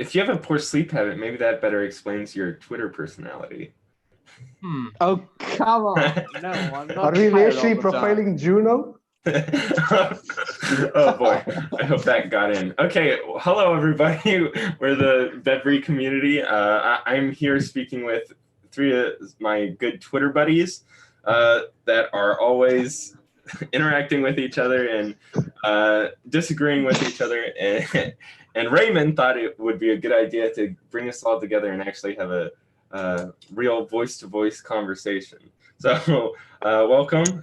if you have a poor sleep habit, maybe that better explains your Twitter personality. Oh, come on. No, I'm not. Are we tired racially all the time. profiling Juno? Oh boy, I hope that got in. Okay, well, hello everybody. We're the Bevry community. I'm here speaking with three of my good Twitter buddies that are always interacting with each other and disagreeing with each other. And Raymond thought it would be a good idea to bring us all together and actually have a real voice-to-voice conversation. So welcome.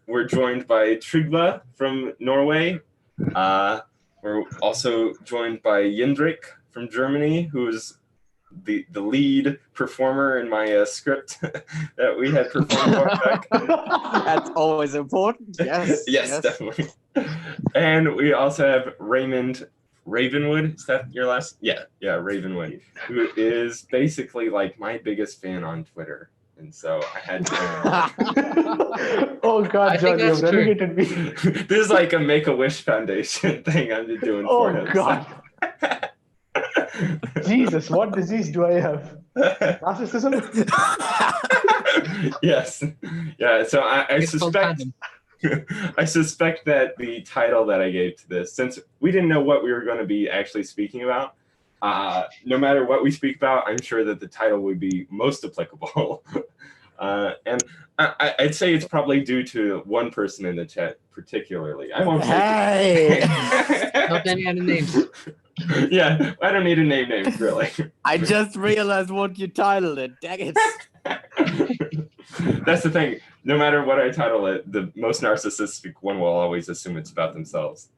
We're joined by Trygve from Norway. We're also joined by Jendrik from Germany, who's the lead performer in my script that we had performed back. That's always important. Yes. Yes, definitely. And we also have Raymond Ravenwood. Is that your last? Yeah, Ravenwood, who is basically like my biggest fan on Twitter. And so I had to. Oh God, John, you've relegated me. This is like a Make-A-Wish Foundation thing I'm doing for him. Oh God. Jesus, what disease do I have? Narcissism? Yes. Yeah, so I suspect I suspect that the title that I gave to this, since we didn't know what we were going to be actually speaking about, no matter what we speak about, I'm sure that the title would be most applicable. And I'd say it's probably due to one person in the chat particularly. I won't Hey! Not any other names. Yeah, I don't need to name names, really. I just realized what you titled it. Dang it. That's the thing. No matter what I title it, the most narcissistic one will always assume it's about themselves.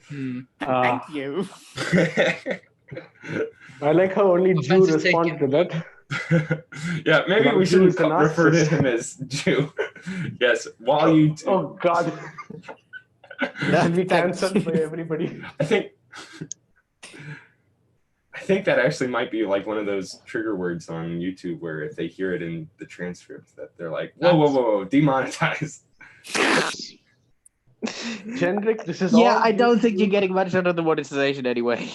Thank you. I like how only Jew respond to that. Yeah, maybe we shouldn't refer to him as Jew. Yes, while you... Oh God. That'll be cancelled by everybody. I think that actually might be like one of those trigger words on YouTube where if they hear it in the transcript that they're like, whoa, demonetized. Jendrik, this is I don't think you're getting much out of the monetization anyway.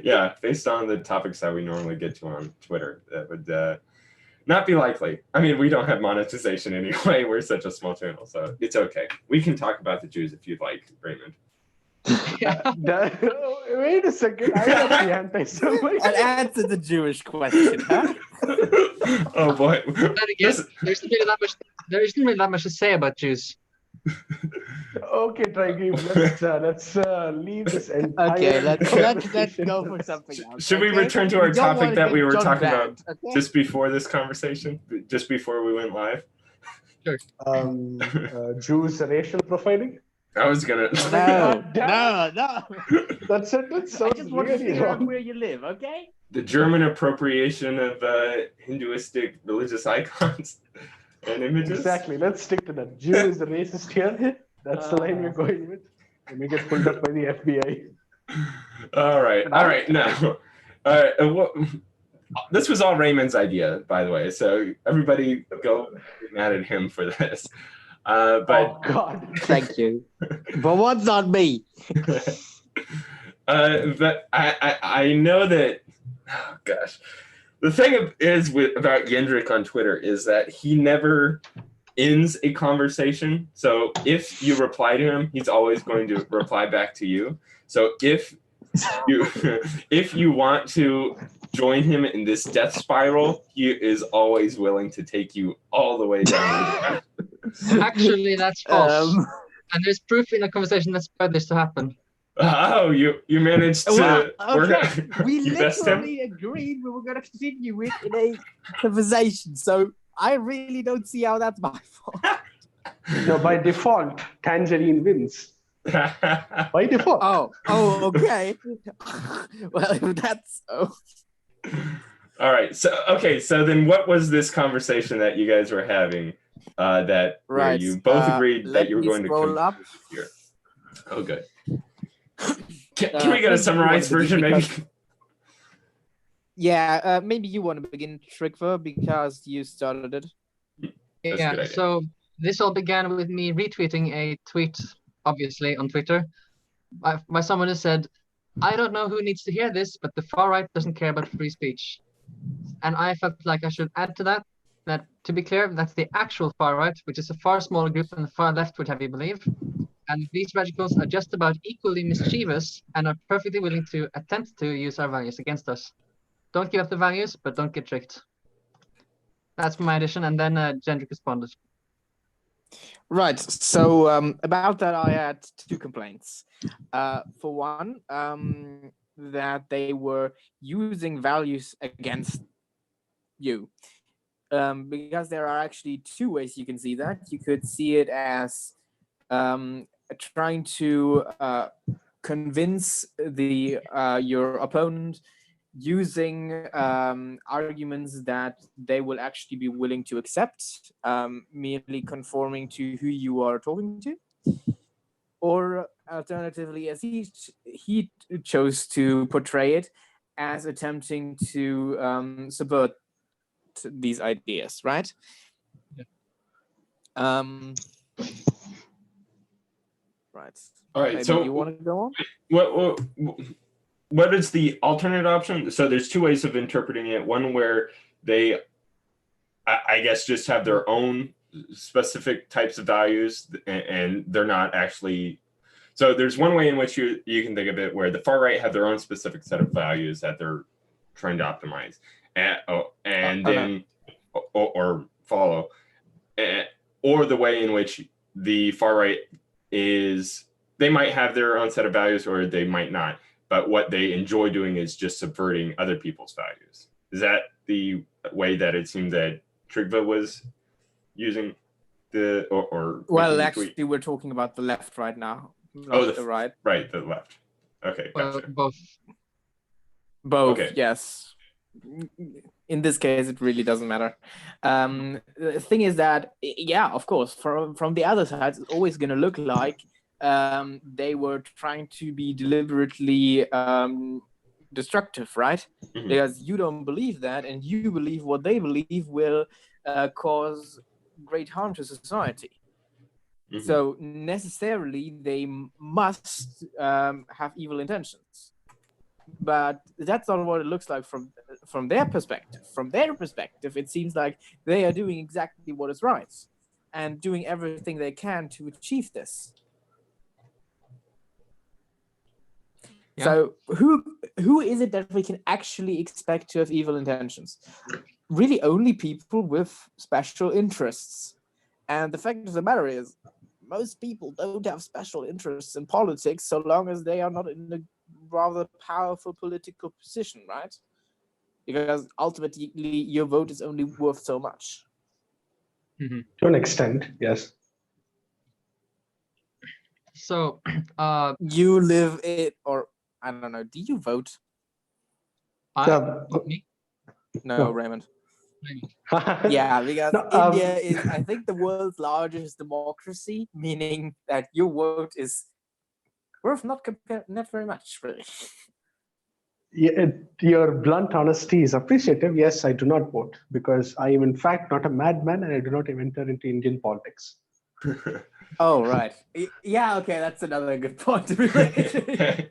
Yeah, based on the topics that we normally get to on Twitter, that would not be likely. I mean, we don't have monetization anyway. We're such a small channel, so it's okay. We can talk about the Jews if you'd like, Raymond. Wait a second, I have the anti-Semite. And answer the Jewish question, huh? Oh boy. Then again, there isn't really that much to say about Jews. Okay, Trygve, let's leave this entire Okay, let's go for something else. Should we return to our topic that we were talking about just before this conversation, just before we went live? Sure. Jews racial profiling? I was gonna. No. That's it. That sounds I just want to really figure out wrong. where you live, okay? The German appropriation of Hinduistic religious icons and images. Exactly. Let's stick to that. Jew is the racist here. That's the line we're going with. And we get pulled up by the FBI. All right. No. All right. This was all Raymond's idea, by the way. So everybody go get mad at him for this. But oh God! Thank you. But what's on me? But I know that. Oh gosh, the thing is about Jendrik on Twitter is that he never ends a conversation. So if you reply to him, he's always going to reply back to you. So if you want to join him in this death spiral, he is always willing to take you all the way down. Actually, that's false. And there's proof in the conversation that's for this to happen. Oh, you managed to We best him? literally agreed we were going to continue it in a conversation, so I really don't see how that's my fault. No, by default, Tangerine wins. By default. Oh, okay. Well, if that's so. All right. So then what was this conversation that you guys were having where you both agreed that you were going to come up here? Oh, good. Can we get a summarized version, maybe? Yeah, maybe you want to begin, Trygve, because you started it. Yeah, so this all began with me retweeting a tweet, obviously, on Twitter, by someone who said, I don't know who needs to hear this, but the far right doesn't care about free speech. And I felt like I should add to that, to be clear, that's the actual far right, which is a far smaller group than the far left would have you believe. And these radicals are just about equally mischievous and are perfectly willing to attempt to use our values against us. Don't give up the values, but don't get tricked. That's my addition, and then Jendrik responded. Right. So about that, I had two complaints. For one, that they were using values against you. Because there are actually two ways you can see that. You could see it as trying to convince your opponent using arguments that they will actually be willing to accept, merely conforming to who you are talking to. Or alternatively, as he chose to portray it, as attempting to subvert these ideas, right? Yeah. Right. All right. Maybe So you want to go on? What is the alternate option? So there's two ways of interpreting it. One where they, I guess, just have their own specific types of values, and they're not actually. So there's one way in which you can think of it where the far right have their own specific set of values that they're trying to optimize, and then or follow, or the way in which the far right is, they might have their own set of values or they might not, but what they enjoy doing is just subverting other people's values. Is that the way that it seemed that Trygve was using the or well, actually, we're talking about the left right now. The right. Right, the left. Okay, gotcha. Both. Okay. Yes. In this case, it really doesn't matter. The thing is that, yeah, of course, from the other side, it's always going to look like they were trying to be deliberately destructive, right? Mm-hmm. Because you don't believe that, and you believe what they believe will cause great harm to society. Mm-hmm. So necessarily, they must have evil intentions. But that's not what it looks like from their perspective. From their perspective, it seems like they are doing exactly what is right and doing everything they can to achieve this. Yeah. So who is it that we can actually expect to have evil intentions? Really only people with special interests. And the fact of the matter is, most people don't have special interests in politics so long as they are not in a rather powerful political position, right? Because ultimately your vote is only worth so much. Mm-hmm. To an extent, yes. So you live it, or I don't know, do you vote? Me? No, Raymond. Yeah, because India is, I think, the world's largest democracy, meaning that your vote is worth not very much, really. Yeah, your blunt honesty is appreciative. Yes, I do not vote because I am in fact not a madman and I do not enter into Indian politics. Oh, right. Yeah, okay, that's another good point to be made.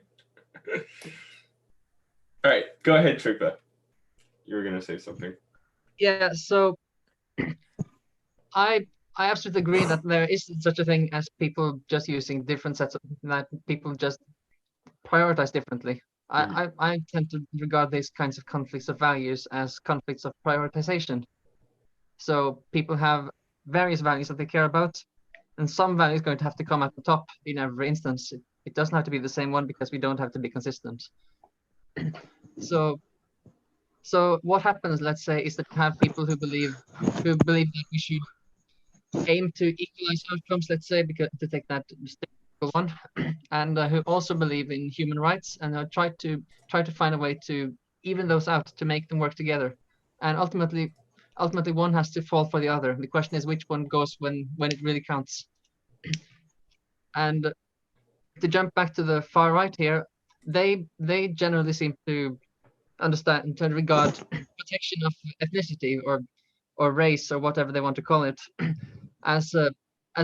All right, go ahead, Trygve. You were going to say something. Yeah, so I absolutely agree that there is such a thing as people just using different sets of, that people just prioritize differently. I tend to regard these kinds of conflicts of values as conflicts of prioritization. So people have various values that they care about, and some value is going to have to come at the top in every instance. It doesn't have to be the same one because we don't have to be consistent. So what happens, let's say, is that you have people who believe that we should aim to equalize outcomes, let's say, because to take that one, and who also believe in human rights and try to find a way to even those out, to make them work together. And ultimately one has to fall for the other. The question is which one goes when it really counts. And to jump back to the far right here, they generally seem to understand and to regard protection of ethnicity or race or whatever they want to call it as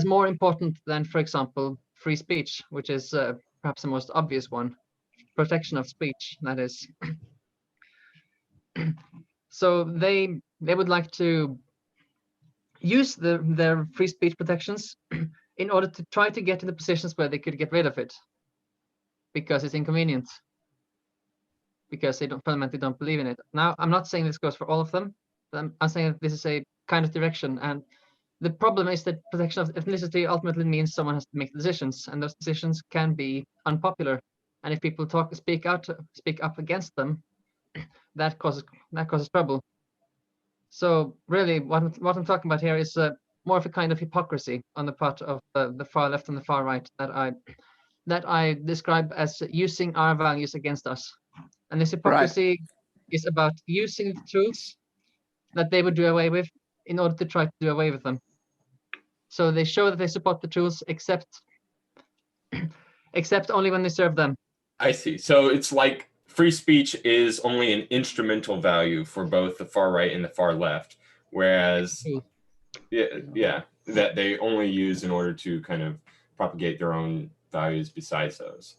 more important than, for example, free speech, which is perhaps the most obvious one. protection of speech, that is. So they would like to use their free speech protections in order to try to get in the positions where they could get rid of it, because it's inconvenient, because they fundamentally don't believe in it. Now, I'm not saying this goes for all of them, but I'm saying that this is a kind of direction. And the problem is that protection of ethnicity ultimately means someone has to make decisions, and those decisions can be unpopular. And if people speak up against them, that causes trouble. So really, what I'm talking about here is more of a kind of hypocrisy on the part of the far left and the far right that I describe as using our values against us. And this hypocrisy is about using the tools that they would do away with in order to try to do away with them. So they show that they support the tools, except only when they serve them. I see. So it's like free speech is only an instrumental value for both the far right and the far left, whereas that they only use in order to kind of propagate their own values besides those.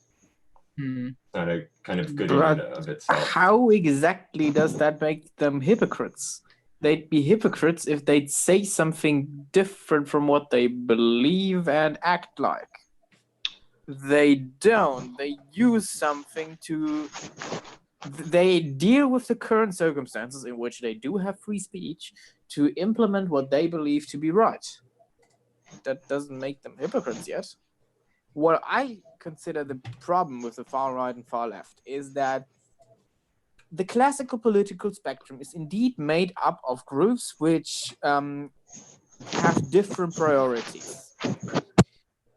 Not a kind of good in and of itself. How exactly does that make them hypocrites? They'd be hypocrites if they'd say something different from what they believe and act like. They don't. They use something to... They deal with the current circumstances in which they do have free speech to implement what they believe to be right. That doesn't make them hypocrites yet. What I consider the problem with the far right and far left is that the classical political spectrum is indeed made up of groups which have different priorities.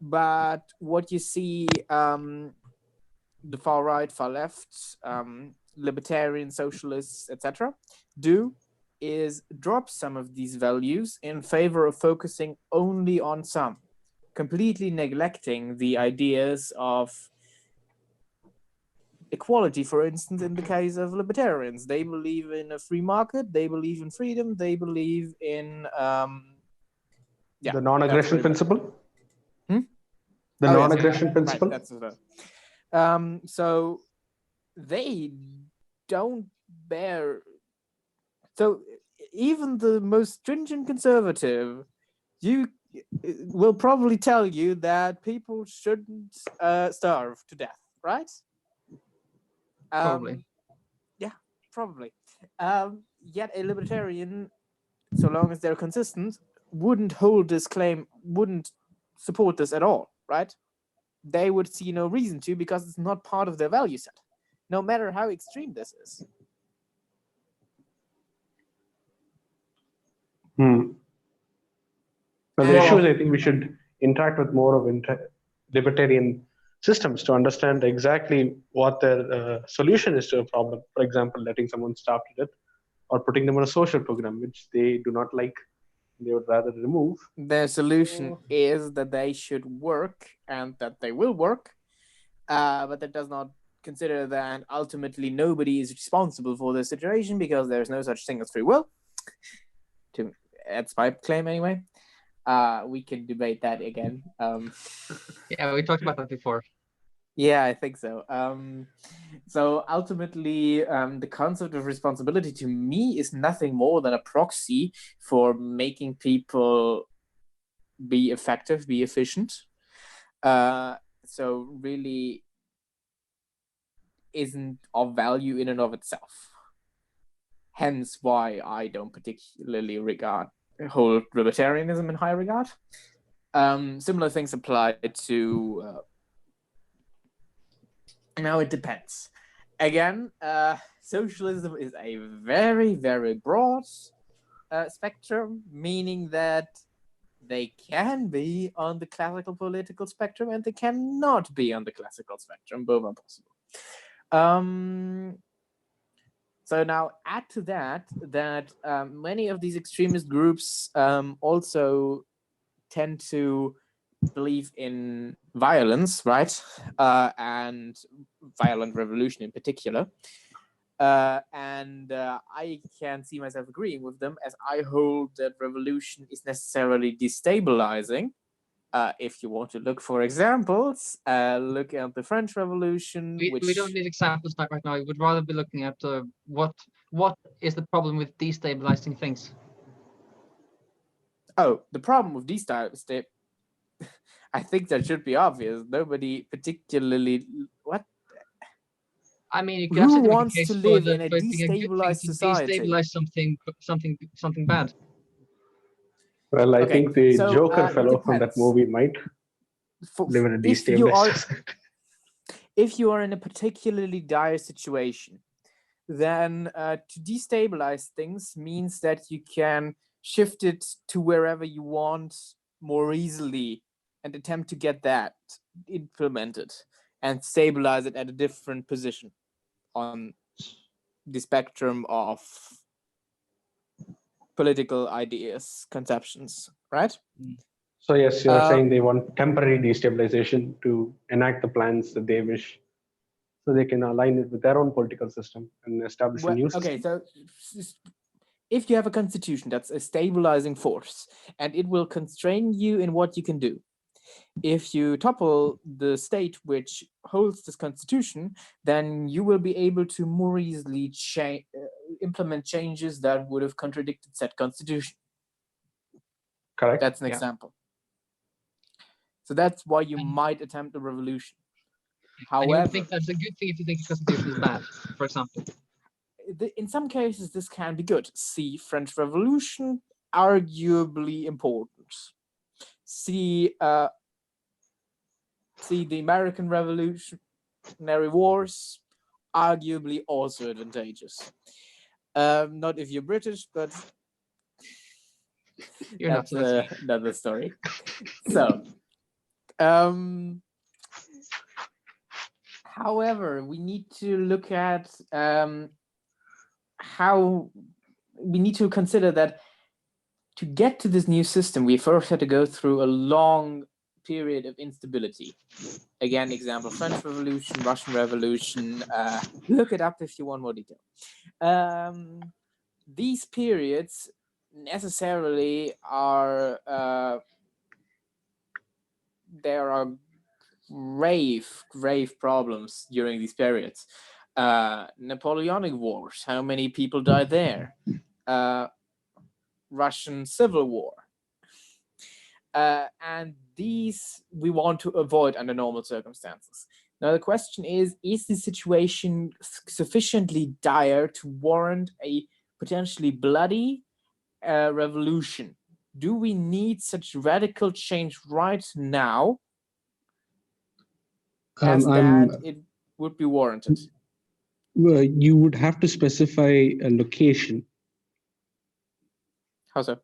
But what you see the far right, far left, libertarian, socialists, etc., do is drop some of these values in favor of focusing only on some, completely neglecting the ideas of equality. For instance, in the case of libertarians, they believe in a free market, they believe in freedom, they believe in the non-aggression principle. The Oh, non-aggression principle. Right, that's so they don't bear. So even the most stringent conservative, you will probably tell you that people shouldn't starve to death, right? Probably. Yeah, probably. Yet a libertarian, so long as they're consistent, wouldn't hold this claim, wouldn't support this at all, right? They would see no reason to, because it's not part of their value set, no matter how extreme this is. Well, the issue is, I think we should interact with more of libertarian systems to understand exactly what their solution is to a problem. For example, letting someone starve to death, or putting them on a social program, which they do not like. They would rather remove. Their solution is that they should work, and that they will work, but that does not consider that ultimately nobody is responsible for the situation, because there's no such thing as free will. That's my claim anyway. We can debate that again. Yeah, we talked about that before. Yeah, I think so. So ultimately, the concept of responsibility to me is nothing more than a proxy for making people be effective, be efficient. So really isn't of value in and of itself. Hence why I don't particularly hold libertarianism in high regard. Similar things apply to... Now it depends. Again, socialism is a very, very broad spectrum, meaning that they can be on the classical political spectrum and they cannot be on the classical spectrum. Both are possible. So now add to that many of these extremist groups also tend to believe in violence, right? And violent revolution in particular. And I can see myself agreeing with them, as I hold that revolution is necessarily destabilizing, If you want to look for examples, look at the French Revolution. We don't need examples right now. We would rather be looking at what is the problem with destabilizing things. Oh, the problem with these types, I think that should be obvious. Nobody particularly what. I mean, you can Who absolutely make a wants case to for live the in a for it being a good thing destabilized to society? destabilize something bad. Well, I think the Joker it fellow from that depends. movie might live in a If you are, destabilized society. if you are in a particularly dire situation, then to destabilize things means that you can shift it to wherever you want more easily and attempt to get that implemented and stabilize it at a different position on the spectrum of political ideas, conceptions, right? So yes, you're saying they want temporary destabilization to enact the plans that they wish, so they can align it with their own political system and establish a new system. Okay, so if you have a constitution that's a stabilizing force and it will constrain you in what you can do, if you topple the state which holds this constitution, then you will be able to more easily implement changes that would have contradicted said constitution. Correct. That's an example. So that's why you might attempt a revolution. And you However, would think that's a good thing if you think the constitution is bad, for example. in some cases, this can be good. See French Revolution, arguably important. See the American Revolutionary Wars, arguably also advantageous. Not if you're British, but You're that's not. another story. So, however, we need to look at how we need to consider that to get to this new system, we first had to go through a long period of instability. Again, example, French Revolution, Russian Revolution. Look it up if you want more detail. These periods necessarily are there are grave problems during these periods. Napoleonic Wars, how many people died there? Russian Civil War. And these we want to avoid under normal circumstances. Now the question is the situation sufficiently dire to warrant a potentially bloody revolution? Do we need such radical change right now as that it would be warranted? Well, you would have to specify a location. How so?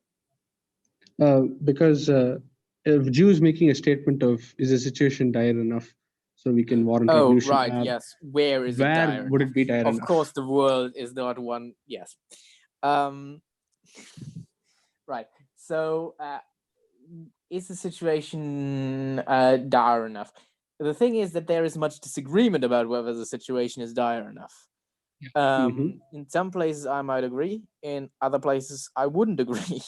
Because if Jews making a statement of, is the situation dire enough so we can warrant revolution? Oh, right, yes. Where is it dire? Where would it be dire enough? Of course, the world is not one, yes. Right, so is the situation dire enough? The thing is that there is much disagreement about whether the situation is dire enough. In some places I might agree, in other places I wouldn't agree.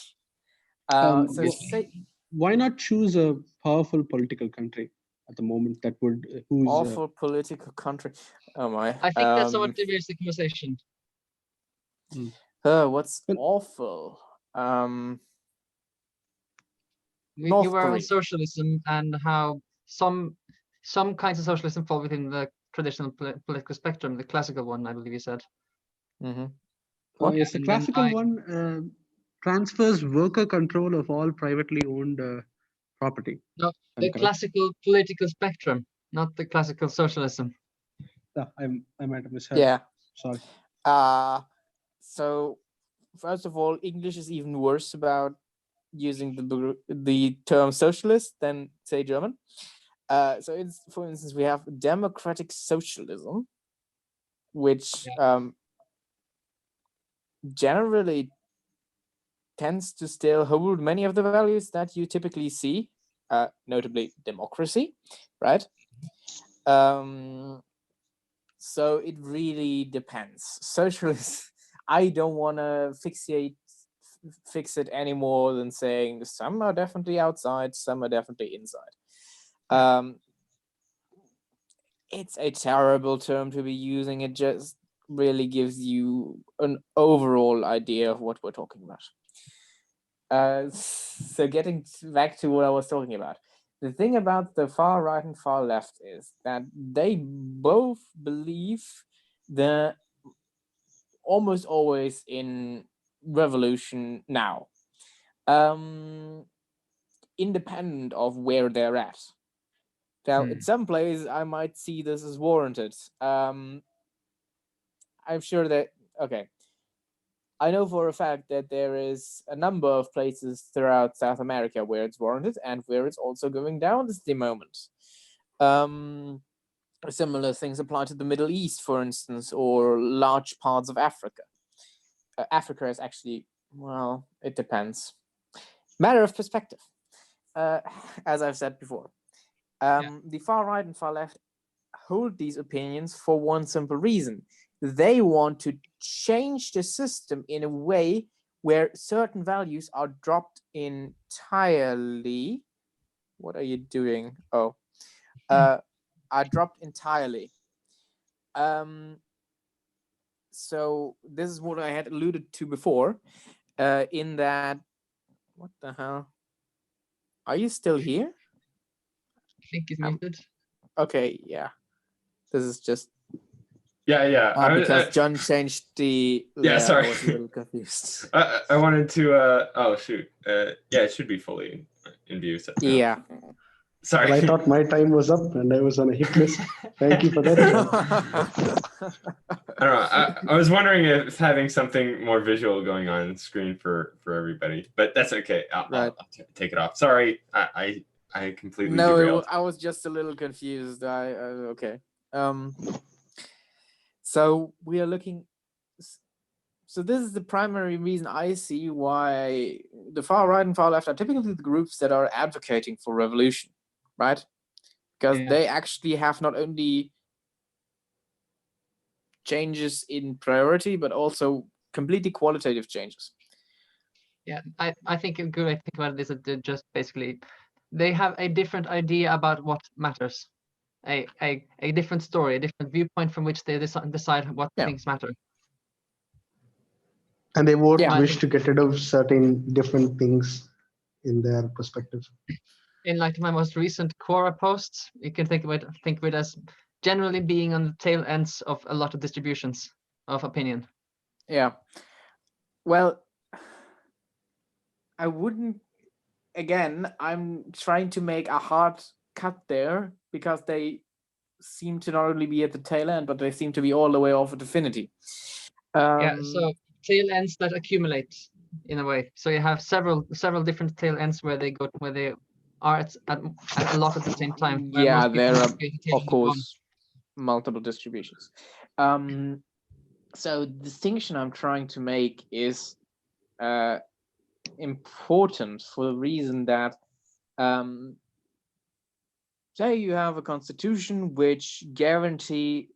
Why not choose a powerful political country at the moment that would awful political country? Oh my! I think that's somewhat deviates the conversation. What's awful? You were on socialism and how some kinds of socialism fall within the traditional political spectrum, the classical one, I believe you said. Yes, the classical one transfers worker control of all privately owned property. No, the classical political spectrum, not the classical socialism. I might have misheard. Yeah. Sorry. So, first of all, English is even worse about using the term socialist than, say, German. So, for instance, we have democratic socialism, which generally tends to still hold many of the values that you typically see, notably democracy, right? So it really depends. Socialists, I don't want to fixate fix it any more than saying some are definitely outside, some are definitely inside. It's a terrible term to be using. It just really gives you an overall idea of what we're talking about. So getting back to what I was talking about, the thing about the far right and far left is that they both believe that almost always in revolution now, independent of where they're at. Now, in some places, I might see this as warranted. I'm sure that, okay, I know for a fact that there is a number of places throughout South America where it's warranted and where it's also going down at the moment. Similar things apply to the Middle East, for instance, or large parts of Africa. Africa is actually, well, it depends. Matter of perspective, as I've said before. The far right and far left hold these opinions for one simple reason. They want to change the system in a way where certain values are dropped entirely. What are you doing? Oh, are dropped entirely. So this is what I had alluded to before, in that, what the hell? Are you still here? I think it's muted. Okay, yeah. This is just Yeah. because John changed the Yeah, sorry. I was a little confused. I wanted to oh shoot. Yeah, it should be fully in view. So, Yeah. Sorry. Well, I thought my time was up and I was on a hit list. Thank you for that, John. I don't know. I was wondering if having something more visual going on screen for everybody, but that's okay. I'll take it off. Sorry, I completely derailed. I was just a little confused. Okay. So we are looking. So this is the primary reason I see why the far right and far left are typically the groups that are advocating for revolution, right? Because they actually have not only changes in priority, but also completely qualitative changes. Yeah, I think a good way to think about it is that they're just basically, they have a different idea about what matters, a different story, a different viewpoint from which they decide what things matter. And they won't wish to get rid of certain different things in their perspective. In like my most recent Quora posts, you can think of it as generally being on the tail ends of a lot of distributions of opinion. Yeah. Well, I wouldn't, again, I'm trying to make a hard cut there because they seem to not only be at the tail end, but they seem to be all the way off at affinity. So tail ends that accumulate in a way. So you have several different tail ends where they are at a lot at the same time. Yeah, there are, of course, multiple distributions. So the distinction I'm trying to make is important for the reason that say you have a constitution which guarantees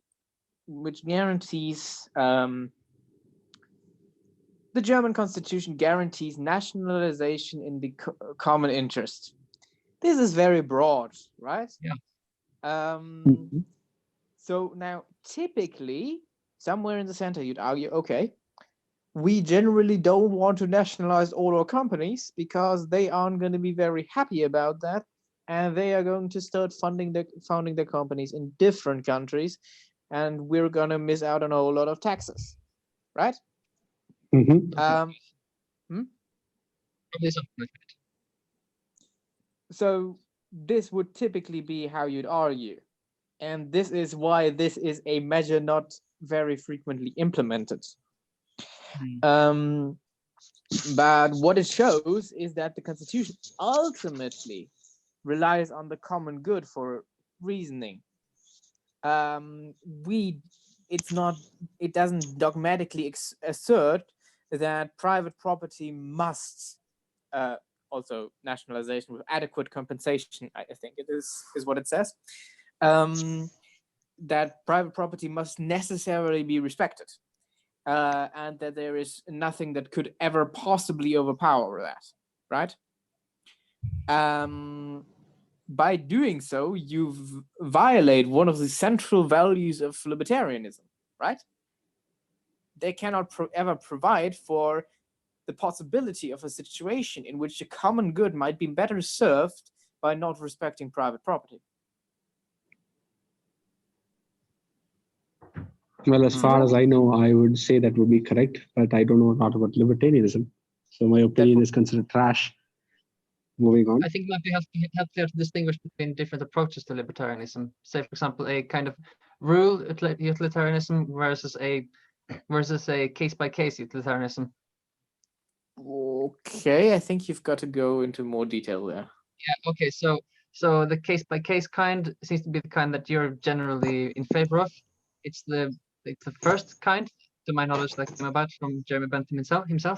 the German constitution guarantees nationalization in the common interest. This is very broad, right? Yeah. So now typically somewhere in the center you'd argue, okay, we generally don't want to nationalize all our companies because they aren't going to be very happy about that, and they are going to start founding their companies in different countries, and we're going to miss out on a whole lot of taxes, right? So this would typically be how you'd argue, and this is why this is a measure not very frequently implemented. But what it shows is that the Constitution ultimately relies on the common good for reasoning. It doesn't dogmatically assert that private property must, also nationalization with adequate compensation, I think it is what it says, that private property must necessarily be respected. and that there is nothing that could ever possibly overpower that, right? By doing so, you violate one of the central values of libertarianism, right? They cannot ever provide for the possibility of a situation in which the common good might be better served by not respecting private property. Well, as far as I know, I would say that would be correct, but I don't know a lot about libertarianism. So my opinion is considered trash. Moving on. I think it might be helpful to distinguish between different approaches to libertarianism. Say, for example, a kind of rule utilitarianism versus a case-by-case utilitarianism. Okay, I think you've got to go into more detail there. Yeah. Okay. So the case-by-case kind seems to be the kind that you're generally in favor of. It's the first kind, to my knowledge, that came about from Jeremy Bentham himself.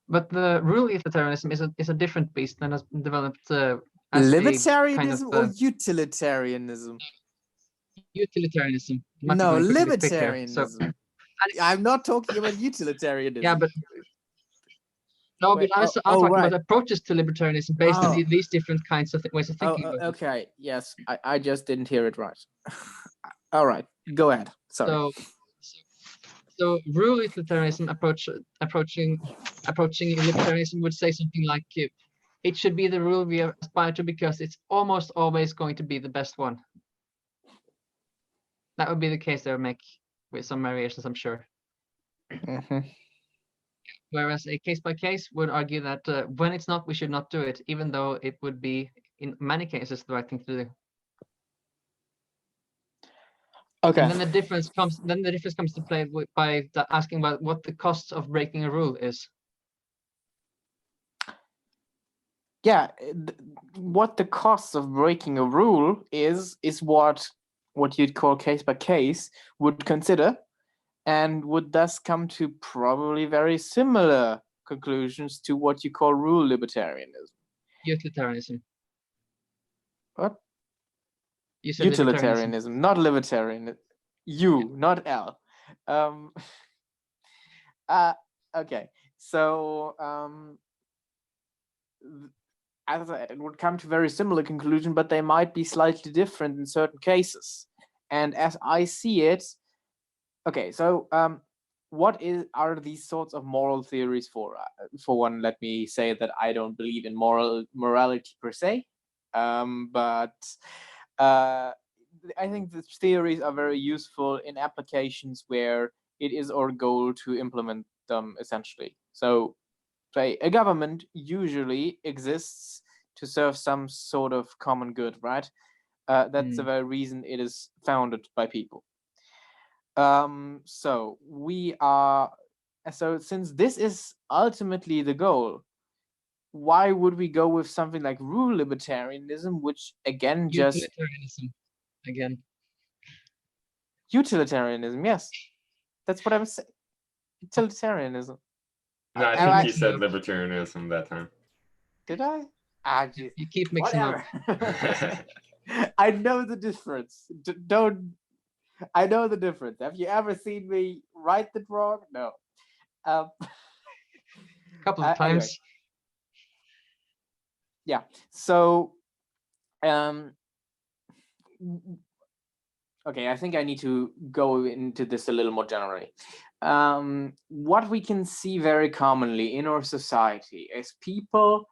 But the rule utilitarianism is a different beast and has been developed as libertarianism or utilitarianism? Utilitarianism. No, libertarianism. I'm not talking about utilitarianism. Yeah, but no, but I'm talking about approaches to libertarianism based on these different kinds of ways of thinking. Okay, yes, I just didn't hear it right. All right, go ahead. Sorry. So rule utilitarianism approaching libertarianism would say something like, it should be the rule we aspire to because it's almost always going to be the best one. That would be the case they would make with some variations, I'm sure. Mm-hmm. Whereas a case-by-case would argue that when it's not, we should not do it, even though it would be, in many cases, the right thing to do. Okay. And then the difference comes to play by asking about what the cost of breaking a rule is. Yeah, what the cost of breaking a rule is what you'd call case by case would consider, and would thus come to probably very similar conclusions to what you call rule libertarianism. Utilitarianism. What? You said utilitarianism, not libertarian. Not L. Okay, so as it would come to very similar conclusion, but they might be slightly different in certain cases. And as I see it, okay, so what are these sorts of moral theories for? For one, let me say that I don't believe in morality per se, but I think the theories are very useful in applications where it is our goal to implement them essentially. So, say a government usually exists to serve some sort of common good, right? That's the very reason it is founded by people. So since this is ultimately the goal, why would we go with something like rule libertarianism, which again utilitarianism again? Utilitarianism, yes, that's what I'm saying. Utilitarianism. No, I think you said libertarianism that time. Did I? You keep mixing up. I know the difference. I know the difference. Have you ever seen me write the wrong? No. A couple of times. Anyway. Yeah. So, okay, I think I need to go into this a little more generally. What we can see very commonly in our society is people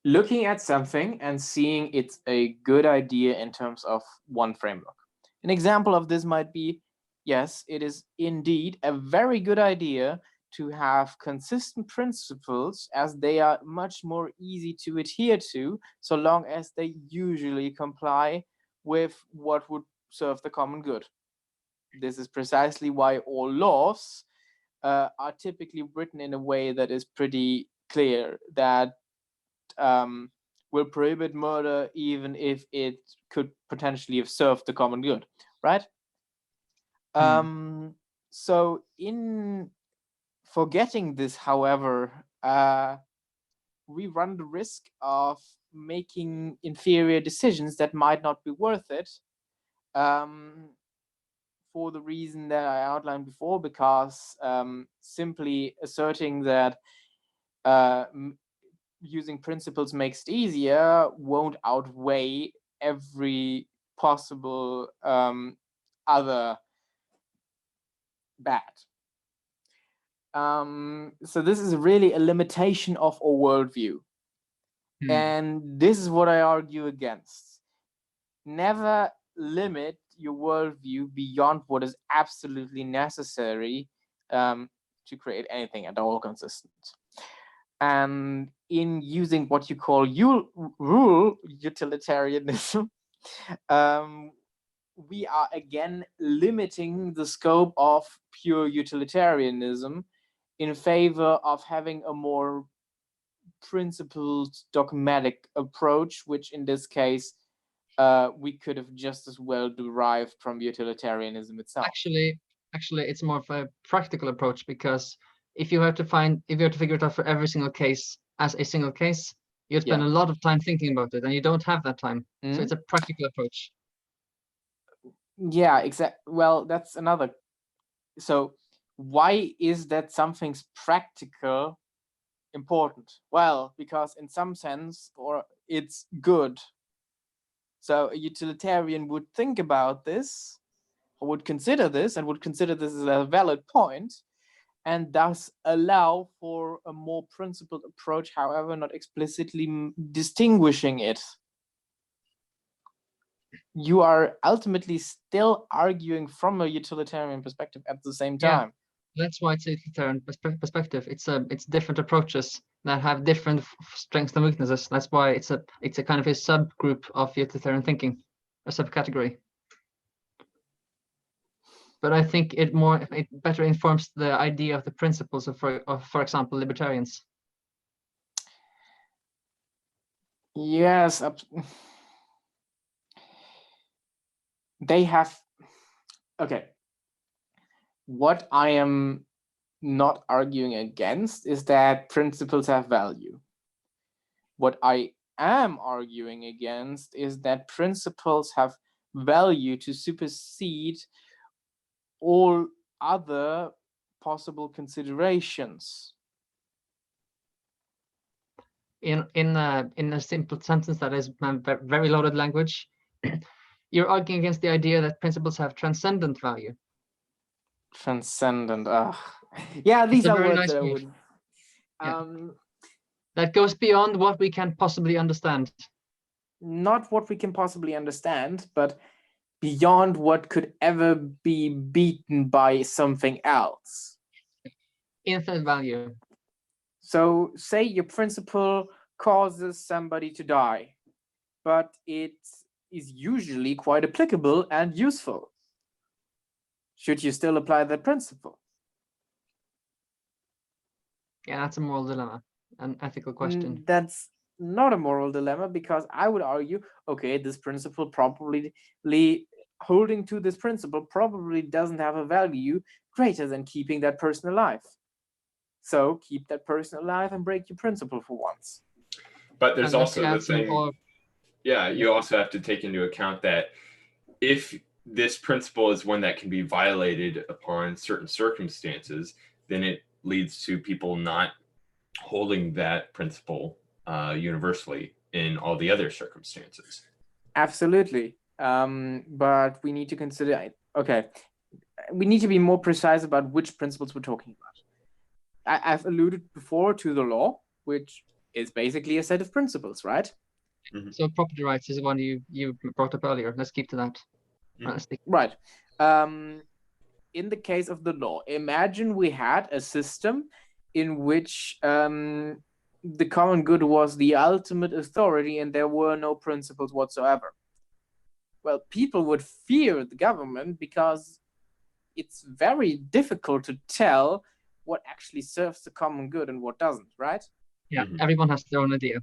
looking at something and seeing it's a good idea in terms of one framework. An example of this might be, yes, it is indeed a very good idea to have consistent principles, as they are much more easy to adhere to, so long as they usually comply with what would serve the common good. This is precisely why all laws are typically written in a way that is pretty clear, that will prohibit murder even if it could potentially have served the common good, right? So in forgetting this, however, we run the risk of making inferior decisions that might not be worth it for the reason that I outlined before, because simply asserting that using principles makes it easier won't outweigh every possible other bad. So this is really a limitation of our worldview. And this is what I argue against. Never limit your worldview beyond what is absolutely necessary to create anything at all consistent. And in using what you call rule utilitarianism, we are again limiting the scope of pure utilitarianism in favor of having a more principled dogmatic approach, which in this case we could have just as well derived from utilitarianism itself. Actually, it's more of a practical approach, because if you have to figure it out for every single case as a single case, you spend a lot of time thinking about it, and you don't have that time. So it's a practical approach. Yeah, exactly. Well, that's another. So why is that something's practical important? Well, because in some sense, or it's good. So a utilitarian would think about this, or would consider this, and would consider this as a valid point, and thus allow for a more principled approach, however, not explicitly distinguishing it. You are ultimately still arguing from a utilitarian perspective at the same time. Yeah, that's why it's a utilitarian perspective. It's different approaches that have different strengths and weaknesses. That's why it's a kind of a subgroup of utilitarian thinking, a subcategory. But I think it better informs the idea of the principles of, for example, libertarians. Yes, they have. Okay. What I am not arguing against is that principles have value. What I am arguing against is that principles have value to supersede all other possible considerations. In a simple sentence that is very loaded language, you're arguing against the idea that principles have transcendent value. Transcendent. Yeah, these are words nice that I word. would. That goes beyond what we can possibly understand. Not what we can possibly understand, but beyond what could ever be beaten by something else. Infinite value. So say your principle causes somebody to die, but it is usually quite applicable and useful. Should you still apply that principle? Yeah, that's a moral dilemma, an ethical question. That's not a moral dilemma, because I would argue, okay, this principle probably, holding to this principle probably doesn't have a value greater than keeping that person alive. So keep that person alive and break your principle for once. But there's also the thing, you also have to take into account that if this principle is one that can be violated upon certain circumstances, then it leads to people not holding that principle universally in all the other circumstances. Absolutely. But we need to consider, okay, we need to be more precise about which principles we're talking about. I've alluded before to the law, which is basically a set of principles, right? Mm-hmm. So property rights is the one you brought up earlier. Let's keep to that. Mm-hmm. Right. In the case of the law, imagine we had a system in which the common good was the ultimate authority and there were no principles whatsoever. Well, people would fear the government because it's very difficult to tell what actually serves the common good and what doesn't, right? Yeah, everyone has their own idea.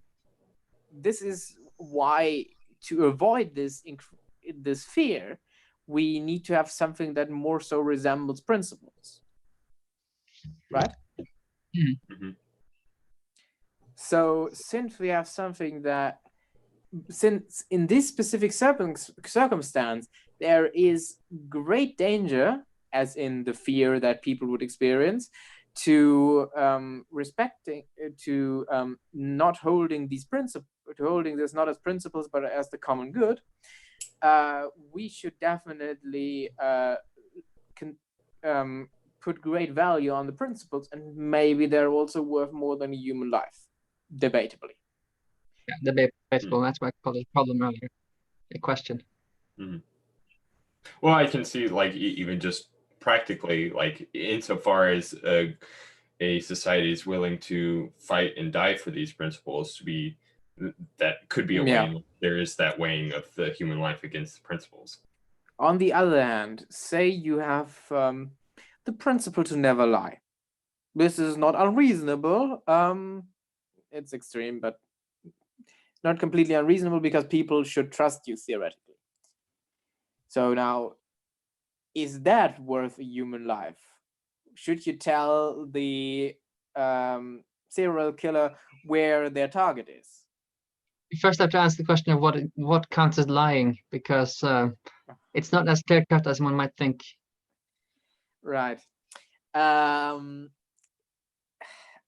This is why, to avoid this fear, we need to have something that more so resembles principles, right? Mm-hmm. So since we have something that, since in this specific circumstance, there is great danger, as in the fear that people would experience, to not holding these principles, to holding this not as principles but as the common good. We should definitely put great value on the principles, and maybe they're also worth more than a human life, debatably. Yeah, debatable. That's why I called it a problem earlier, a question. Mm. Well, I can see, like, even just practically, like, insofar as a society is willing to fight and die for these principles, to be that could be a weighing. There is that weighing of the human life against the principles. On the other hand, say you have the principle to never lie. This is not unreasonable. It's extreme, but not completely unreasonable, because people should trust you theoretically. So now, is that worth a human life? Should you tell the serial killer where their target is? You first have to ask the question of what counts as lying, because it's not as clear cut as one might think. Right. I'm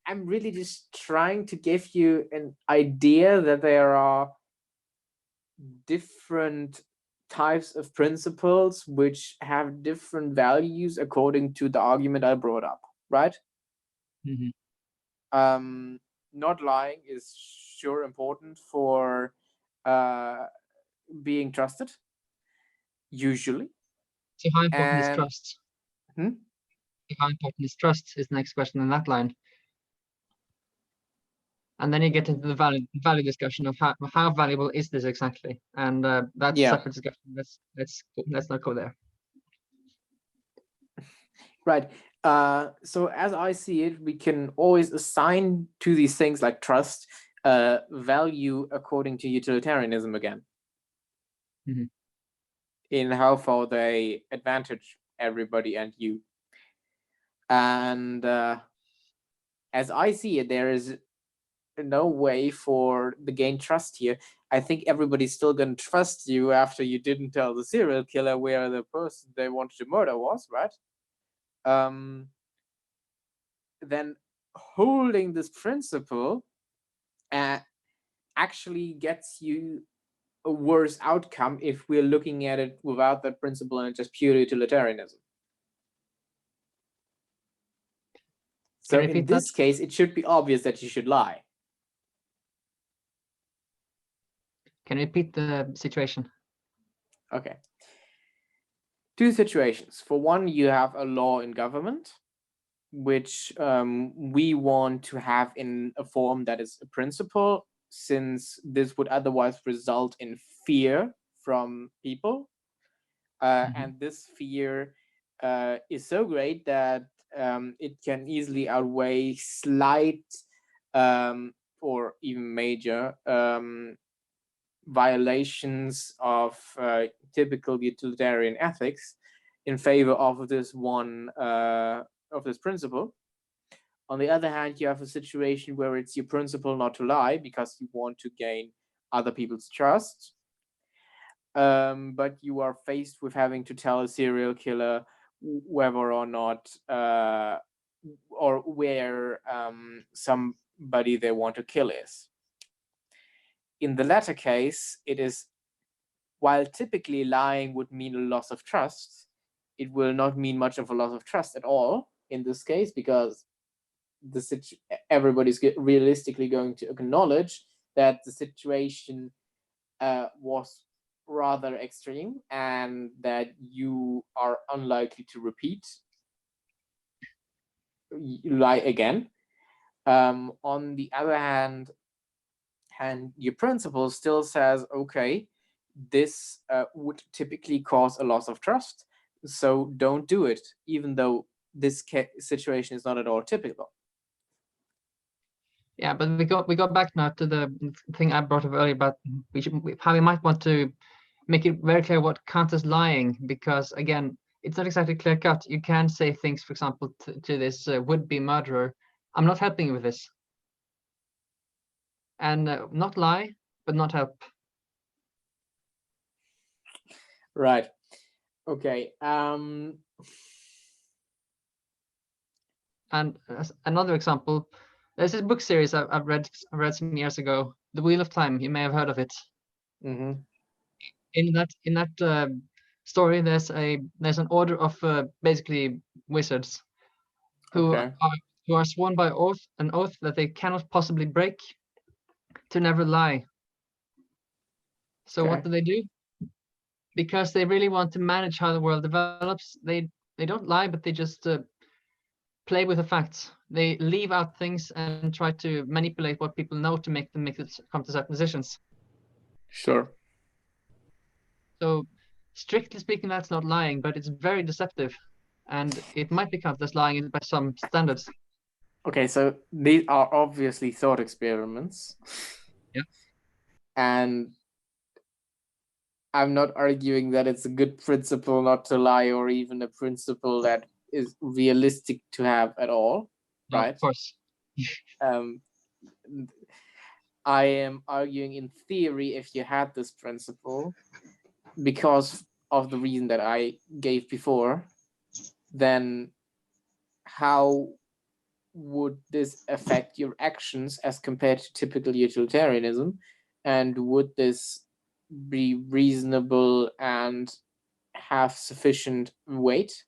really just trying to give you an idea that there are different types of principles which have different values according to the argument I brought up, right? Mm-hmm. Not lying is sure important for being trusted, usually. So how important is trust? How important is trust is the next question in that line. And then you get into the value discussion of how valuable is this exactly, and that's a separate discussion. Let's not go there. Right. So as I see it, we can always assign to these things like trust value according to utilitarianism again. Mm-hmm. In how far they advantage everybody and you. And as I see it, there is no way for the gain trust here. I think everybody's still going to trust you after you didn't tell the serial killer where the person they wanted to murder was, right? Then holding this principle actually gets you a worse outcome if we're looking at it without that principle and just pure utilitarianism. So in this case, it should be obvious that you should lie. Can you repeat the situation? Okay. Two situations. For one, you have a law in government, which we want to have in a form that is a principle, since this would otherwise result in fear from people. And this fear is so great that it can easily outweigh slight or even major violations of typical utilitarian ethics in favor of this principle. On the other hand, you have a situation where it's your principle not to lie because you want to gain other people's trust. But you are faced with having to tell a serial killer whether or not or where somebody they want to kill is. In the latter case, it is, while typically lying would mean a loss of trust, it will not mean much of a loss of trust at all in this case, because everybody's realistically going to acknowledge that the situation was rather extreme and that you are unlikely to repeat lie again. On the other hand, your principle still says, okay, this would typically cause a loss of trust, so don't do it, even though this situation is not at all typical. Yeah, but we got back now to the thing I brought up earlier about how we might want to make it very clear what counts as lying, because again, it's not exactly clear cut. You can say things, for example, to this would-be murderer, I'm not helping you with this. And not lie, but not help. Right. Okay. And another example, there's this book series I've read some years ago, The Wheel of Time. You may have heard of it. Mm-hmm. In that story, there's an order of basically wizards who Okay. are sworn by an oath that they cannot possibly break, to never lie. So what Okay. do? Because they really want to manage how the world develops, they don't lie, but they just play with the facts. They leave out things and try to manipulate what people know to make them come to certain decisions. Sure. So strictly speaking, that's not lying, but it's very deceptive, and it might be counted as lying by some standards. Okay, so these are obviously thought experiments. Yeah. And I'm not arguing that it's a good principle not to lie, or even a principle that is realistic to have at all, No, right? of course. I am arguing in theory, if you had this principle, because of the reason that I gave before, then how would this affect your actions as compared to typical utilitarianism? And would this be reasonable and have sufficient weight?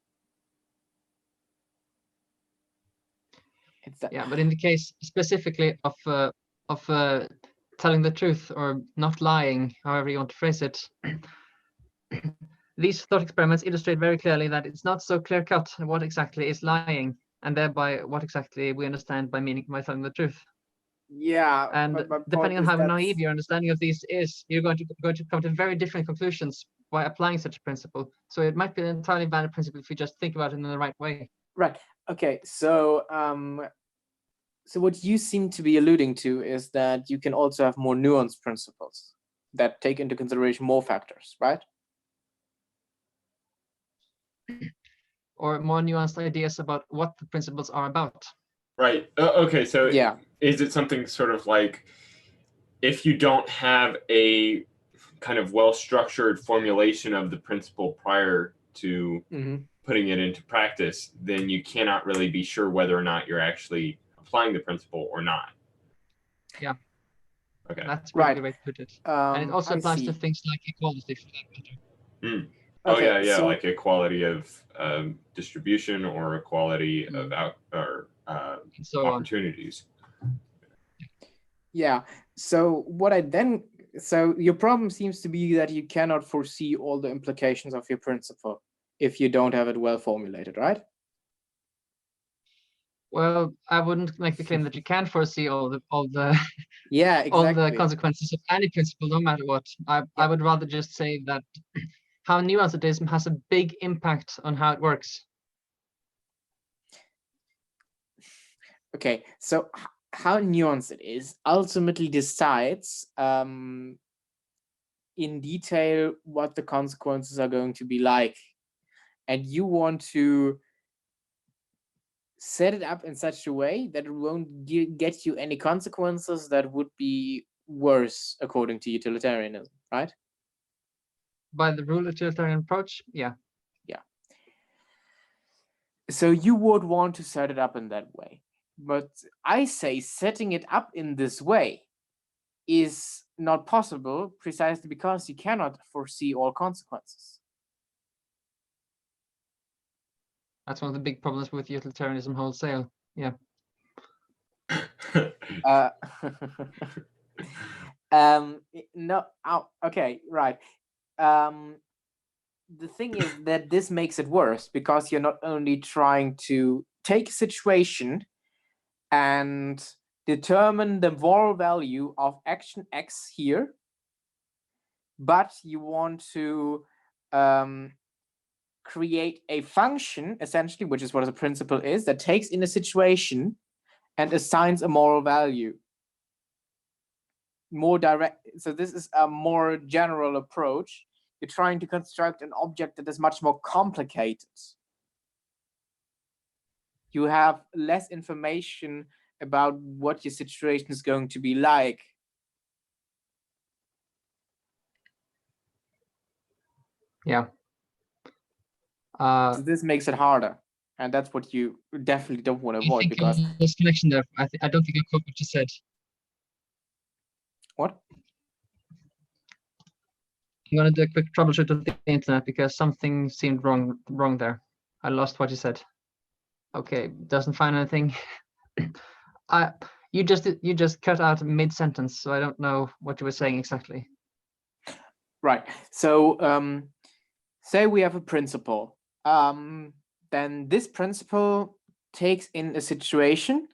Yeah, but in the case specifically of telling the truth or not lying, however you want to phrase it, these thought experiments illustrate very clearly that it's not so clear cut what exactly is lying, and thereby what exactly we understand by telling the truth. Yeah, and depending on how naive your understanding of these is, you're going to come to very different conclusions by applying such a principle. So it might be an entirely valid principle if you just think about it in the right way. Right. Okay. So so what you seem to be alluding to is that you can also have more nuanced principles that take into consideration more factors, right? Or more nuanced ideas about what the principles are about. Right. Okay. So yeah, is it something sort of like, if you don't have a kind of well-structured formulation of the principle prior to putting it into practice, then you cannot really be sure whether or not you're actually applying the principle or not? Yeah. Okay. That's a pretty good way to put it. And it also applies to things like equality, for that matter. Oh, okay, yeah, so, like equality of distribution or equality of opportunities. Yeah. So what so your problem seems to be that you cannot foresee all the implications of your principle if you don't have it well formulated, right? Well, I wouldn't make the claim that you can foresee all the yeah, exactly. all the consequences of any principle, no matter what. I would rather just say that how nuanced it is has a big impact on how it works. Okay, so how nuanced it is ultimately decides in detail what the consequences are going to be like. And you want to set it up in such a way that it won't get you any consequences that would be worse according to utilitarianism, right? By the rule utilitarian approach, yeah. Yeah. So you would want to set it up in that way. But I say setting it up in this way is not possible precisely because you cannot foresee all consequences. That's one of the big problems with utilitarianism wholesale. Yeah. No. Okay. Right. The thing is that this makes it worse because you're not only trying to take a situation and determine the moral value of action X here, but you want to create a function, essentially, which is what a principle is, that takes in a situation and assigns a moral value. More direct. So this is a more general approach. You're trying to construct an object that is much more complicated. You have less information about what your situation is going to be like. Yeah. So this makes it harder, and that's what you definitely don't want to avoid, because there's connection there. I don't think I caught what you said. what? I'm gonna do a quick troubleshoot of the internet because something seemed wrong there. I lost what you said. Okay, doesn't find anything. You just cut out mid-sentence, so I don't know what you were saying exactly. Right. So say we have a principle. Then this principle takes in a situation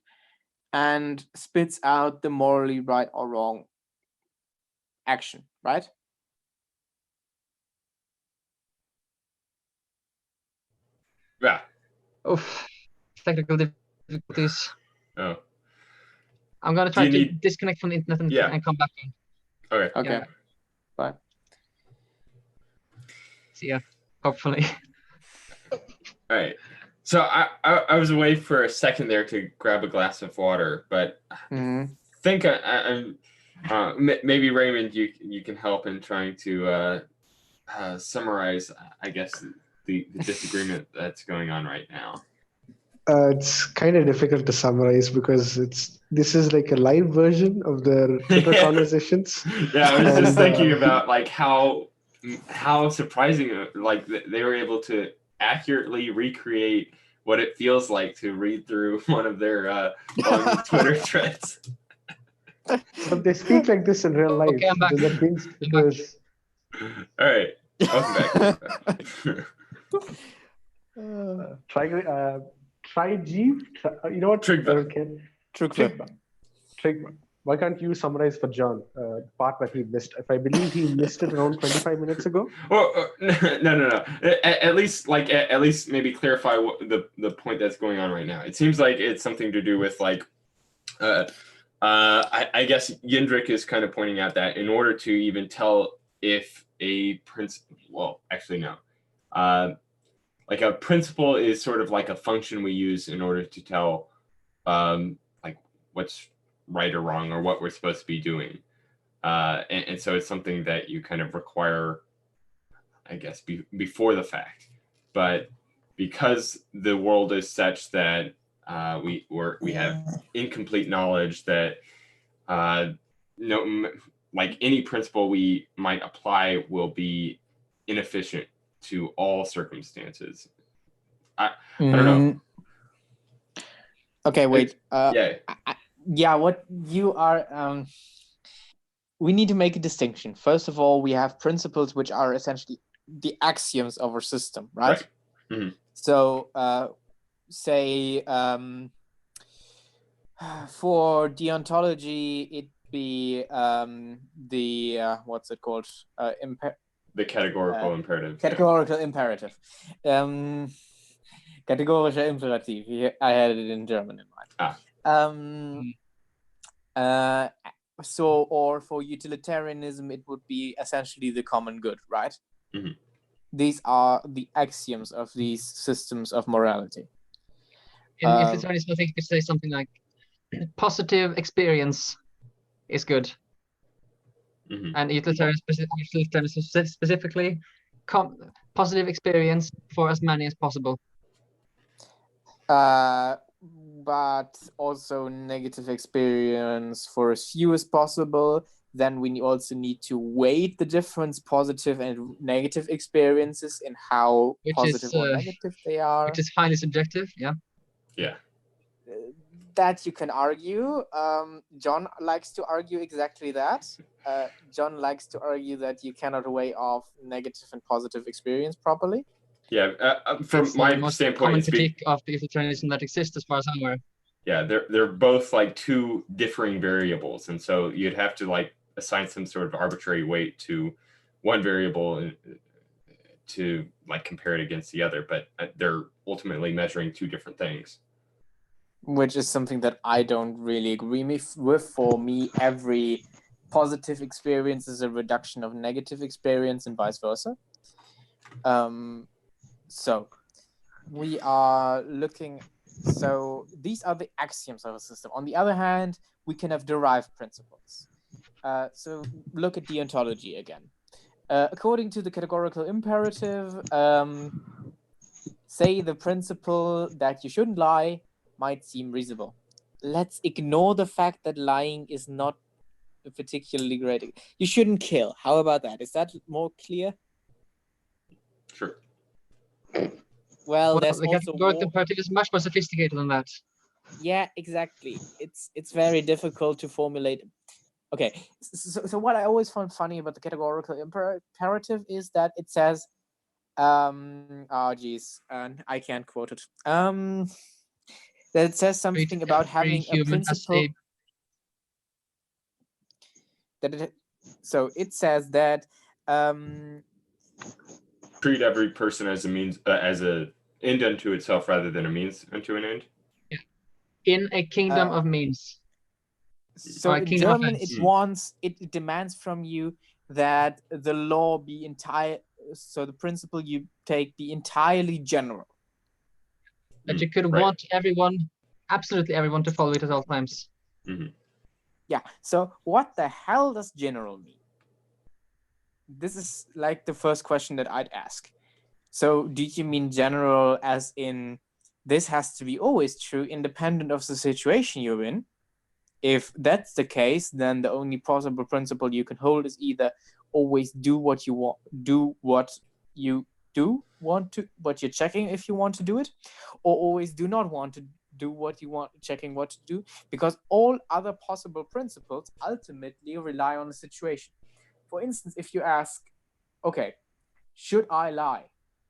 and spits out the morally right or wrong action, right? Yeah. Oof, technical difficulties. Oh. I'm gonna try to disconnect from the internet and come back on. Okay. Okay. Yeah. Bye. See ya. Hopefully. All right. So I was away for a second there to grab a glass of water, but I think I'm maybe Raymond, you can help in trying to summarize, I guess, the disagreement that's going on right now. It's kind of difficult to summarize because this is like a live version of their Twitter conversations. Yeah, I was just thinking about like how surprising, like they were able to accurately recreate what it feels like to read through one of their Twitter threads. But they speak like this in real life. Okay, I'm back. That means because... All right, welcome back. Trygve, you know what? Trygve. Trygve. Why can't you summarize for John the part that he missed? If I believe he missed it around 25 minutes ago. Well, no. At least maybe clarify what the point that's going on right now. It seems like it's something to do with like, I guess Jendrik is kind of pointing out that in order to even tell if a principle, well, actually no, like a principle is sort of like a function we use in order to tell, like what's right or wrong or what we're supposed to be doing. And so it's something that you kind of require, I guess, before the fact. But because the world is such that we have incomplete knowledge that like any principle we might apply will be inefficient to all circumstances. I don't know. Okay, wait. Yeah. What you are... we need to make a distinction. First of all, we have principles which are essentially the axioms of our system, right? Mm-hmm. So, say for deontology, it be the what's it called? The categorical imperative. Categorical imperative. Kategorischer Imperativ. I had it in German in mind. So, or for utilitarianism, it would be essentially the common good, right? Mm-hmm. These are the axioms of these systems of morality. In utilitarianism, I think you could say something like positive experience is good. Mm-hmm. And utilitarianism specifically, positive experience for as many as possible. But also negative experience for as few as possible. Then we also need to weight the different positive and negative experiences in how positive or negative they are. Which is highly subjective, yeah. Yeah. That you can argue. John likes to argue exactly that. John likes to argue that you cannot weigh off negative and positive experience properly. Yeah, from my standpoint, common critique of the utilitarianism that exists, as far as I'm aware. Yeah, they're both like two differing variables, and so you'd have to like assign some sort of arbitrary weight to one variable to like compare it against the other, but they're ultimately measuring two different things. Which is something that I don't really agree with. For me, every positive experience is a reduction of negative experience and vice versa. So we are looking, so these are the axioms of a system. On the other hand, we can have derived principles. So look at deontology again. According to the categorical imperative, say the principle that you shouldn't lie might seem reasonable. Let's ignore the fact that lying is not particularly great. You shouldn't kill. How about that? Is that more clear? Sure. Well, there's the also categorical imperative is much more sophisticated than that. Yeah, exactly. It's very difficult to formulate. Okay, so what I always found funny about the categorical imperative is that it says, oh geez, and I can't quote it. That it says something about having a principle. So it says that treat every person as a means, as a end unto itself rather than a means unto an end. Yeah. In a kingdom of means. So in German, it demands from you that the law be entire. So the principle you take be entirely general. That you could want everyone, absolutely everyone, to follow it at all times. Mm-hmm. Yeah. So what the hell does general mean? This is like the first question that I'd ask. So do you mean general as in this has to be always true, independent of the situation you're in? If that's the case, then the only possible principle you can hold is either always do what you want, do what you do want to, what you're checking if you want to do it, or always do not want to do what you want, checking what to do, because all other possible principles ultimately rely on the situation. For instance, if you ask, okay, should I lie?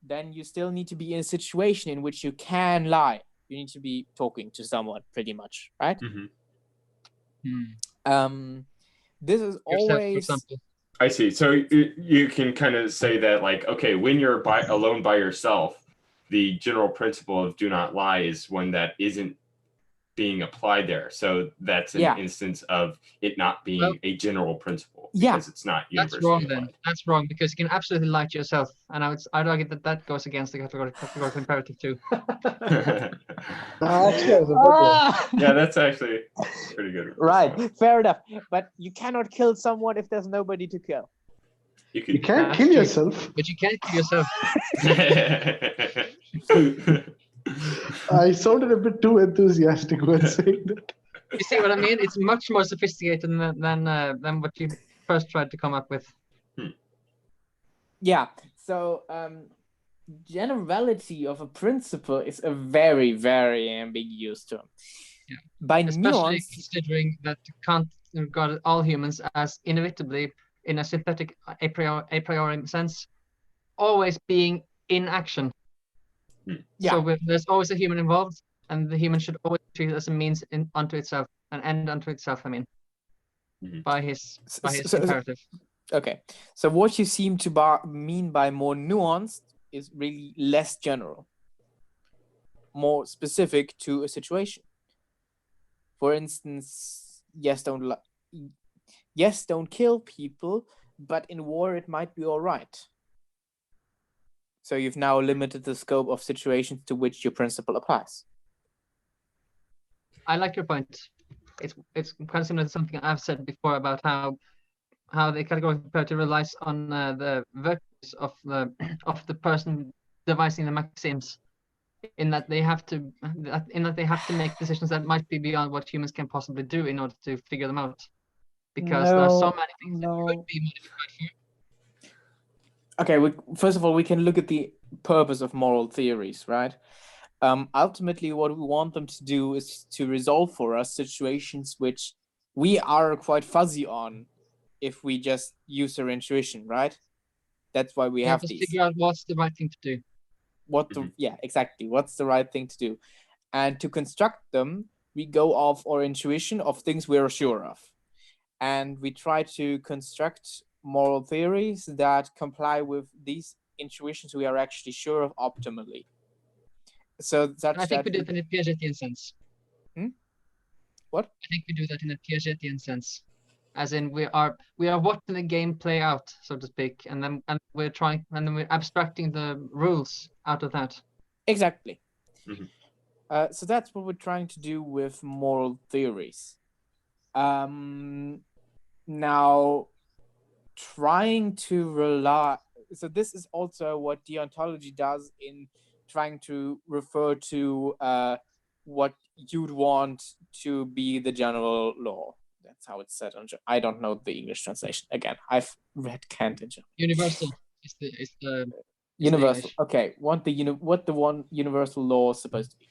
Then you still need to be in a situation in which you can lie. You need to be talking to someone, pretty much, right? Mm-hmm. This is always. I see. So you can kind of say that, like, okay, when you're alone by yourself, the general principle of do not lie is one that isn't being applied there. So that's an instance of it not being a general principle because it's not universally That's wrong applied. then. That's wrong because you can absolutely lie to yourself, and I'd argue that goes against the categorical imperative too. Yeah, that's actually pretty good. Right, fair enough. But you cannot kill someone if there's nobody to kill. You can't kill yourself. But you can't kill yourself. I sounded a bit too enthusiastic when saying that. You see what I mean? It's much more sophisticated than what you first tried to come up with. Yeah. So generality of a principle is a very, very ambiguous term. Yeah. By especially nuance, considering that you can't regard all humans as inevitably, in a synthetic a priori sense, always being in action. Yeah. So there's always a human involved, and the human should always be treated as a means unto itself, an end unto itself. I mean, by his imperative. Okay, so what you seem to mean by more nuanced is really less general, more specific to a situation. For instance, yes, don't kill people, but in war it might be all right. So you've now limited the scope of situations to which your principle applies. I like your point. It's kind of similar to something I've said before about how the categorical imperative relies on the virtues of the person devising the maxims, in that they have to make decisions that might be beyond what humans can possibly do in order to figure them out, because there are so many things that could be modified for. Okay, first of all, we can look at the purpose of moral theories, right? Ultimately, what we want them to do is to resolve for us situations which we are quite fuzzy on if we just use our intuition, right? That's why we have these. Figure out what's the right thing to do. Exactly. What's the right thing to do? And to construct them, we go off our intuition of things we're sure of. And we try to construct moral theories that comply with these intuitions we are actually sure of optimally. So I think we do that in a Piagetian sense. What? I think we do that in a Piagetian sense, as in we are watching the game play out, so to speak, and then we're abstracting the rules out of that. Exactly. So that's what we're trying to do with moral theories. Now, trying to rely. So this is also what deontology does in trying to refer to what you'd want to be the general law. That's how it's said. I don't know the English translation. Again, I've read Kant in German. Universal is the Universal. English. Okay, what the one universal law is supposed to be.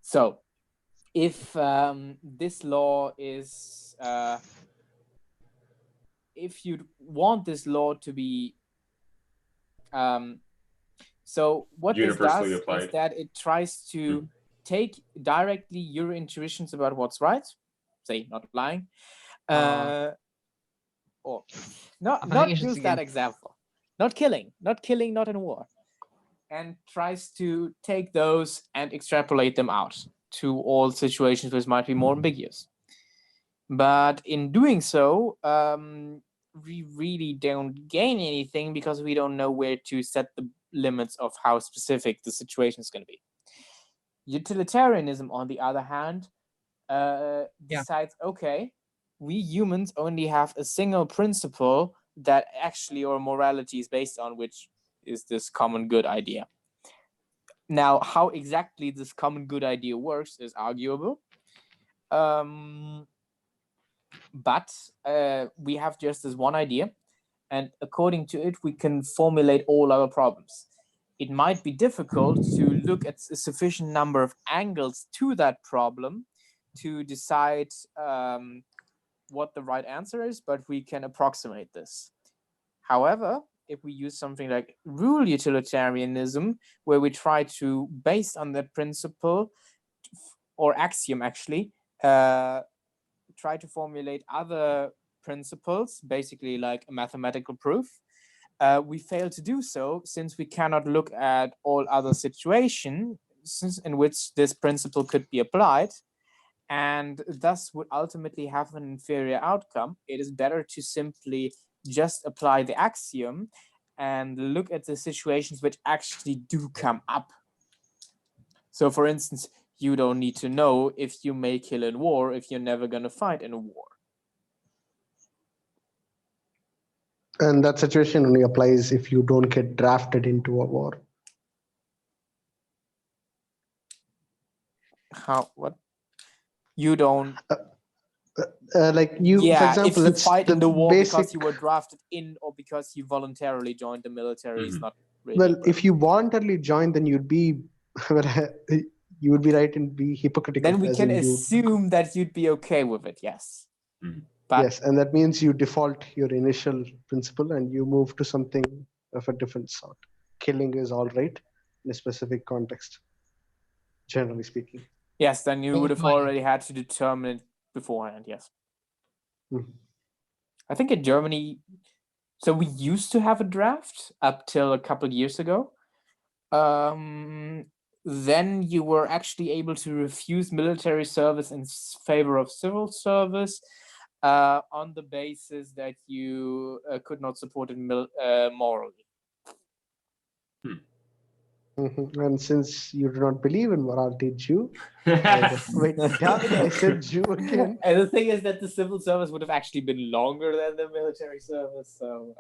So, if this law is, if you'd want this law to be, so what this Universally does applied. is that it tries to take directly your intuitions about what's right, say not lying, or not use that example, not killing, not in war, and tries to take those and extrapolate them out to all situations which might be more ambiguous. But in doing so, we really don't gain anything because we don't know where to set the limits of how specific the situation is going to be. Utilitarianism, on the other hand, decides, okay, we humans only have a single principle that actually our morality is based on, which is this common good idea. Now, how exactly this common good idea works is arguable. But we have just this one idea, and according to it, we can formulate all our problems. It might be difficult to look at a sufficient number of angles to that problem to decide what the right answer is, but we can approximate this. However, if we use something like rule utilitarianism, where we try to, based on that principle or axiom actually, try to formulate other principles, basically like a mathematical proof, we fail to do so since we cannot look at all other situations in which this principle could be applied, and thus would ultimately have an inferior outcome. It is better to simply just apply the axiom and look at the situations which actually do come up. So, for instance, you don't need to know if you may kill in war if you're never going to fight in a war. And that situation only applies if you don't get drafted into a war. How? What? You don't. Like you, for example, if you fight in the war basic... because you were drafted in or because you voluntarily joined the military is not really. Well, if you voluntarily joined, then you'd be, you would be right and be hypocritical. Then we can assume that you'd be okay with it. Yes. But yes, and that means you default your initial principle and you move to something of a different sort. Killing is all right in a specific context, generally speaking. Yes, then you would have already had to determine it beforehand, yes. I think in Germany, so we used to have a draft up till a couple of years ago. Then you were actually able to refuse military service in favor of civil service on the basis that you could not support it morally. And since you do not believe in morality, Jew, wait, damn it, I said Jew again. And the thing is that the civil service would have actually been longer than the military service. So,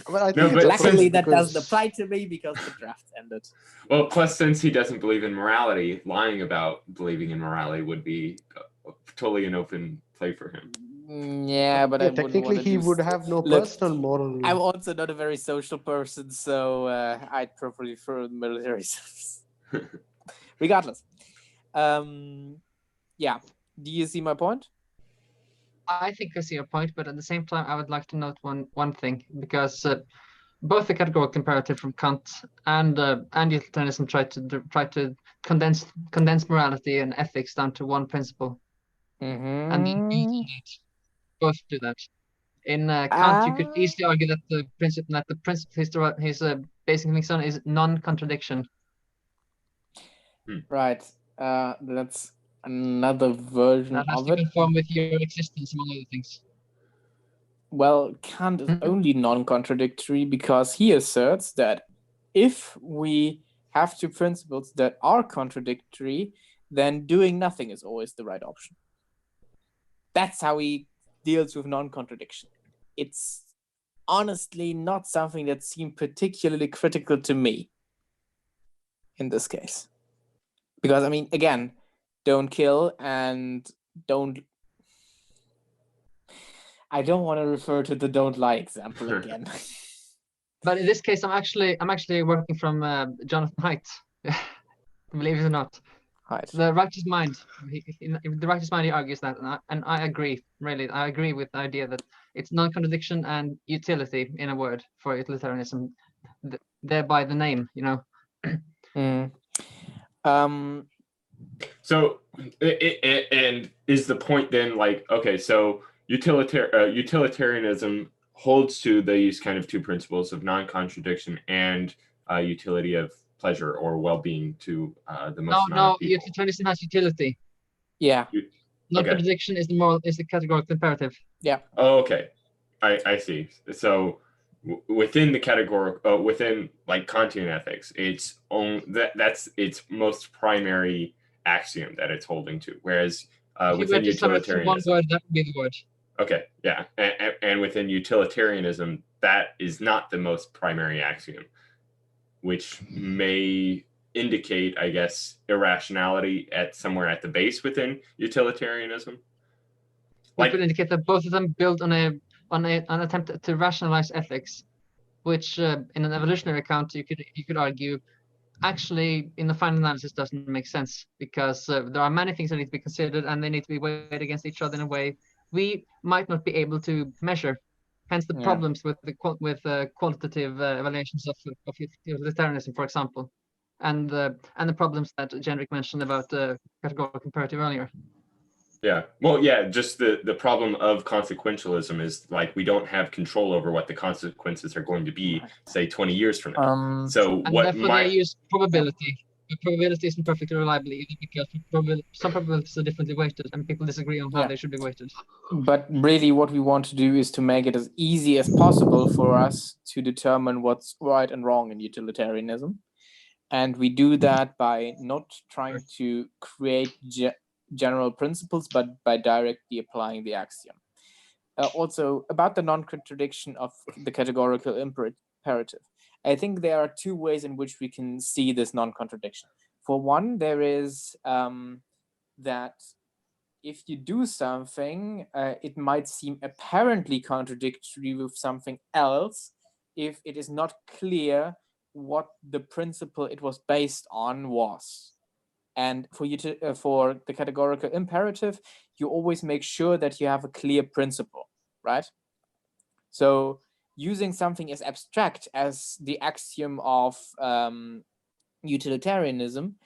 luckily that doesn't apply to me because the draft ended. Well, plus since he doesn't believe in morality, lying about believing in morality would be totally an open play for him. Yeah, but technically he would have no personal moral. I'm also not a very social person, so I'd probably prefer the military service. Regardless, yeah. Do you see my point? I think I see your point, but at the same time, I would like to note one thing, because both the categorical imperative from Kant and utilitarianism try to condense morality and ethics down to one principle, and both do that. In Kant, you could easily argue that the principle he's basically on is non-contradiction. Right. That's another version that has of to it. conform with your existence, among other things. Well, Kant is only non-contradictory because he asserts that if we have two principles that are contradictory, then doing nothing is always the right option. That's how he deals with non-contradiction. It's honestly not something that seemed particularly critical to me. in this case. Because, I mean, again, don't kill and don't... I don't want to refer to the don't lie example again. But in this case, I'm actually working from Jonathan Haidt, believe it or not. Right. The righteous mind. In the righteous mind, he argues that, and I agree. Really, I agree with the idea that it's non-contradiction and utility in a word for utilitarianism. Thereby the name, you know. So, and is the point then like, okay, so utilitarianism holds to these kind of two principles of non-contradiction and utility of pleasure or well-being to the most amount of people. Utilitarianism has utility. Yeah. Non-contradiction is the categorical imperative. Yeah. Oh, okay. I see. So within the categorical, within like Kantian ethics, it's that's its most primary axiom that it's holding to. Whereas within utilitarianism, one word, that would be the word. Okay, yeah, and within utilitarianism, that is not the most primary axiom, which may indicate, I guess, irrationality somewhere at the base within utilitarianism. It could indicate that both of them build on an attempt to rationalize ethics, which in an evolutionary account you could argue actually in the final analysis doesn't make sense, because there are many things that need to be considered and they need to be weighed against each other in a way we might not be able to measure. Hence the problems with qualitative evaluations of utilitarianism, for example, and the problems that Jendrik mentioned about categorical imperative earlier. Yeah, well, yeah, just the problem of consequentialism is like we don't have control over what the consequences are going to be, say, 20 years from now. So and therefore they use probability. But probability isn't perfectly reliable either, because some probabilities are differently weighted and people disagree on how they should be weighted. But really what we want to do is to make it as easy as possible for us to determine what's right and wrong in utilitarianism. And we do that by not trying to create general principles, but by directly applying the axiom. Also, about the non-contradiction of the categorical imperative, I think there are two ways in which we can see this non-contradiction. For one, there is that if you do something, it might seem apparently contradictory with something else if it is not clear what the principle it was based on was. And for the categorical imperative, you always make sure that you have a clear principle, right? So using something as abstract as the axiom of utilitarianism,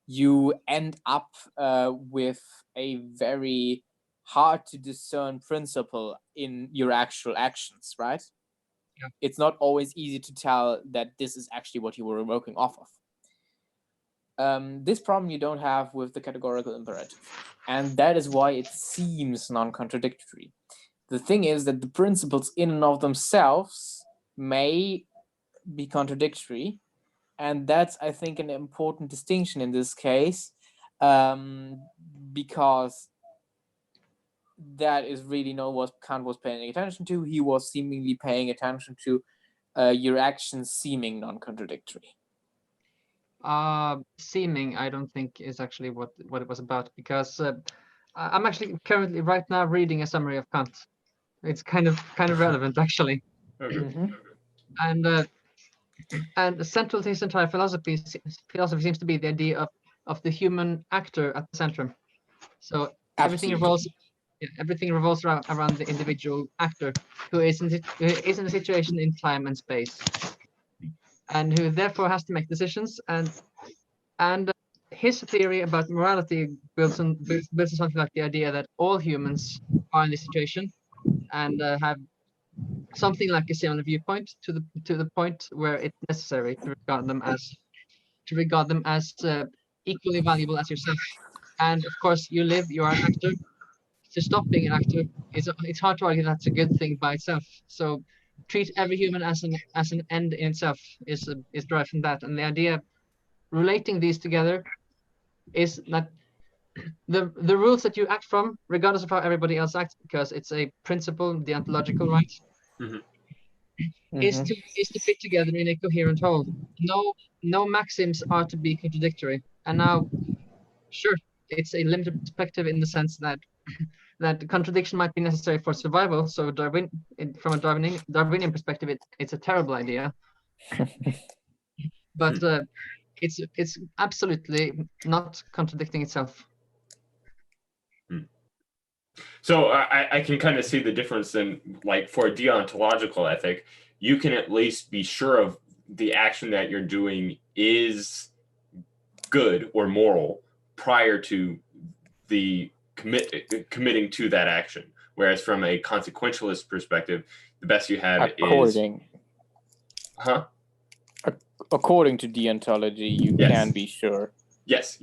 you end up with a very hard to discern principle in your actual actions, right? Yeah. It's not always easy to tell that this is actually what you were working off of. This problem you don't have with the categorical imperative, and that is why it seems non-contradictory. The thing is that the principles in and of themselves may be contradictory, and that's, I think, an important distinction in this case, because that is really not what Kant was paying attention to. He was seemingly paying attention to your actions seeming non-contradictory. Seeming, I don't think is actually what it was about, because I'm actually currently right now reading a summary of Kant. It's kind of relevant actually. And central to his entire philosophy seems to be the idea of the human actor at the center. So everything revolves around the individual actor who is in a situation in time and space, and who therefore has to make decisions. And his theory about morality builds on something like the idea that all humans are in this situation and have something like a similar viewpoint to the point where it's necessary to regard them as equally valuable as yourself. And of course, you are an actor. To stop being an actor, it's hard to argue that's a good thing by itself. So treat every human as an end in itself is derived from that. And the idea relating these together is that the rules that you act from, regardless of how everybody else acts, because it's a principle, deontological right, is to fit together in a coherent whole. No maxims are to be contradictory. And now, sure, it's a limited perspective in the sense that that contradiction might be necessary for survival. So from a Darwinian perspective, it's a terrible idea. But it's absolutely not contradicting itself. So I can kind of see the difference in, like, for a deontological ethic, you can at least be sure of the action that you're doing is good or moral prior to the committing to that action. Whereas from a consequentialist perspective, the best you have according to deontology, you can be sure. Yes.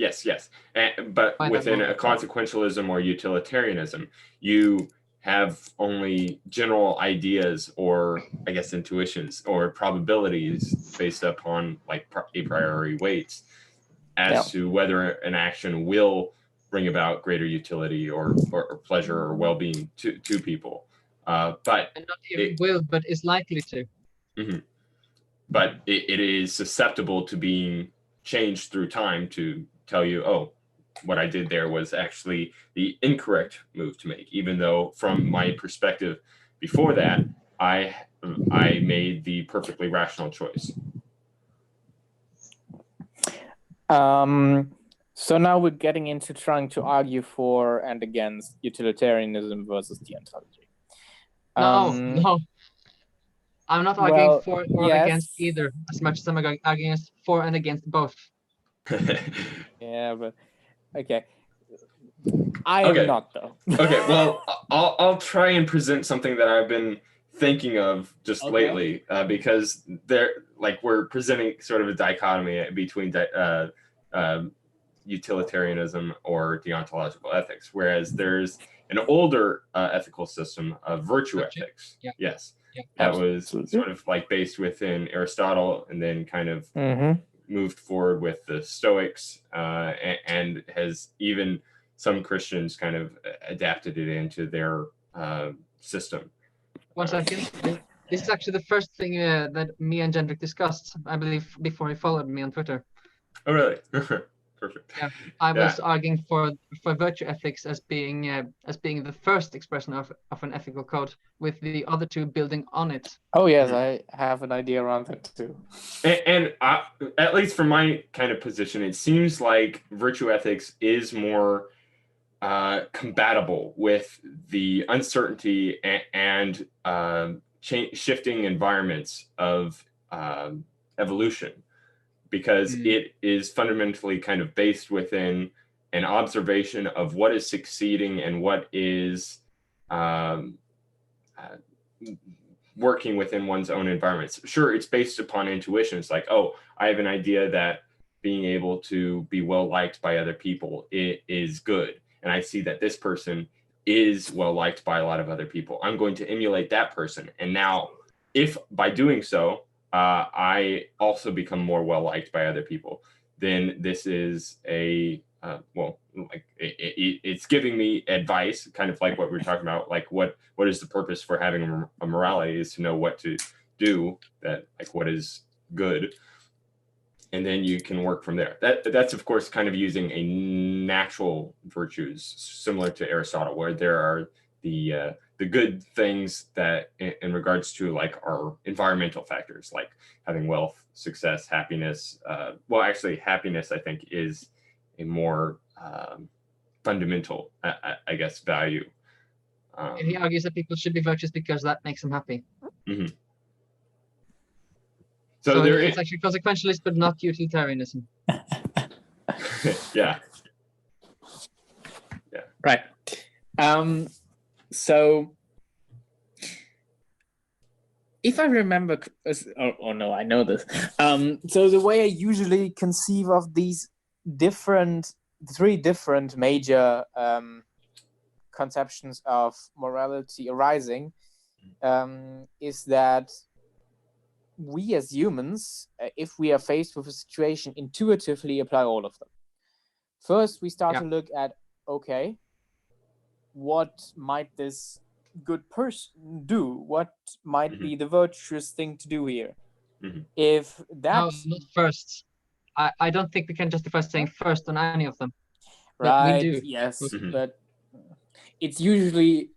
But within a consequentialism or utilitarianism, you have only general ideas, or I guess intuitions or probabilities based upon like a priori weights as to whether an action will bring about greater utility or pleasure or well-being to people. But and not even will, but is likely to. Mm-hmm. But it is susceptible to being changed through time to tell you, oh, what I did there was actually the incorrect move to make, even though from my perspective before that, I made the perfectly rational choice. So now we're getting into trying to argue for and against utilitarianism versus deontology. No. I'm not arguing for or against either, as much as I'm arguing for and against both. Yeah, but okay. I am not, though. Okay, well, I'll try and present something that I've been thinking of just lately, because we're presenting sort of a dichotomy between utilitarianism or deontological ethics, whereas there's an older ethical system of virtue ethics. Yeah. Yes. That was sort of like based within Aristotle, and then kind of moved forward with the Stoics, and has even some Christians kind of adapted it into their system. 1 second. This is actually the first thing that me and Jendrik discussed, I believe, before he followed me on Twitter. Oh, really? Perfect. Yeah, I was arguing for virtue ethics as being the first expression of an ethical code, with the other two building on it. Oh yes, I have an idea around that too. And at least from my kind of position, it seems like virtue ethics is more compatible with the uncertainty and shifting environments of evolution, because it is fundamentally kind of based within an observation of what is succeeding and what is working within one's own environments. Sure, it's based upon intuition. It's like, oh, I have an idea that being able to be well liked by other people is good. And I see that this person is well liked by a lot of other people. I'm going to emulate that person. And now, if by doing so, I also become more well liked by other people, then this is it's giving me advice, kind of like what we were talking about, like what is the purpose for having a morality, is to know what to do, that like what is good, and then you can work from there. That's of course kind of using a natural virtues similar to Aristotle, where there are the good things that in regards to like our environmental factors, like having wealth, success, happiness. Well, actually, happiness I think is a more fundamental, I guess, value. He argues that people should be virtuous because that makes them happy. Mm-hmm. So it's actually consequentialist, but not utilitarianism. Yeah. Right. So if I remember, no, I know this. So the way I usually conceive of these three different major conceptions of morality arising is that we as humans, if we are faced with a situation, intuitively apply all of them. First, we start to look at, okay, what might this good person do? What might be the virtuous thing to do here? Mhm. If that No, not first. I don't think we can justify saying first on any of them. But right, we do. yes, Mhm. but it's usually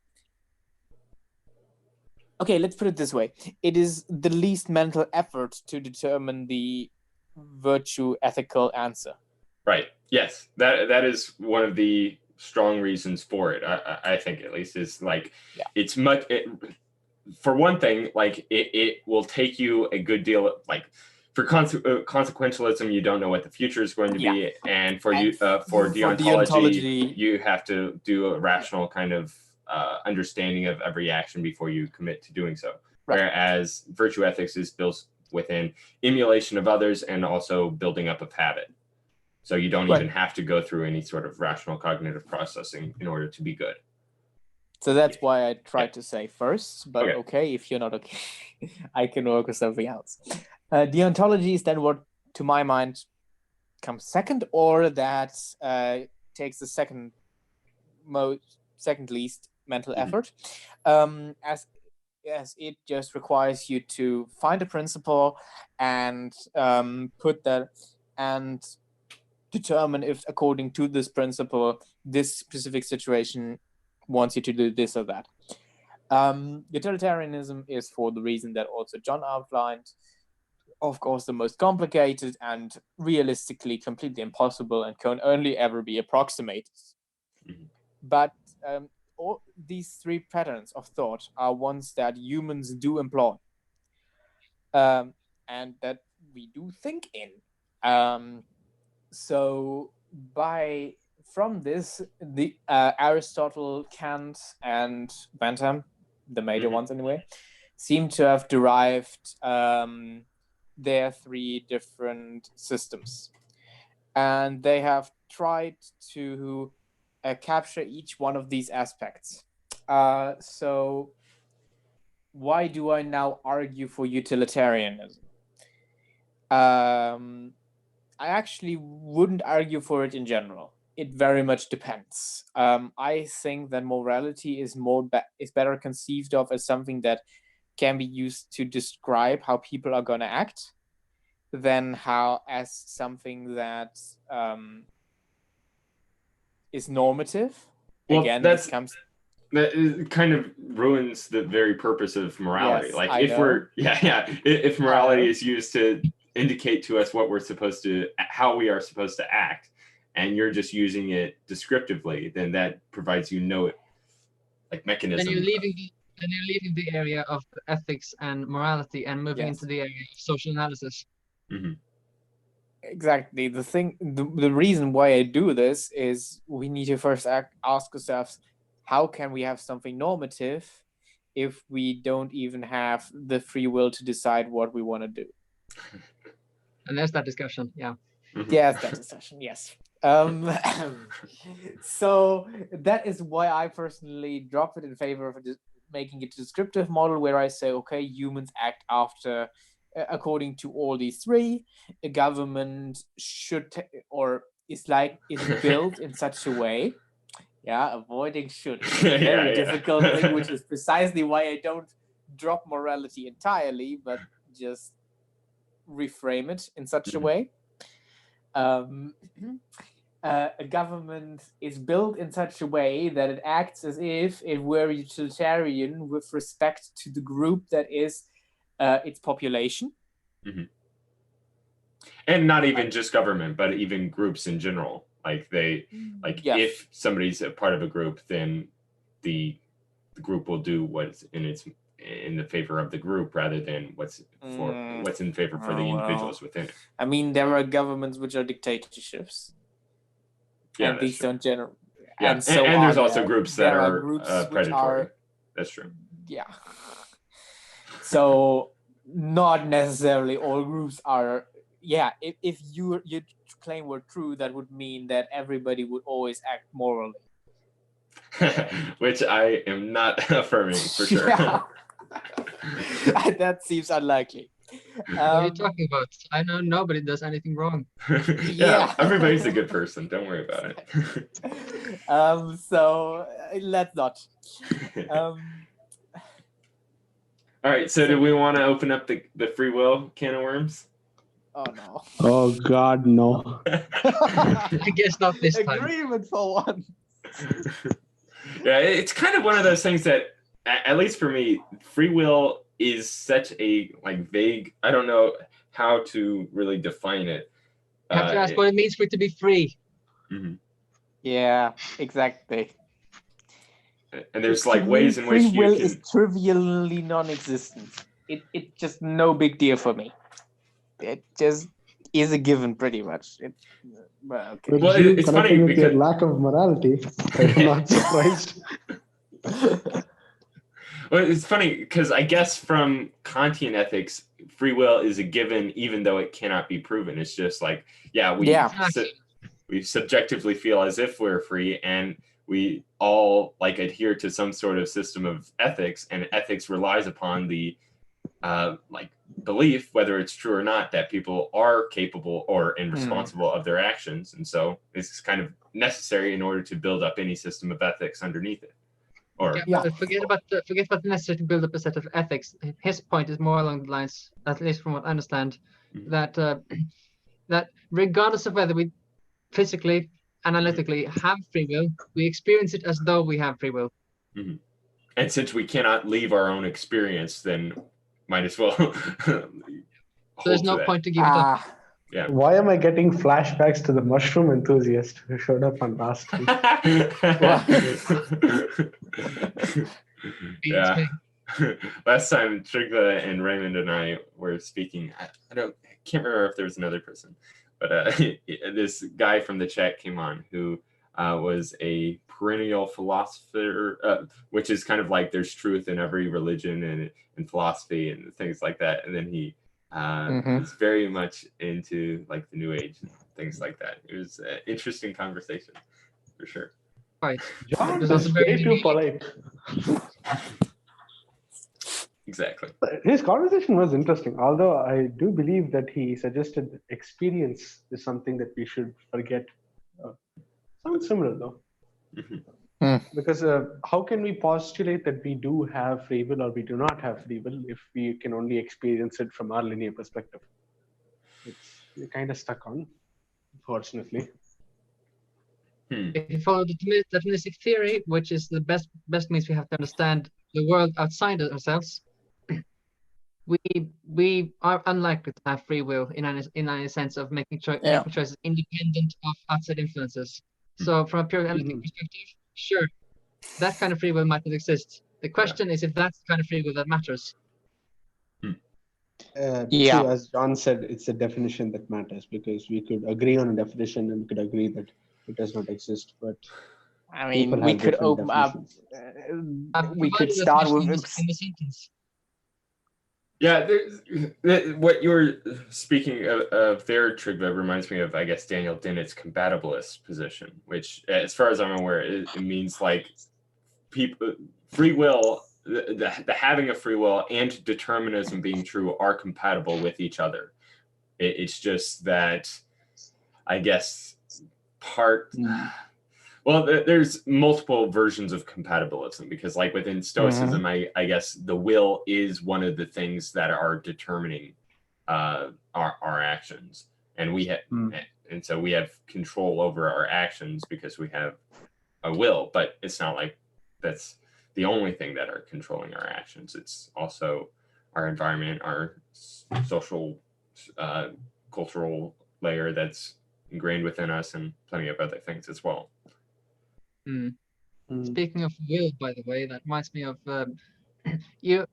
okay. Let's put it this way: it is the least mental effort to determine the virtue ethical answer. Right. Yes. That is one of the strong reasons for it. I think, at least, is like it's much. For one thing, like it will take you a good deal of, like, for consequentialism, you don't know what the future is going to be, and for deontology, you have to do a rational kind of understanding of every action before you commit to doing so. Right. Whereas virtue ethics is built within emulation of others and also building up of habit. So you don't even have to go through any sort of rational cognitive processing in order to be good. So that's why I tried to say first, but okay, if you're not okay, I can work with something else. Deontology is then what, to my mind, comes second, or that takes the second least mental effort, as it just requires you to find a principle and put that and determine if, according to this principle, this specific situation wants you to do this or that. Utilitarianism is, for the reason that also John outlined, of course, the most complicated and realistically completely impossible and can only ever be approximated. But all these three patterns of thought are ones that humans do employ, and that we do think in. So from this, the Aristotle, Kant, and Bentham, the major ones anyway, seem to have derived their three different systems, and they have tried to capture each one of these aspects. So why do I now argue for utilitarianism? I actually wouldn't argue for it in general. It very much depends. I think that morality is better conceived of as something that can be used to describe how people are going to act than as something that is normative. Well, again, that kind of ruins the very purpose of morality. Yes, like I if know. we're if morality is used to indicate to us how we are supposed to act, and you're just using it descriptively, then that provides you no mechanism. Then you're leaving the area of ethics and morality and moving into the area of social analysis. Mm-hmm. Exactly. The reason why I do this is we need to first ask ourselves, how can we have something normative if we don't even have the free will to decide what we want to do? And there's that discussion, yeah. Mm-hmm. Yes, that discussion, yes. So that is why I personally drop it in favor of making it a descriptive model where I say, okay, humans act according to all these three. A government should is built in such a way. Yeah, avoiding should is a very difficult thing, which is precisely why I don't drop morality entirely, but just reframe it in such a way. A government is built in such a way that it acts as if it were utilitarian with respect to the group that is its population. Mm-hmm. And not even just government, but even groups in general. If somebody's a part of a group, then the group will do what's in the favor of the group rather than what's in favor for the individuals within it. I mean, there are governments which are dictatorships. Yeah, and these don't generate. Yeah, and there's also groups that are predatory. That's true. Yeah. So not necessarily all groups are. Yeah, if your claim were true, that would mean that everybody would always act morally. Which I am not affirming for sure. That seems unlikely. What are you talking about? I know nobody does anything wrong. Yeah, everybody's a good person. Don't worry about it. So let's not. All right, so do we want to open up the free will can of worms? Oh no. Oh God, no. I guess not this time. Agreement for one. Yeah, it's kind of one of those things that, at least for me, free will is such a vague. I don't know how to really define it. You have to ask what it means for it to be free. Mm-hmm. Yeah, exactly. And there's To ways me, in which free will you can. is trivially non-existent. It just no big deal for me. It just is a given, pretty much. Well, okay. With Well, you it's connected funny with your because- lack of morality, I'm not surprised. Well, it's funny because I guess from Kantian ethics, free will is a given, even though it cannot be proven. It's just we subjectively feel as if we're free, and we all adhere to some sort of system of ethics, and ethics relies upon the belief, whether it's true or not, that people are capable and responsible of their actions, and so it's kind of necessary in order to build up any system of ethics underneath it. But forget about the necessity to build up a set of ethics. His point is more along the lines, at least from what I understand, that that regardless of whether we physically, analytically have free will, we experience it as though we have free will. Mm-hmm. And since we cannot leave our own experience, then might as well. So there's no point to give it up. Yeah. Why am I getting flashbacks to the mushroom enthusiast who showed up on last week? Yeah. Last time Trygve and Raymond and I were speaking, I can't remember if there was another person, but this guy from the chat came on who was a perennial philosopher, which is kind of like there's truth in every religion and philosophy and things like that. And then he was very much into the New Age and things like that. It was an interesting conversation, for sure. Right. John is way too polite. Exactly. His conversation was interesting, although I do believe that he suggested experience is something that we should forget. Sounds similar, though. Because how can we postulate that we do have free will or we do not have free will if we can only experience it from our linear perspective? We're kind of stuck on, unfortunately. If you follow the deterministic theory, which is the best means we have to understand the world outside of ourselves, we are unlikely to have free will in any sense of making choices independent of outside influences. So from a pure analytic perspective, sure, that kind of free will might not exist. The question is if that's the kind of free will that matters. True, as John said, it's a definition that matters, because we could agree on a definition and we could agree that it does not exist, but I mean, we could open up. We could start with in the sentence. Yeah, what you were speaking of there, Trygve, reminds me of, I guess, Daniel Dennett's compatibilist position, which, as far as I'm aware, it means people, free will, the having of free will and determinism being true are compatible with each other. It's just that, I guess, well, there's multiple versions of compatibilism, because within Stoicism, I guess the will is one of the things that are determining our actions, and and so we have control over our actions because we have a will, but it's not like that's the only thing that are controlling our actions. It's also our environment, our social, cultural layer that's ingrained within us, and plenty of other things as well. Speaking of will, by the way, that reminds me of you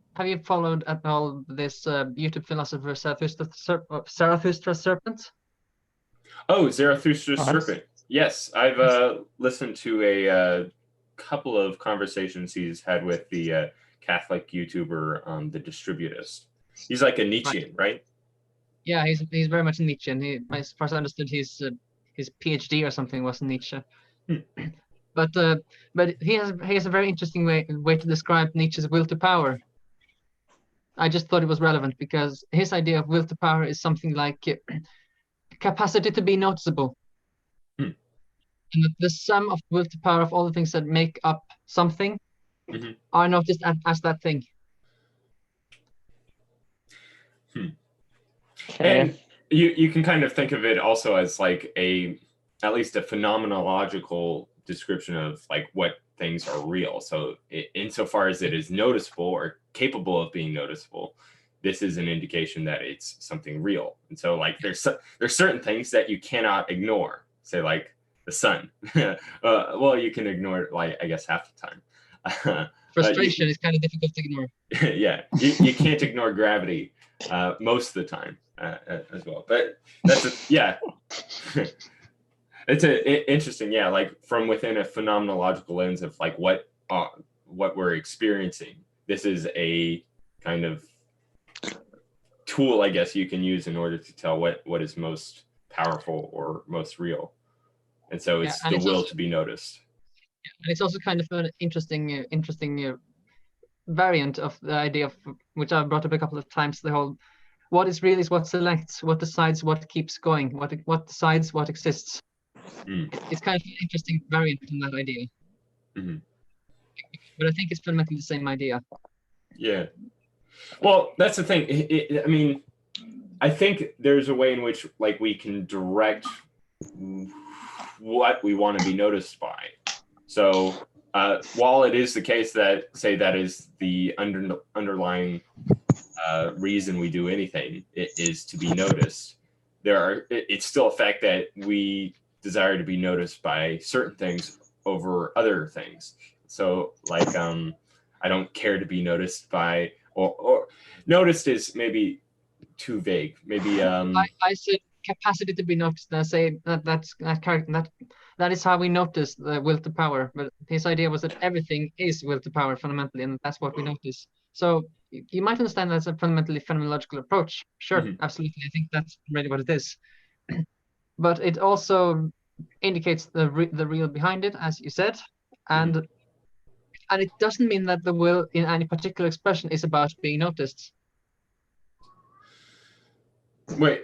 followed at all this YouTube philosopher Zarathustra's Serpent? Oh, Zarathustra's Serpent. Yes, I've listened to a couple of conversations he's had with the Catholic YouTuber, the Distributist. He's like a Nietzschean, right? Yeah, he's very much a Nietzschean. As far as I understood, his PhD or something was Nietzsche. But he has a very interesting way to describe Nietzsche's will to power. I just thought it was relevant because his idea of will to power is something like capacity to be noticeable. And that the sum of will to power of all the things that make up something are noticed as that thing. And you can kind of think of it also as like at least a phenomenological description of like what things are real. So insofar as it is noticeable or capable of being noticeable, this is an indication that it's something real. And so like there's certain things that you cannot ignore, say like the sun. Well, you can ignore it like I guess half the time. Frustration is kind of difficult to ignore. Yeah, you can't ignore gravity most of the time as well. But yeah. It's interesting, yeah, like from within a phenomenological lens of like what we're experiencing. This is a kind of tool, I guess, you can use in order to tell what is most powerful or most real. And so it's the will to be noticed. And it's also kind of an interesting variant of the idea of which I've brought up a couple of times, the whole what is real is what selects, what decides, what keeps going, what decides, what exists. It's kind of an interesting variant from that idea. Mm-hmm. But I think it's fundamentally the same idea. Yeah. Well, that's the thing. I mean, I think there's a way in which like we can direct what we want to be noticed by. So while it is the case that, say, that is the underlying reason we do anything, it is to be noticed, it's still a fact that we desire to be noticed by certain things over other things. So like I don't care to be noticed by, or noticed is maybe too vague. Maybe I said capacity to be noticed. I say that is how we notice the will to power. But his idea was that everything is will to power fundamentally, and that's what we notice. So you might understand that's a fundamentally phenomenological approach. Sure, absolutely. I think that's really what it is. But it also indicates the real behind it, as you said, and it doesn't mean that the will in any particular expression is about being noticed. Wait,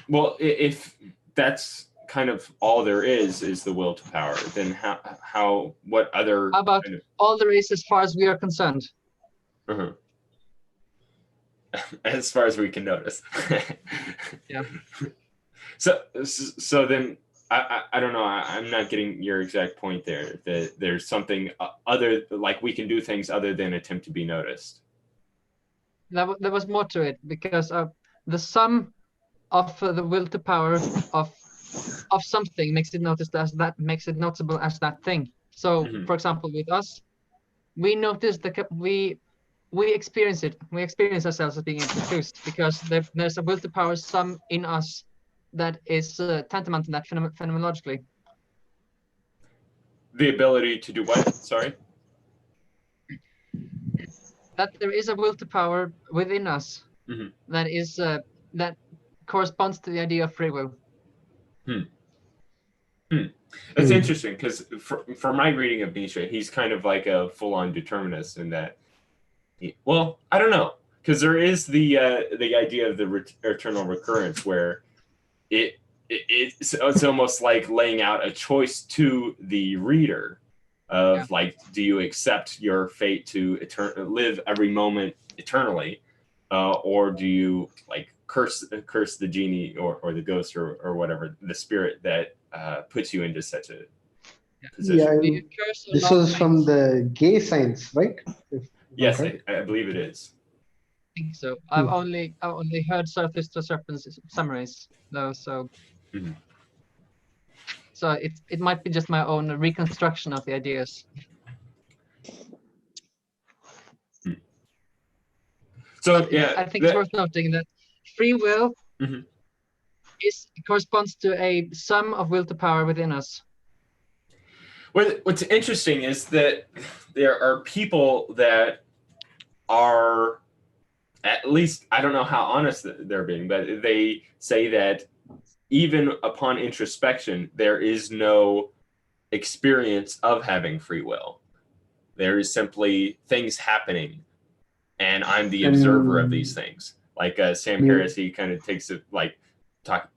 well, if that's kind of all there is the will to power, then what other? How about all there is as far as we are concerned? As far as we can notice. Yeah. So then I don't know. I'm not getting your exact point there. That there's something other, like we can do things other than attempt to be noticed. There was more to it, because the sum of the will to power of something makes it noticeable as that thing. So, for example, with us, we notice we experience it. We experience ourselves as being able to choose because there's a will to power sum in us that is tantamount to that phenomenologically. The ability to do what? Sorry? That there is a will to power within us that is that corresponds to the idea of free will. That's interesting, because for my reading of Nietzsche, he's kind of like a full-on determinist in that. Well, I don't know, because there is the idea of the eternal recurrence, where it's almost like laying out a choice to the reader of like, do you accept your fate to live every moment eternally, or do you like curse the genie or the ghost or whatever, the spirit that puts you into such a position? Yeah, this is from the gay science, right? Yes, I believe it is. I think so. I've only heard Zarathustra Serpent's summaries though, so so it might be just my own reconstruction of the ideas. So yeah, I think it's worth noting that free will corresponds to a sum of will to power within us. What's interesting is that there are people that are, at least, I don't know how honest they're being, but they say that even upon introspection, there is no experience of having free will. There is simply things happening, and I'm the observer of these things. Like Sam Harris, he kind of takes it like,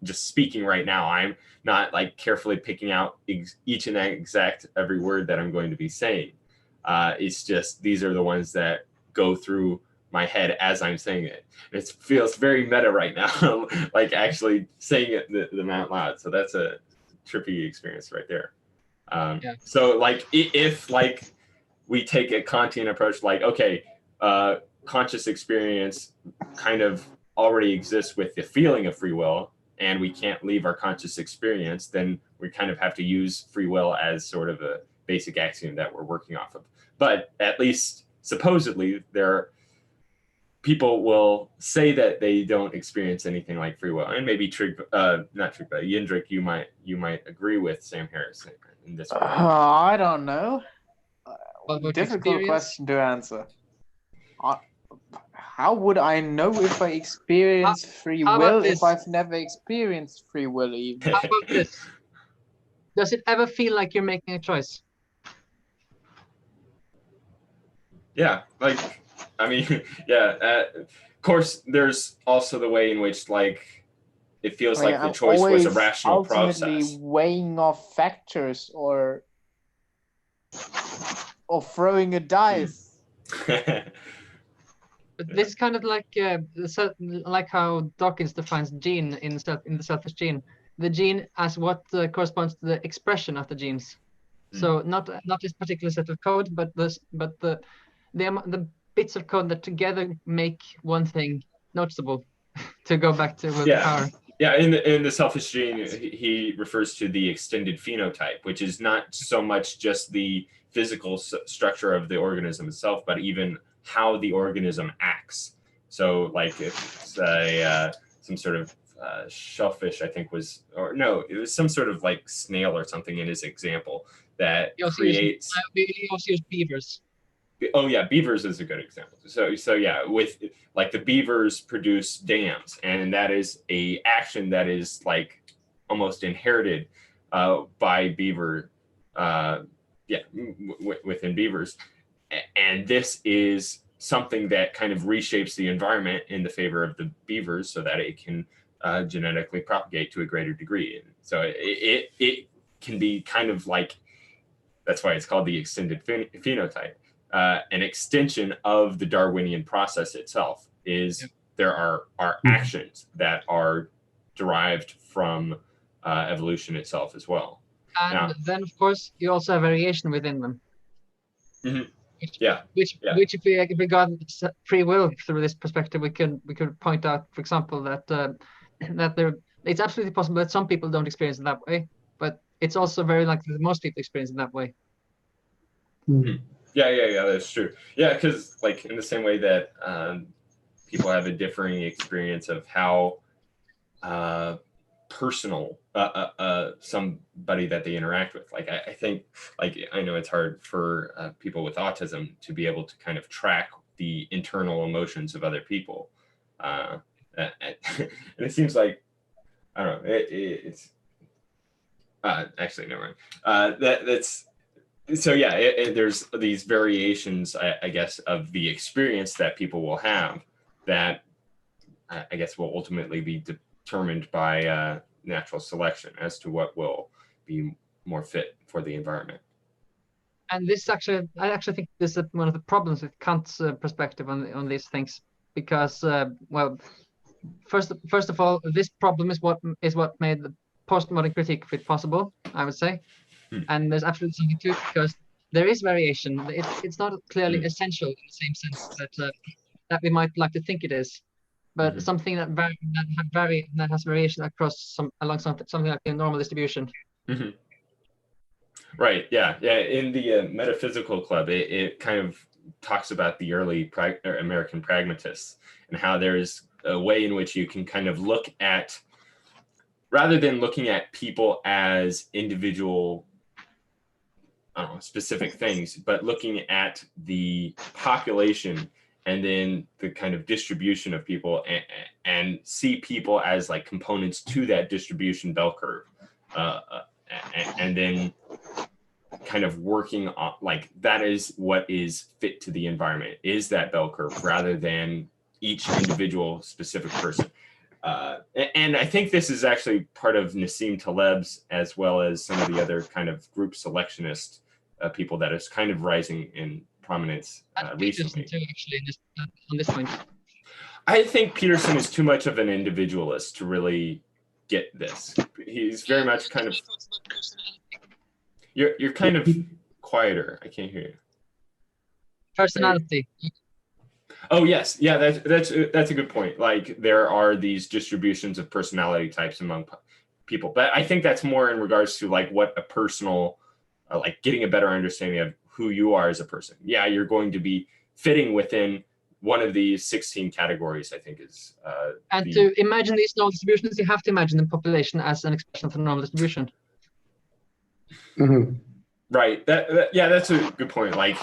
just speaking right now, I'm not like carefully picking out each and every word that I'm going to be saying. It's just, these are the ones that go through my head as I'm saying it. It feels very meta right now, like actually saying it them out loud. So that's a trippy experience right there. So like if like we take a Kantian approach, like, okay, conscious experience kind of already exists with the feeling of free will, and we can't leave our conscious experience, then we kind of have to use free will as sort of a basic axiom that we're working off of. But at least supposedly people will say that they don't experience anything like free will, and maybe Jendrik, you might agree with Sam Harris in this way. I don't know. Difficult Question to answer. How would I know if I experience free will if I've never experienced free will even? How about this? Does it ever feel like you're making a choice? Yeah, like, I mean, yeah. Of course, there's also the way in which, like, it feels like the choice was a rational process. Weighing off factors or throwing a dice. But this kind of like how Dawkins defines gene in the selfish gene. The gene as what corresponds to the expression of the genes. So not this particular set of code, but the bits of code that together make one thing noticeable. To go back to willpower. Yeah, in the selfish gene, he refers to the extended phenotype, which is not so much just the physical structure of the organism itself, but even how the organism acts. So, like, if say some sort of shellfish, I think it was some sort of like snail or something in his example that creates. We also use beavers. Oh yeah, beavers is a good example. So yeah, with like the beavers produce dams, and that is a action that is like almost inherited by beaver, within beavers, and this is something that kind of reshapes the environment in the favor of the beavers so that it can genetically propagate to a greater degree. And so it can be kind of like, that's why it's called the extended phenotype. An extension of the Darwinian process itself is there are actions that are derived from evolution itself as well. And then, of course, you also have variation within them. Mm-hmm. Which if we regard free will through this perspective, we could point out, for example, that it's absolutely possible that some people don't experience it that way, but it's also very likely that most people experience it that way. Mm-hmm. Yeah, that's true. Yeah, because like in the same way that people have a differing experience of how personal somebody that they interact with. Like I think, like I know it's hard for people with autism to be able to kind of track the internal emotions of other people, and it seems like, I don't know. It's actually never mind. That's. So yeah, there's these variations, I guess, of the experience that people will have that I guess will ultimately be determined by natural selection as to what will be more fit for the environment. And this I actually think this is one of the problems with Kant's perspective on these things, because first of all, this problem is what made the postmodern critique of it possible, I would say. And there's absolutely something to it, because there is variation. It's not clearly essential in the same sense that we might like to think it is, but something that has variation across along something like a normal distribution. Mm-hmm. Right. Yeah. In the Metaphysical Club, it kind of talks about the early American pragmatists and how there's a way in which you can kind of look at, rather than looking at people as individual, specific things, but looking at the population and then the kind of distribution of people, and see people as like components to that distribution bell curve, and then kind of working on, like, that is what is fit to the environment, is that bell curve, rather than each individual specific person. And I think this is actually part of Nassim Taleb's, as well as some of the other kind of group selectionist people that is kind of rising in prominence And Peterson recently. too, actually, on this point. I think Peterson is too much of an individualist to really get this. He's very much kind of. You're kind of quieter. I can't hear you. Personality. Oh yes, yeah, that's a good point. Like there are these distributions of personality types among people, but I think that's more in regards to like what a personal, like getting a better understanding of who you are as a person. Yeah, you're going to be fitting within one of these 16 categories. I think is. And to imagine these normal distributions, you have to imagine the population as an expression of the normal distribution. Mm-hmm. Right. Yeah, that's a good point. Like,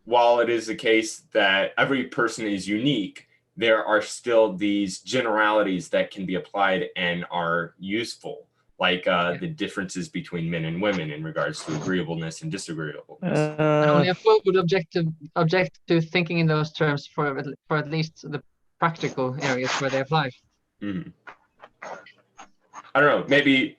while it is the case that every person is unique, there are still these generalities that can be applied and are useful, like the differences between men and women in regards to agreeableness and disagreeableness. And only a fool would object to thinking in those terms for at least the practical areas where they apply. Mm-hmm. I don't know. Maybe.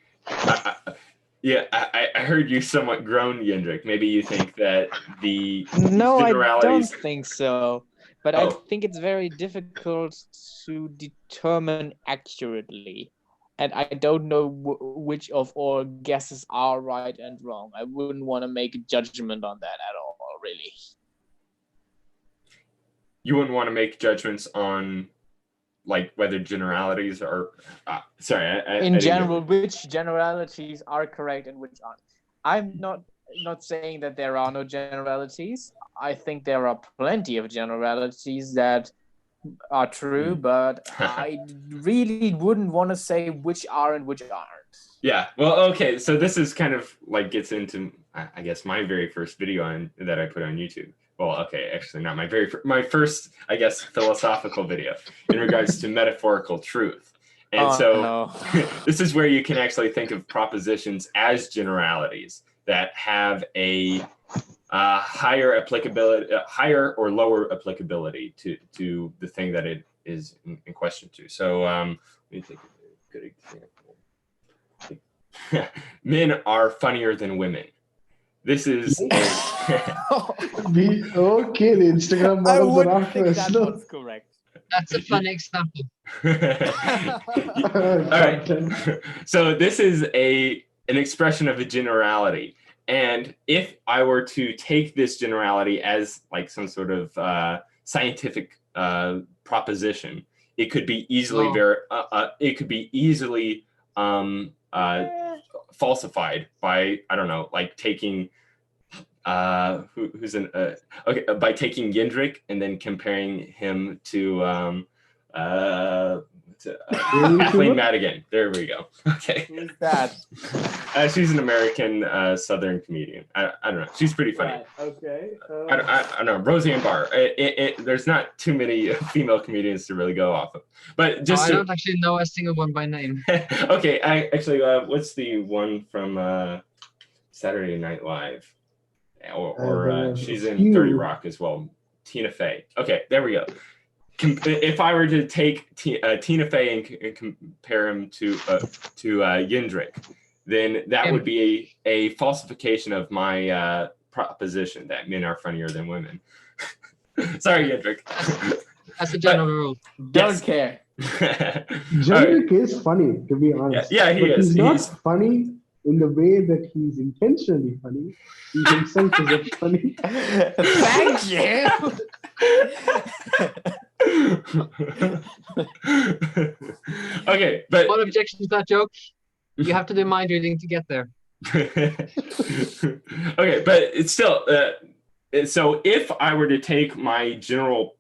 Yeah, I heard you somewhat groan, Jendrik. Maybe you think that the generalities... I don't think so. But I think it's very difficult to determine accurately. And I don't know which of all guesses are right and wrong. I wouldn't want to make a judgment on that at all, really. You wouldn't want to make judgments on like whether generalities are in general, which generalities are correct and which aren't. I'm not saying that there are no generalities. I think there are plenty of generalities that are true, but I really wouldn't want to say which are and which aren't. Yeah, well, okay, so this is kind of like gets into, I guess, my very first video that I put on YouTube. Well, okay, actually not my first, I guess, philosophical video in regards to metaphorical truth. And this is where you can actually think of propositions as generalities that have a higher applicability, higher or lower applicability to the thing that it is in question to. So let me take a good example. Men are funnier than women. This is okay. The Instagram models I wouldn't think are that was correct. That's a fun example. All right. So this is an expression of a generality. And if I were to take this generality as like some sort of scientific proposition, it could be easily falsified by, I don't know, like taking by taking Jendrik and then comparing him to Kathleen Madigan. There we go. Okay. Who's that? She's an American Southern comedian. I don't know. She's pretty funny. Right. Okay. I don't know. Roseanne Barr. There's not too many female comedians to really go off of. But just I don't actually know a single one by name. Okay. What's the one from Saturday Night Live? Or she's in 30 Rock as well. Tina Fey. Okay, there we go. If I were to take Tina Fey and compare him to Jendrik, then that would be a falsification of my proposition that men are funnier than women. Sorry, Jendrik. That's a general rule. Don't care. Jendrik is funny, to be honest. Yeah, he is. He's not funny in the way that he's intentionally funny. He himself is funny. Thank you. Okay, but what objection to that joke? You have to do mind reading to get there. Okay, but it's still so if I were to take my general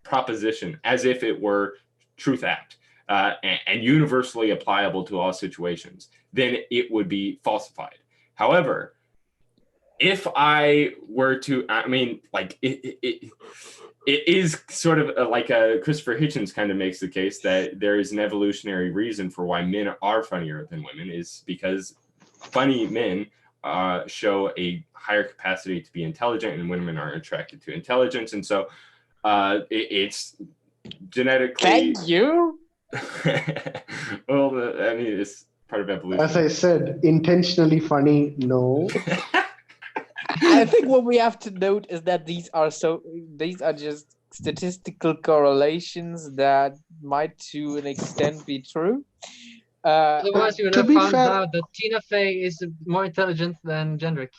proposition as if it were truth act and universally applicable to all situations, then it would be falsified. However, if I were to, I mean, like it is sort of like Christopher Hitchens kind of makes the case that there is an evolutionary reason for why men are funnier than women, is because funny men show a higher capacity to be intelligent, and women are attracted to intelligence, and so it's genetically. Thank you. Well, I mean, it's part of evolution. As I said, intentionally funny, no. I think what we have to note is that these are just statistical correlations that might, to an extent, be true. Otherwise, you would to have be found fair- out that Tina Fey is more intelligent than Jendrik.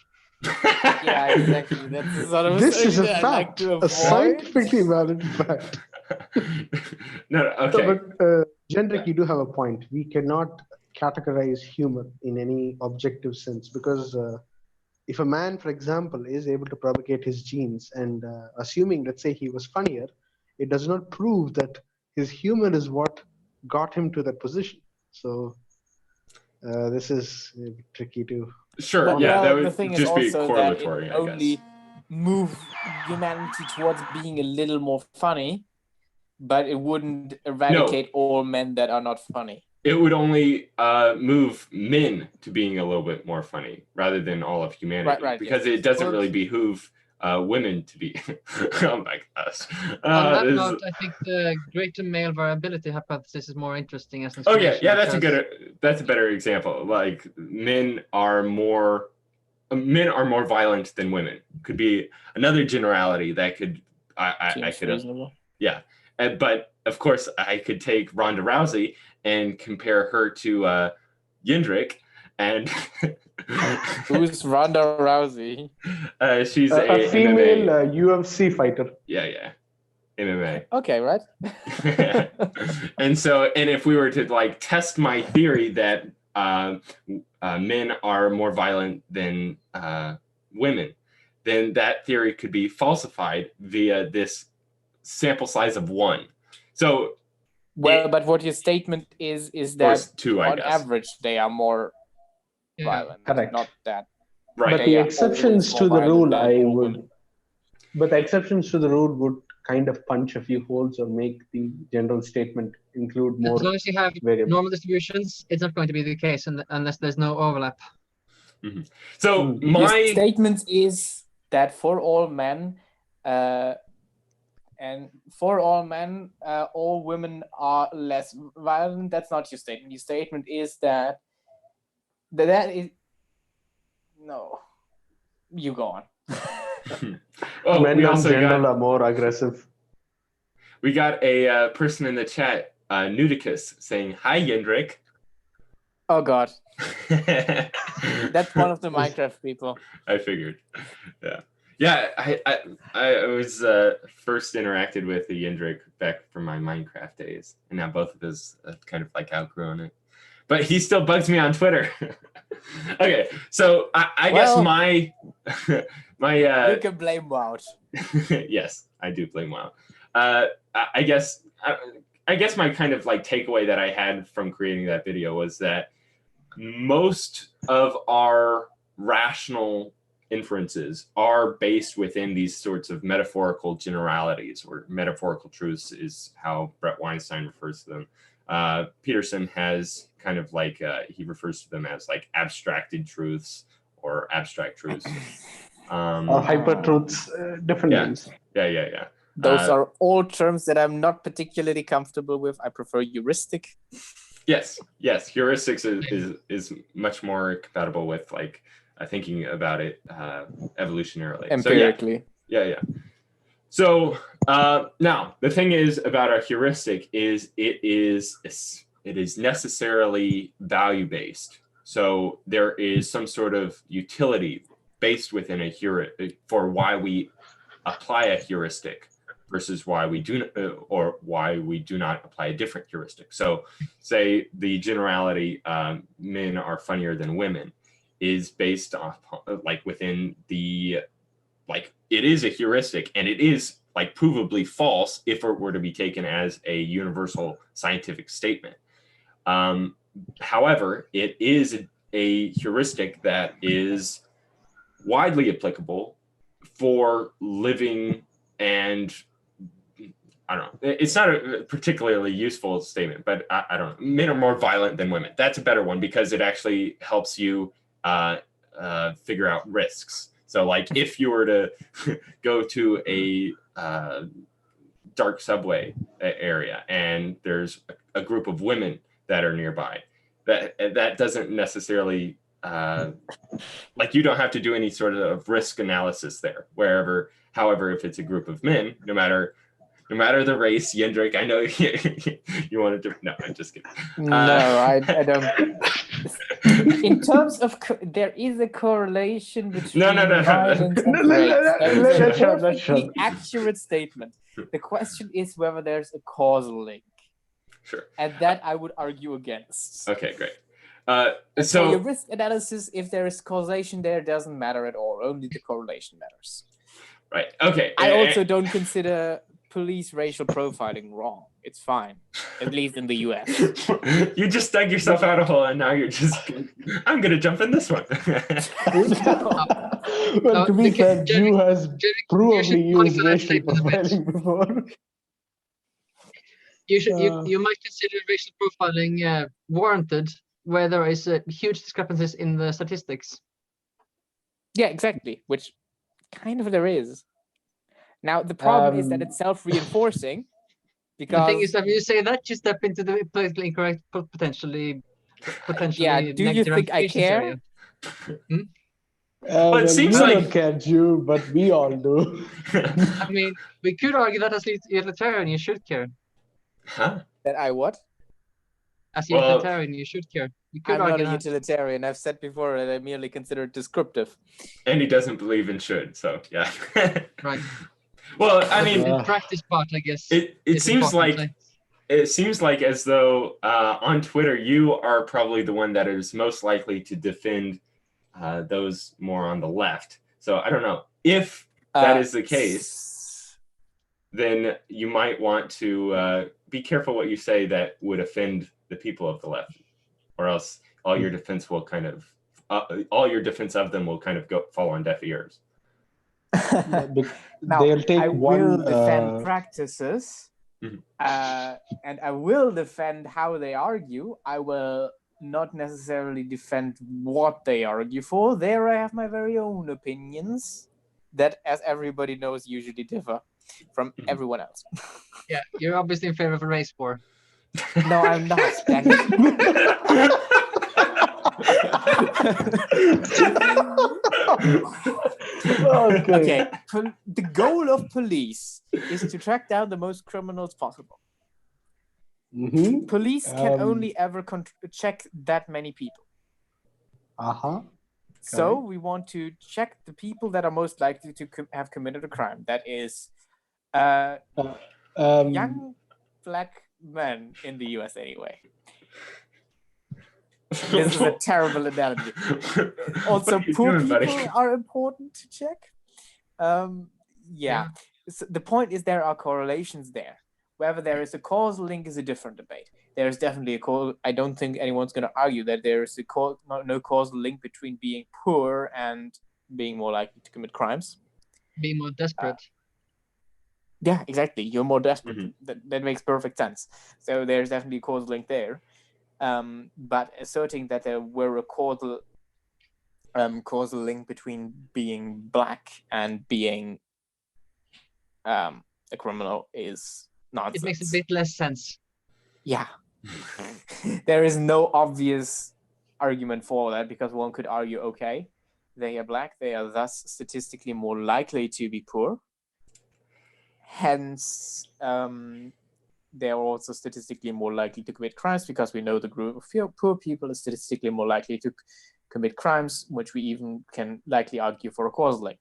Yeah, exactly. That's the sort of This is a thing that I like fact, to a avoid. scientifically valid fact. No, okay. So, but Jendrik, you do have a point. We cannot categorize humor in any objective sense because if a man, for example, is able to propagate his genes and assuming, let's say, he was funnier, it does not prove that his humor is what got him to that position. So this is tricky to. Sure, But, yeah, well, that the would thing is just be also that correlatory, it I only guess. move humanity towards being a little more funny, but it wouldn't eradicate all men that are not funny. It would only move men to being a little bit more funny rather than all of humanity, Right, because yes. it doesn't Well, really behoove women to be. Oh my gosh. On that this- note, I think the greater male variability hypothesis is more interesting as an Oh explanation. yeah, because that's a better example. Like men are more violent than women. Could be another generality that could I Seems could reasonable. yeah. But of course I could take Ronda Rousey and compare her to Jendrik, and Who's Ronda Rousey? she's A female MMA. UFC fighter. Yeah, MMA. Okay, right? And if we were to like test my theory that men are more violent than women, then that theory could be falsified via this sample size of 1. So Well, but what your statement is or that 2, I on guess. average they are more yeah. violent. Correct. Not that. Right. But They the are exceptions always to more the violent rule, than I all would. women. But the exceptions to the rule would kind of punch a few holes or make the general statement include more As long as you have variables. normal distributions, it's not going to be the case unless there's no overlap. So Mm. Your my statement is that for all men, all women are less violent. That's not your statement. Your statement is that is no. You go on. oh, Men we in also general got are more aggressive. we got a person in the chat, Nudicus, saying hi, Jendrik. Oh God, that's That's one of the Minecraft people. I figured. Yeah. I was first interacted with the Jendrik back from my Minecraft days, and now both of us have kind of like outgrown it. But he still bugs me on Twitter. Okay, so I guess Well, my you can blame Wout. yes, I do blame WoW. I guess my kind of like takeaway that I had from creating that video was that most of our rational inferences are based within these sorts of metaphorical generalities, or metaphorical truths is how Brett Weinstein refers to them. Peterson has kind of like he refers to them as like abstracted truths or abstract truths. Or hyper truths, different Yeah. names. Yeah. Those are all terms that I'm not particularly comfortable with. I prefer heuristic. Yes. Heuristics is much more compatible with like thinking about it evolutionarily. Empirically. So, yeah. So now the thing is about a heuristic is it is necessarily value based. So there is some sort of utility based within a heuristic for why we apply a heuristic versus why we do not apply a different heuristic. So say the generality men are funnier than women is based off like within the like it is a heuristic, and it is like provably false if it were to be taken as a universal scientific statement. However, it is a heuristic that is widely applicable for living, and I don't know. It's not a particularly useful statement, but I don't know. Men are more violent than women. That's a better one because it actually helps you figure out risks. So, like, if you were to go to a dark subway area and there's a group of women that are nearby, that doesn't necessarily like you don't have to do any sort of risk analysis there. However, if it's a group of men, no matter the race, Jendrik, I know you wanted to. No, I'm just kidding. No, I don't. In terms of, there is a correlation between violence and race. That is a perfectly accurate statement. The question is whether there's a causal link. Sure. And that I would argue against. Okay, great. So your risk analysis, if there is causation there, doesn't matter at all. Only the correlation matters. Right. Okay. I also don't consider police racial profiling wrong. It's fine, at least in the US. You just dug yourself out a hole, and now you're just. I'm gonna jump in this one. Well, to be fair, Jew has probably used racial profiling before. You might consider racial profiling warranted where there is huge discrepancies in the statistics. Yeah, exactly. Which kind of there is. Now the problem is that it's self-reinforcing. Because the thing is that when you say that, you step into the politically incorrect, potentially. Yeah. Do you think I care? Well, it seems you like don't care, Jew, but we all do. I mean, we could argue that as utilitarian, you should care. Huh? That I what? As a utilitarian, you should care. You could I'm argue not a utilitarian. I've said before that I merely consider it descriptive. And he doesn't believe in should, so yeah. Right. Well, I mean, the practice part, I guess. It seems like as though on Twitter you are probably the one that is most likely to defend those more on the left. So I don't know if that is the case. Then you might want to be careful what you say that would offend the people of the left, or else all your defense will kind of them will kind of fall on deaf ears. Now, they'll take I will one defend practices, and I will defend how they argue. I will not necessarily defend what they argue for. There I have my very own opinions that, as everybody knows, usually differ from everyone else. Yeah, you're obviously in favor of a race war. No, I'm not. Okay. The goal of police is to track down the most criminals possible. Police can only ever check that many people. So we want to check the people that are most likely to have committed a crime. That is young black men in the US anyway. This is a terrible analogy. Also, poor people are important to check. Yeah. So the point is there are correlations there. Whether there is a causal link is a different debate. There is definitely a causal. I don't think anyone's going to argue that there is no causal link between being poor and being more likely to commit crimes. Being more desperate. Yeah, exactly. You're more desperate. That makes perfect sense. So there's definitely a causal link there. But asserting that there were a causal link between being black and being a criminal is nonsense. It makes a bit less sense. Yeah. There is no obvious argument for that, because one could argue, okay, they are black, they are thus statistically more likely to be poor. Hence, they are also statistically more likely to commit crimes, because we know the group of poor people is statistically more likely to commit crimes, which we even can likely argue for a causal link.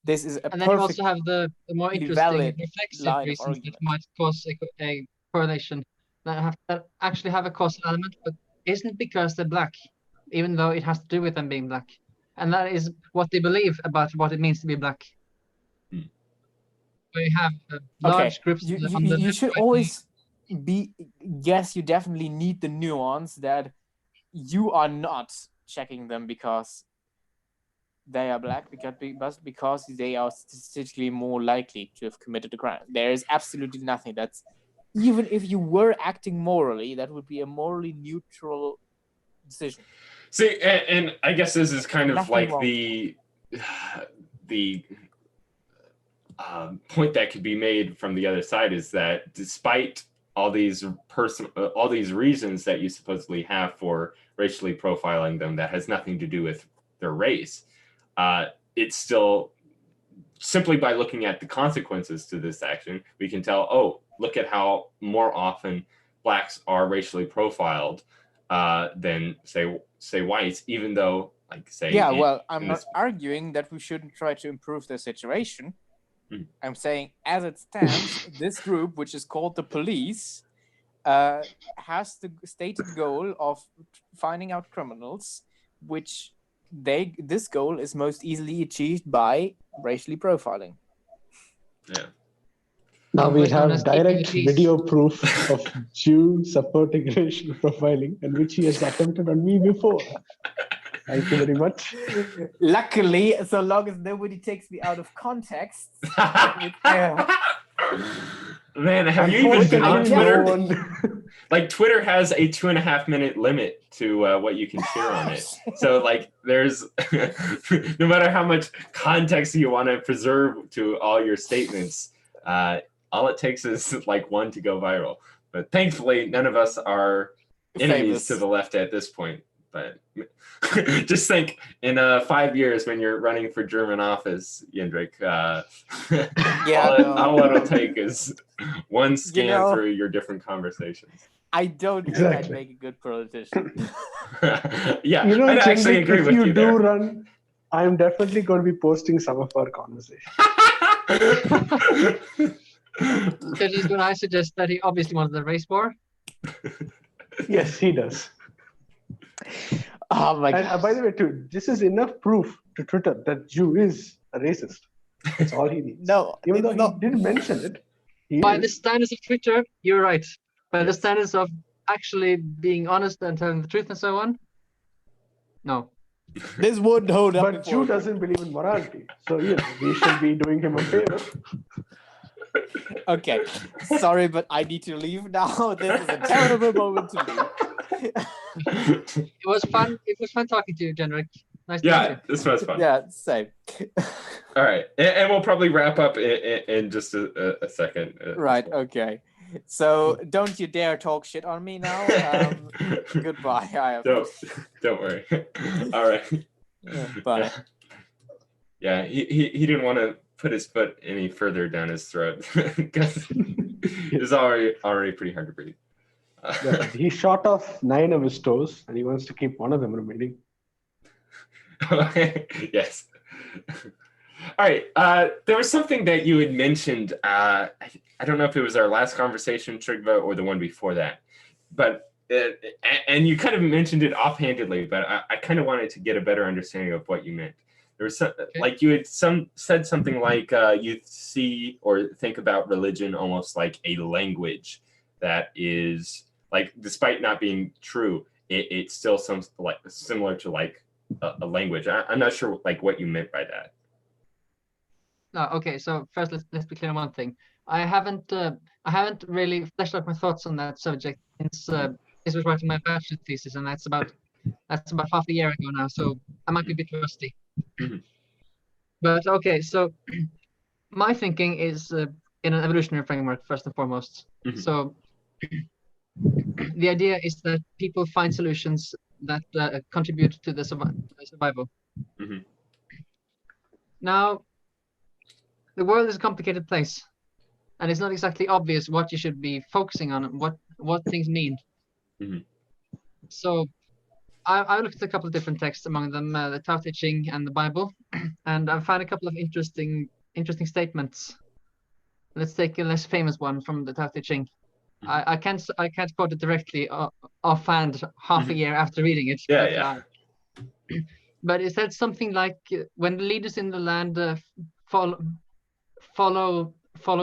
This is a and then you also have the more interesting reflexive reasons that might cause a correlation that actually have a causal element, but isn't because they're black, even though it has to do with them being black. And that is what they believe about what it means to be black. We have large groups. You should always be. Yes, you definitely need the nuance that you are not checking them because they are black, because they are statistically more likely to have committed a crime. There is absolutely nothing that's, even if you were acting morally, that would be a morally neutral decision. See, and I guess this is kind of nothing like wrong. the point that could be made from the other side is that despite all these reasons that you supposedly have for racially profiling them that has nothing to do with their race, it's still simply by looking at the consequences to this action, we can tell, oh, look at how more often blacks are racially profiled than say whites, even though, like, say, yeah, well, I'm not arguing that we shouldn't try to improve the situation. I'm saying, as it stands, this group, which is called the police, has the stated goal of finding out criminals, which this goal is most easily achieved by racially profiling. Yeah. Now we Which one is have direct keeping the peace? video proof of Jew supporting racial profiling, and which he has attempted on me before. Thank you very much. Luckily, so long as nobody takes me out of context. Man, have you even been on Unfortunately, Twitter? Like, Twitter has a 2.5 minute limit to what you can share on it. So, like, there's no matter how much context you want to preserve to all your statements, all it takes is like one to go viral. But thankfully, none of us are enemies to the left at this point. But just think, in 5 years, when you're running for German office, Jendrik, all it'll take is one scan through your different conversations. I don't think I'd make a good politician. Yeah, you know, I'd actually agree with you if you there. do run, I'm definitely going to be posting some of our conversations. Because when I suggest that he obviously wanted the race war. Yes, he does. Oh my God. And by the way, too, this is enough proof to Twitter that Jew is a racist. That's all he needs. No, even though he didn't mention it. By the standards of Twitter, you're right. By the standards of actually being honest and telling the truth and so on, no. This wouldn't hold up. But Jew doesn't believe in morality, so we should be doing him a favor. Okay, sorry, but I need to leave now. This is a terrible moment to leave. It was fun. It was fun talking to you, Jendrik. Nice to meet you. This was fun. Yeah, same. All right, and we'll probably wrap up in just a second. Right. Okay. So don't you dare talk shit on me now. Goodbye. Don't worry. All right. Bye. Yeah, he didn't want to put his foot any further down his throat because it's already pretty hard to breathe. He shot off 9 of his toes, and he wants to keep one of them remaining. Yes. All right. There was something that you had mentioned. I don't know if it was our last conversation, Trygve, or the one before that, but and you kind of mentioned it offhandedly, but I kind of wanted to get a better understanding of what you meant. There was like you had said something like you see or think about religion almost like a language that is like, despite not being true, it's still similar to like a language. I'm not sure like what you meant by that. No, okay. So first, let's be clear on one thing. I haven't really fleshed out my thoughts on that subject since I was writing my bachelor thesis, and that's about half a year ago now. So I might be a bit rusty. Mm-hmm. But okay, so my thinking is in an evolutionary framework first and foremost. Mm-hmm. So the idea is that people find solutions that contribute to the survival. Mm-hmm. Now, the world is a complicated place, and it's not exactly obvious what you should be focusing on and what things mean. Mm-hmm. So I looked at a couple of different texts, among them the Tao Te Ching and the Bible, and I found a couple of interesting statements. Let's take a less famous one from the Tao Te Ching. I can't quote it directly offhand half a year after reading it. But it said something like, when the leaders in the land follow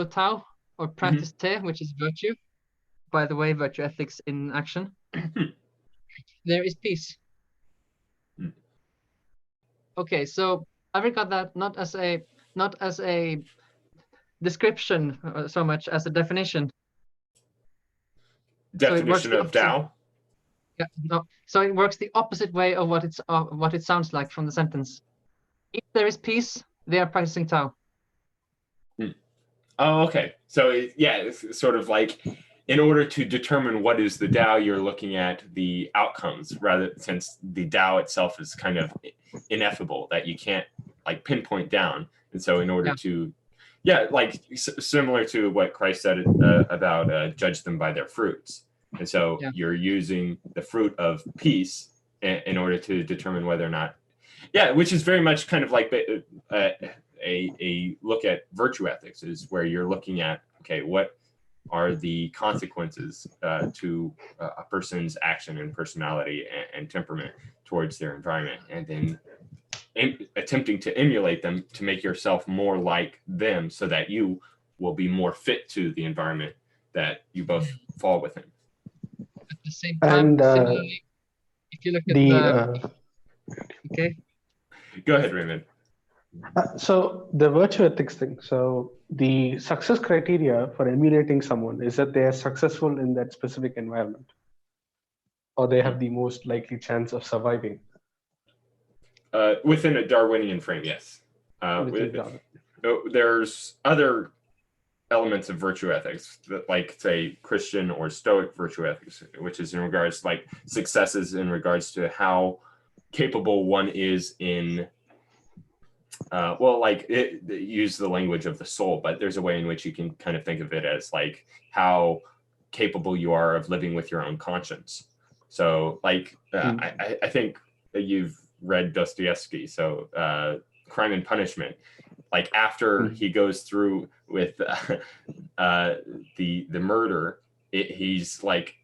Tao or practice Te, which is virtue. By the way, virtue ethics in action. There is peace. Okay, so I regard that not as a description so much as a definition. Definition of Tao. Yeah, no. So it works the opposite way of what it sounds like from the sentence. If there is peace, they are practicing Tao. Oh, okay. So it's sort of like in order to determine what is the Tao, you're looking at the outcomes rather, since the Tao itself is kind of ineffable that you can't like pinpoint down. And so in order to, like similar to what Christ said about judge them by their fruits. And so you're using the fruit of peace in order to determine whether or not, which is very much kind of like a look at virtue ethics, is where you're looking at, okay, what are the consequences to a person's action and personality and temperament towards their environment, and then attempting to emulate them to make yourself more like them so that you will be more fit to the environment that you both fall within. At the same time, similarly, if you look at okay. Go ahead, Raymond. So the virtue ethics thing. So the success criteria for emulating someone is that they are successful in that specific environment, or they have the most likely chance of surviving. Within a Darwinian frame, yes. There's other elements of virtue ethics, that, like say Christian or Stoic virtue ethics, which is in regards like successes in regards to how capable one is in use the language of the soul, but there's a way in which you can kind of think of it as like how capable you are of living with your own conscience. So like I think that you've read Dostoevsky, so Crime and Punishment, like after he goes through with the murder, he's like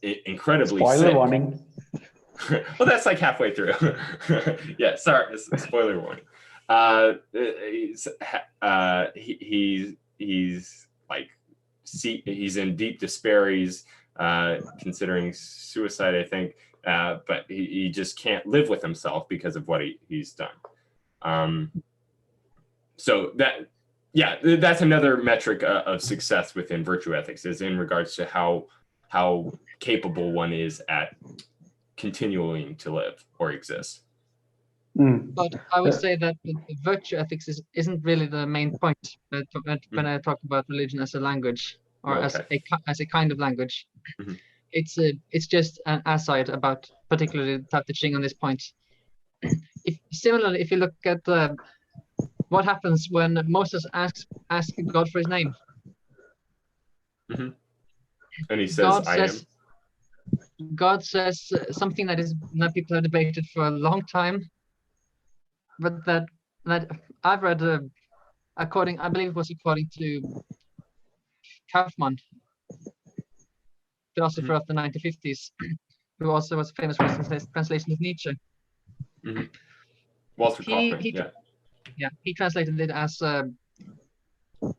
incredibly spoiler sick. Warning. Well, that's like halfway through. Yeah, sorry, spoiler warning. He's like, he's in deep despair. He's considering suicide, I think, but he just can't live with himself because of what he's done. So that's another metric of success within virtue ethics, is in regards to how capable one is at continuing to live or exist. But I would say that virtue ethics isn't really the main point when I talk about religion as a language, or as a kind of language. Mm-hmm. It's just an aside about particularly touching on this point. Similarly, if you look at what happens when Moses asks God for his name, mm-hmm. And he says, "I am." God says something that people have debated for a long time, but that I've read I believe it was according to Kaufman, philosopher of the 1950s, who also was famous for his translation of Nietzsche. Mm-hmm. Walter Kaufman, he translated it as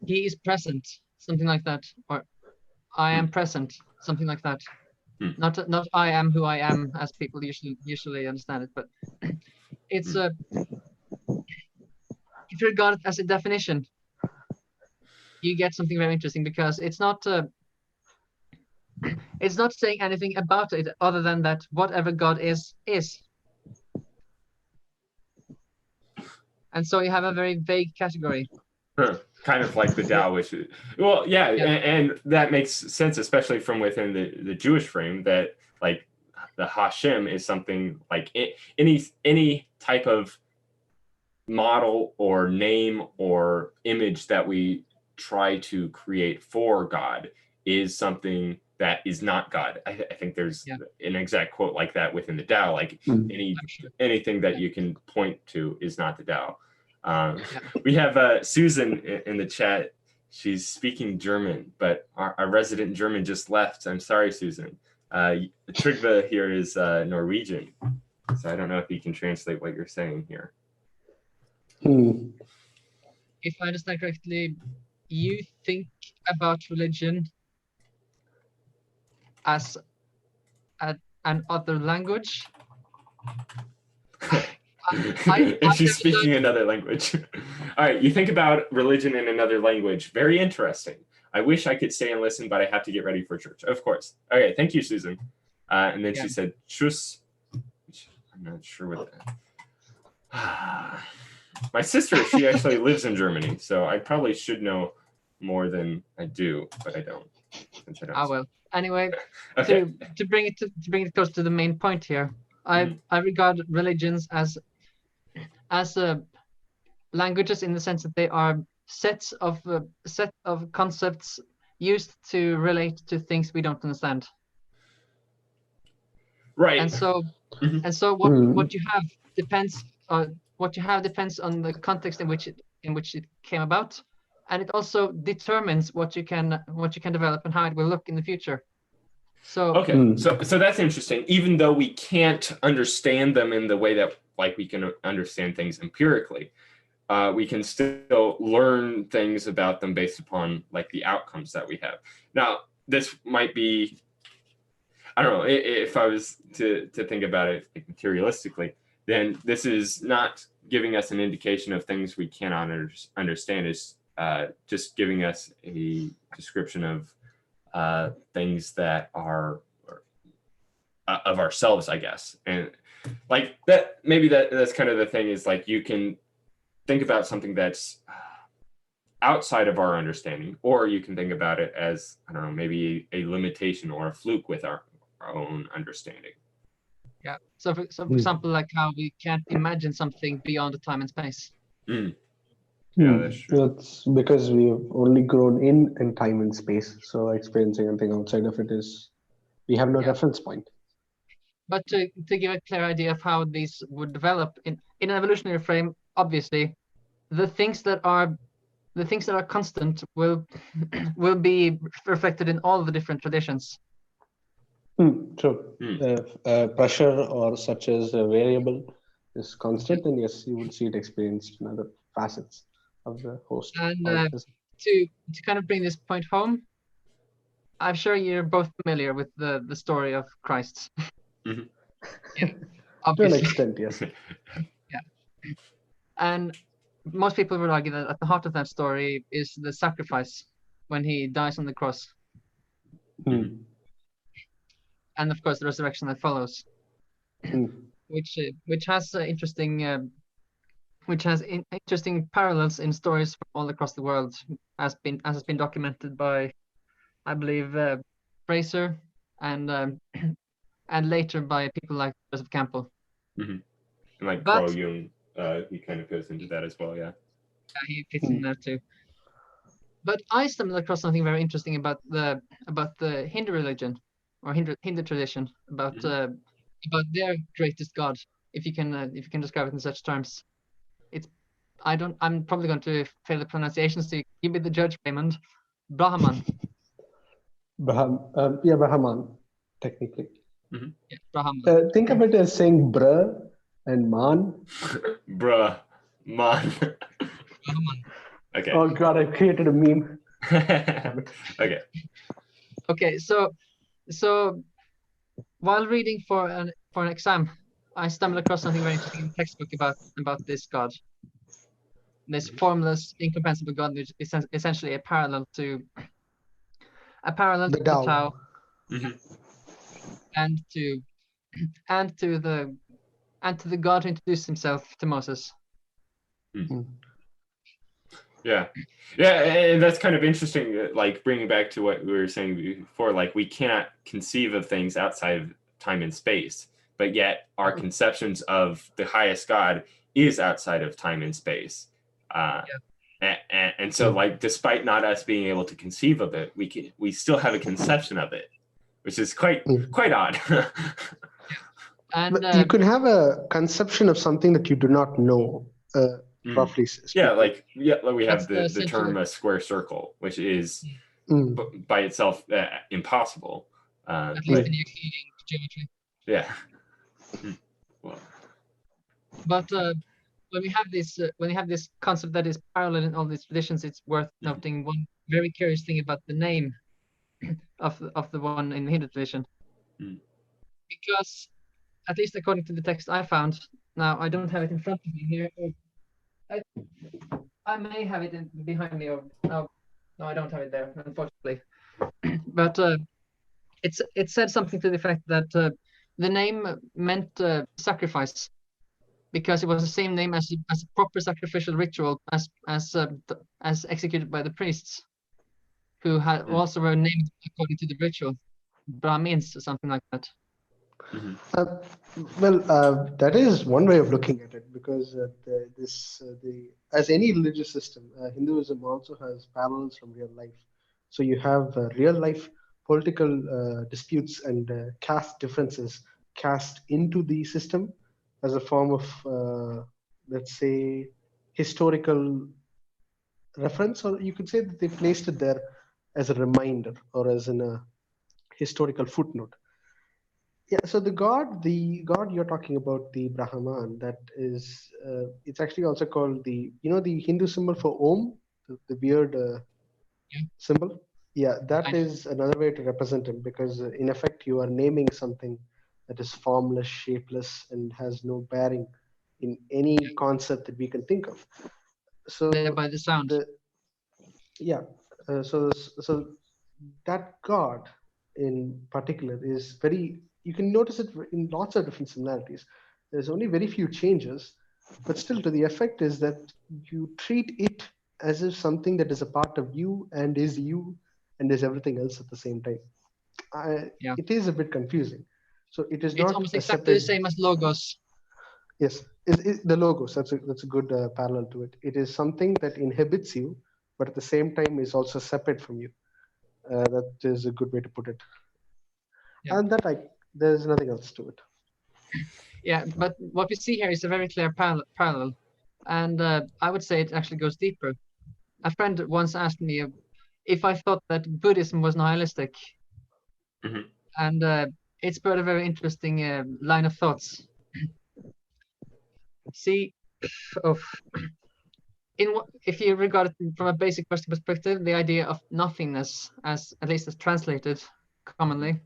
he is present, something like that, or I am present, something like that. Not I am who I am, as people usually understand it, but it's if you regard it as a definition, you get something very interesting, because it's not saying anything about it other than that whatever God is. And so you have a very vague category. Kind of like the Taoist. Well, and that makes sense, especially from within the Jewish frame, that like the Hashem is something like any type of model or name or image that we try to create for God is something that is not God. I think there's an exact quote like that within the Tao, like anything that you can point to is not the Tao. We have Susan in the chat. She's speaking German, but our resident German just left. I'm sorry, Susan. Trygve here is Norwegian, so I don't know if he can translate what you're saying here. If I understand correctly, you think about religion as an other language? And she's speaking another language. All right, you think about religion in another language. Very interesting. I wish I could stay and listen, but I have to get ready for church. Of course. Okay, thank you, Susan. And then she said, "Tschüss." I'm not sure what that. My sister, she actually lives in Germany, so I probably should know more than I do, but I don't. Well. Anyway, Okay. to bring it close to the main point here, I regard religions as languages in the sense that they are set of concepts used to relate to things we don't understand. Right. And so what you have depends on the context in which it came about, and it also determines what you can develop and how it will look in the future. So okay, so that's interesting. Even though we can't understand them in the way that like we can understand things empirically, we can still learn things about them based upon like the outcomes that we have. Now, this might be, I don't know, if I was to think about it materialistically, then this is not giving us an indication of things we cannot understand. It's just giving us a description of things that are of ourselves, I guess. And like that, maybe that's kind of the thing, is like you can think about something that's outside of our understanding, or you can think about it as, I don't know, maybe a limitation or a fluke with our own understanding. Yeah. So for example, like how we can't imagine something beyond the time and space. Yeah, that's true. It's because we've only grown in time and space. So experiencing anything outside of it is, we have no reference point. But to give a clear idea of how these would develop in an evolutionary frame, obviously, the things that are constant will be reflected in all the different traditions. True. Pressure or such as a variable is constant, and yes, you would see it experienced in other facets of the host. And to kind of bring this point home, I'm sure you're both familiar with the story of Christ. Yeah, obviously. To an extent, yes. Yeah. And most people would argue that at the heart of that story is the sacrifice when he dies on the cross. And of course the resurrection that follows, which has interesting parallels in stories from all across the world, as has been documented by, I believe, Fraser and later by people like Joseph Campbell. And like Carl Jung, he kind of goes into that as well. Yeah, he fits in there too. But I stumbled across something very interesting about the Hindu religion, or Hindu tradition, about their greatest god, if you can describe it in such terms. I'm probably going to fail the pronunciation, so you be the judge, Raymond. Brahman. Brahman, technically. Yeah, Brahman. Think of it as saying bruh and man. Bruh, man. Brahman. Okay. Oh God, I created a meme. Okay. Okay, so while reading for an exam, I stumbled across something very interesting in the textbook about this god. This formless, incomprehensible god, which is essentially a parallel to the Tao, and to the God who introduced himself to Moses. Yeah, and that's kind of interesting. Like bringing back to what we were saying before, like we cannot conceive of things outside of time and space, but yet our conceptions of the highest God is outside of time and space. And so, like, despite not us being able to conceive of it, we still have a conception of it, which is quite odd. And you can have a conception of something that you do not know. Roughly speaking. Like we have the term a square circle, which is by itself impossible. At least in Euclidean geometry. Yeah. Well. But when we have this concept that is parallel in all these traditions, it's worth noting one very curious thing about the name of the one in the Hindu tradition, because at least according to the text I found, now I don't have it in front of me here. I may have it behind me, or no, I don't have it there, unfortunately. But it said something to the effect that the name meant sacrifice, because it was the same name as a proper sacrificial ritual as executed by the priests. who had also were named according to the ritual, Brahmins or something like that. That is one way of looking at it, because as any religious system, Hinduism also has parallels from real life. So you have real life political disputes and caste differences cast into the system as a form of, let's say, historical reference, or you could say that they placed it there as a reminder or as in a historical footnote. Yeah, so the god you're talking about, the Brahman, that is, it's actually also called the Hindu symbol for Om, the weird symbol. Yeah, that is another way to represent him, because in effect you are naming something that is formless, shapeless, and has no bearing in any concept that we can think of. So by the sound. So that god in particular is very, you can notice it in lots of different similarities. There's only very few changes, but still to the effect is that you treat it as if something that is a part of you and is everything else at the same time. It is a bit confusing. So it is not. It's almost exactly the same as logos. Yes, the logos. That's a good parallel to it. It is something that inhibits you, but at the same time is also separate from you. That is a good way to put it. Yeah. And there's nothing else to it. Yeah, but what we see here is a very clear parallel, and I would say it actually goes deeper. A friend once asked me if I thought that Buddhism was nihilistic, and it spurred a very interesting line of thoughts. See, if you regard it from a basic Western perspective, the idea of nothingness, as at least as translated commonly,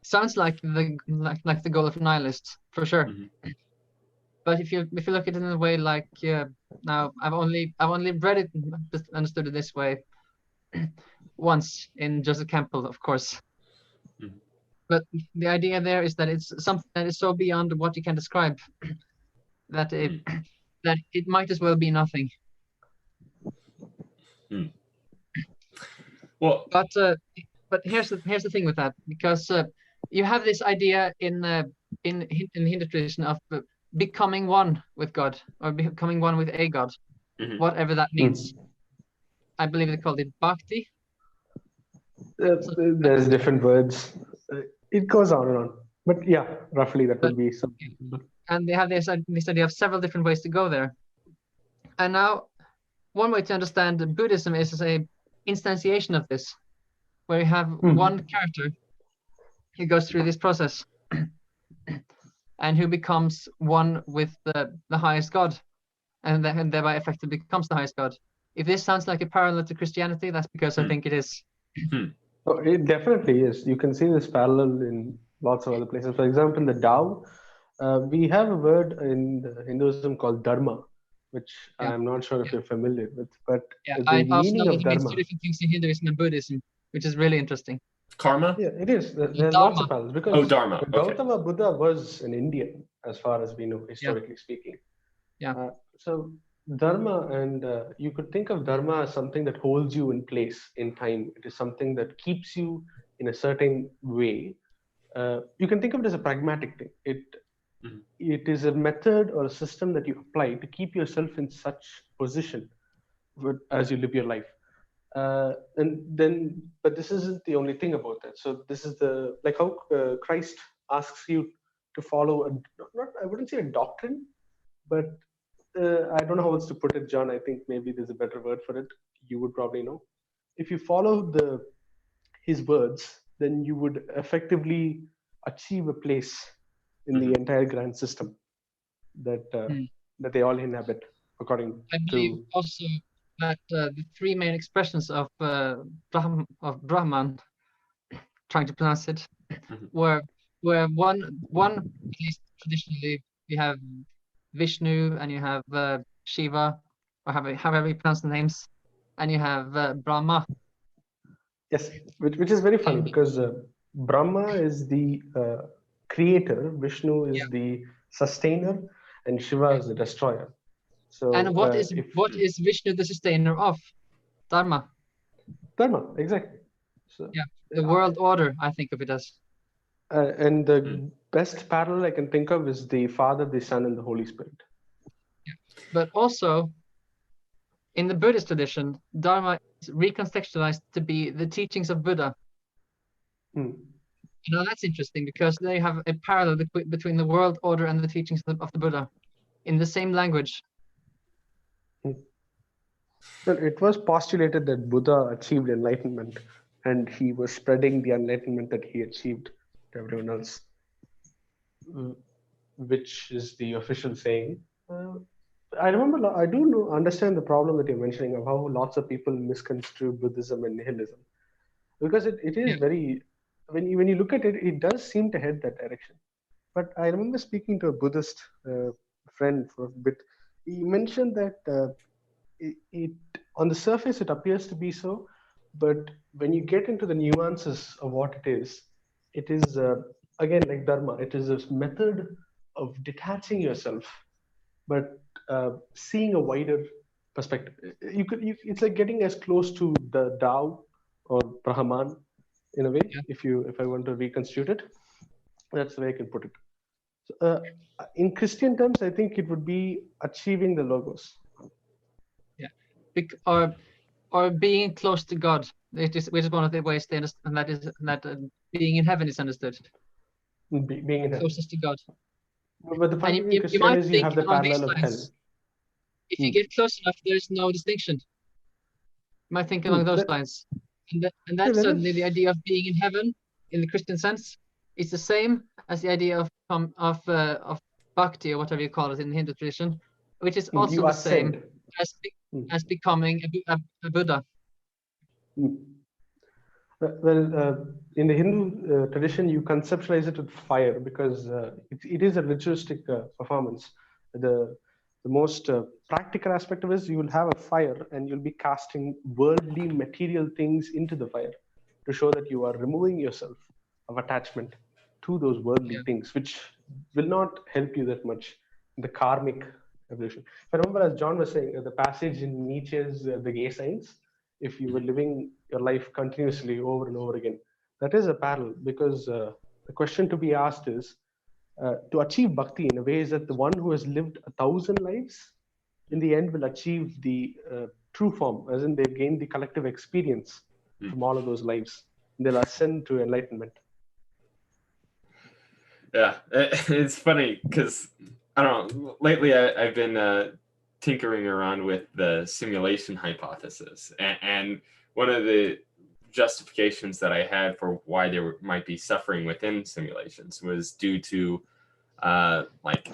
sounds like the goal of nihilists, for sure. But if you look at it in a way like now, I've only read it, understood it this way once in Joseph Campbell, of course. But the idea there is that it's something that is so beyond what you can describe that it might as well be nothing. Well, but here's the thing with that, because you have this idea in the Hindu tradition of becoming one with God, or becoming one with a God, whatever that means. I believe they called it bhakti. There's different words. It goes on and on, but yeah, roughly that would be something. And they have this idea of several different ways to go there. And now, one way to understand Buddhism is a instantiation of this, where you have one character who goes through this process and who becomes one with the highest God, and thereby effectively becomes the highest God. If this sounds like a parallel to Christianity, that's because I think it is. Oh, it definitely is. You can see this parallel in lots of other places. For example, the Tao, we have a word in Hinduism called dharma, which I'm not sure if you're familiar with, but I the also meaning know of that it means dharma. two different things in Hinduism and Buddhism, which is really interesting. Karma? Yeah, it is. There's lots of parallels, because dharma. Gautama Buddha was an Indian, as far as we know, historically speaking. So dharma, and you could think of dharma as something that holds you in place in time. It is something that keeps you in a certain way. You can think of it as a pragmatic thing. It is a method or a system that you apply to keep yourself in such position as you live your life. But this isn't the only thing about that. So this is like how Christ asks you to follow I wouldn't say a doctrine, but I don't know how else to put it, John. I think maybe there's a better word for it. You would probably know. If you follow his words, then you would effectively achieve a place in the entire grand system that they all inhabit, according I believe also that the three main expressions of Brahman, trying to pronounce it, were one at least traditionally we have Vishnu, and you have Shiva, or however you pronounce the names, and you have Brahma. Yes, which is very funny, because Brahma is the creator, Vishnu is the sustainer, and Shiva is the destroyer. So And what is Vishnu the sustainer of? Dharma. Dharma, exactly. So, Yeah, the world order, I think of it as. and the best parallel I can think of is the Father, the Son, and the Holy Spirit. Yeah. But also, in the Buddhist tradition, Dharma is recontextualized to be the teachings of Buddha. Now that's interesting because they have a parallel between the world order and the teachings of the Buddha in the same language. Well, it was postulated that Buddha achieved enlightenment and he was spreading the enlightenment that he achieved to everyone else, which is the official saying. I remember, I do understand the problem that you're mentioning of how lots of people misconstrue Buddhism and nihilism. Because it is very, when you look at it, it does seem to head that direction. But I remember speaking to a Buddhist friend for a bit. He mentioned that it on the surface it appears to be so, but when you get into the nuances of what it is again like Dharma. It is this method of detaching yourself, but seeing a wider perspective. It's like getting as close to the Tao or Brahman in a way. Yeah. If I want to reconstitute it, that's the way I can put it. So, in Christian terms, I think it would be achieving the logos. Yeah, or being close to God, which is one of the ways they understand, and that being in heaven is understood. Being in heaven. Closest to God. But the funny thing in Christianity is you have the parallel of hell. If you get close enough, there's no distinction. You might think along those lines. And then suddenly the idea of being in heaven, in the Christian sense, is the same as the idea of bhakti, or whatever you call it in the Hindu tradition, which is also the same as becoming a Buddha. Well, in the Hindu tradition, you conceptualize it with fire because it is a ritualistic performance. The most practical aspect of it is you will have a fire and you'll be casting worldly material things into the fire to show that you are removing yourself of attachment to those worldly things, which will not help you that much in the karmic evolution. If I remember, as John was saying, the passage in Nietzsche's The Gay Signs, if you were living your life continuously over and over again, that is a parallel, because the question to be asked is, to achieve bhakti in a way is that the one who has lived 1,000 lives in the end will achieve the true form, as in they've gained the collective experience from all of those lives. They'll ascend to enlightenment. Yeah, it's funny because I don't know. Lately, I've been tinkering around with the simulation hypothesis, and one of the justifications that I had for why there might be suffering within simulations was due to like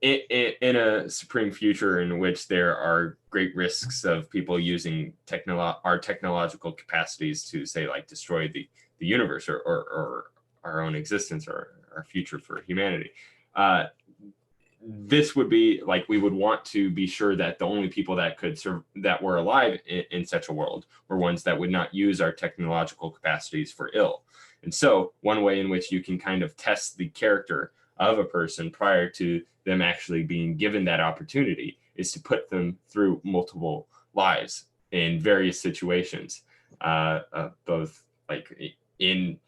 in a supreme future in which there are great risks of people using our technological capacities to, say, like destroy the universe or our own existence or our future for humanity. This would be like, we would want to be sure that the only people that could that were alive in such a world were ones that would not use our technological capacities for ill. And so one way in which you can kind of test the character of a person prior to them actually being given that opportunity is to put them through multiple lives in various situations, both like in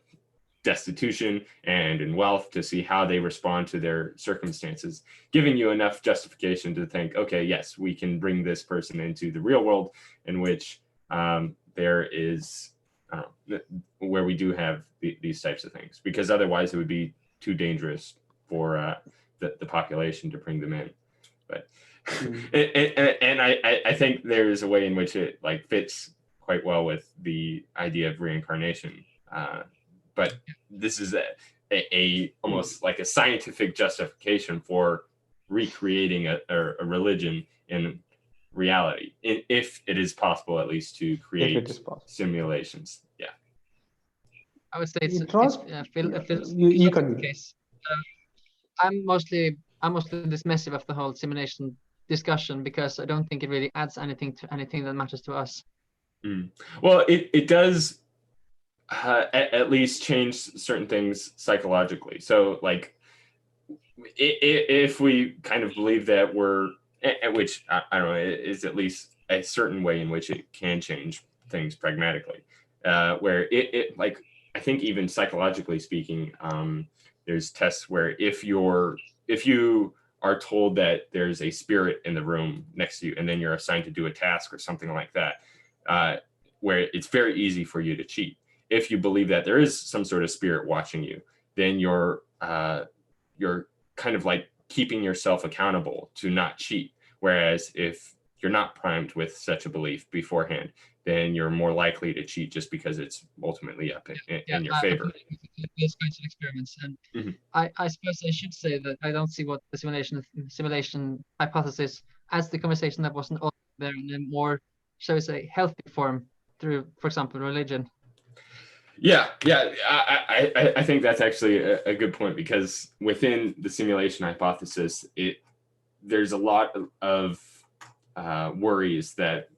destitution and in wealth, to see how they respond to their circumstances, giving you enough justification to think, okay, yes, we can bring this person into the real world in which there is where we do have these types of things, because otherwise it would be too dangerous for the population to bring them in. But and I think there's a way in which it like fits quite well with the idea of reincarnation. But this is a almost like a scientific justification for recreating a religion in reality, if it is possible, at least, to create simulations. Yeah, I would say it's the case. I'm mostly dismissive of the whole simulation discussion because I don't think it really adds anything to anything that matters to us. Well, it does at least change certain things psychologically. So, like, if we kind of believe that which I don't know, is at least a certain way in which it can change things pragmatically, where it like, I think even psychologically speaking, there's tests where if you are told that there's a spirit in the room next to you, and then you're assigned to do a task or something like that, where it's very easy for you to cheat. If you believe that there is some sort of spirit watching you, then you're kind of like keeping yourself accountable to not cheat. Whereas if you're not primed with such a belief beforehand, then you're more likely to cheat just because it's ultimately up in your favor. Those kinds of experiments, and I suppose I should say that I don't see what the simulation hypothesis as the conversation that wasn't all there in a more, shall we say, healthy form through, for example, religion. Yeah, I think that's actually a good point, because within the simulation hypothesis, there's a lot of worries that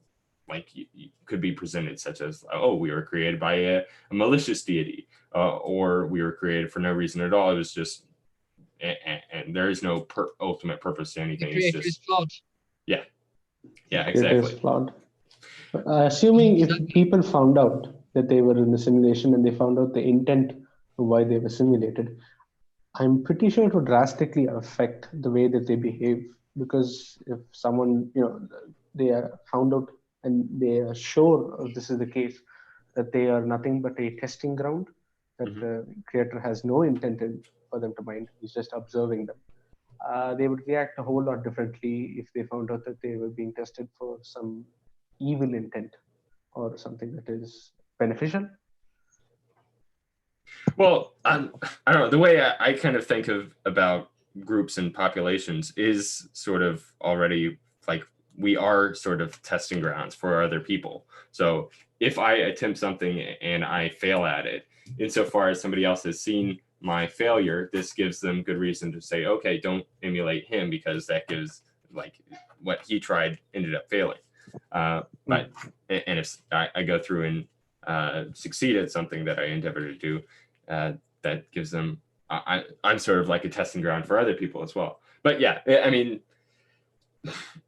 like you could be presented, such as, oh, we were created by a malicious deity, or we were created for no reason at all. It was just, and there is no ultimate purpose to anything. The creator is flawed. Yeah, exactly. It is flawed. Assuming if people found out that they were in the simulation and they found out the intent of why they were simulated, I'm pretty sure it would drastically affect the way that they behave. Because if someone, they are found out and they are sure this is the case, that they are nothing but a testing ground, that the creator has no intent for them to mind, he's just observing them, they would react a whole lot differently if they found out that they were being tested for some evil intent or something that is beneficial. Well, I don't know. The way I kind of think about groups and populations is sort of already like we are sort of testing grounds for other people. So if I attempt something and I fail at it, insofar as somebody else has seen my failure, this gives them good reason to say, okay, don't emulate him, because that gives like what he tried ended up failing. But if I go through and succeed at something that I endeavor to do, that gives them, I'm sort of like a testing ground for other people as well. But yeah, I mean,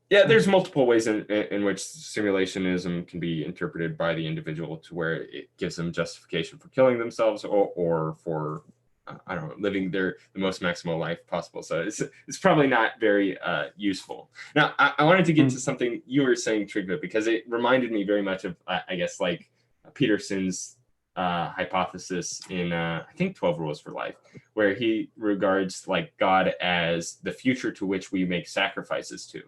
yeah, there's multiple ways in which simulationism can be interpreted by the individual to where it gives them justification for killing themselves or for, I don't know, living the most maximal life possible. So it's probably not very useful. Now, I wanted to get to something you were saying, Trygve, because it reminded me very much of, I guess, like Peterson's hypothesis in I think 12 Rules for Life, where he regards like God as the future to which we make sacrifices to.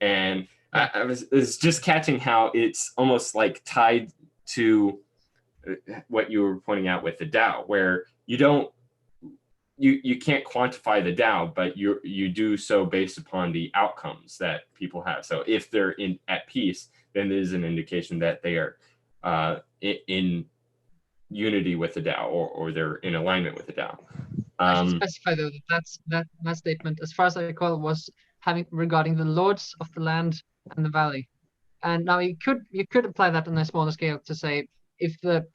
And I was just catching how it's almost like tied to what you were pointing out with the Tao, where you can't quantify the Tao, but you do so based upon the outcomes that people have. So if they're at peace, then there's an indication that they are in unity with the Tao, or they're in alignment with the Tao. I should specify though that statement, as far as I recall, was regarding the lords of the land and the valley. And now you could apply that on a smaller scale to say if the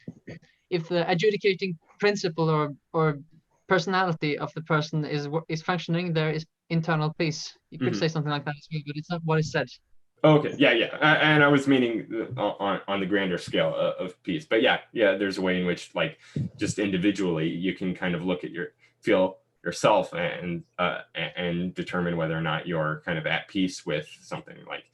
adjudicating principle or personality of the person is functioning, there is internal peace. You could say something like that as well, but it's not what is said. Okay, yeah, and I was meaning on the grander scale of peace, but yeah, there's a way in which, like, just individually, you can kind of look at feel yourself and determine whether or not you're kind of at peace with something. Like,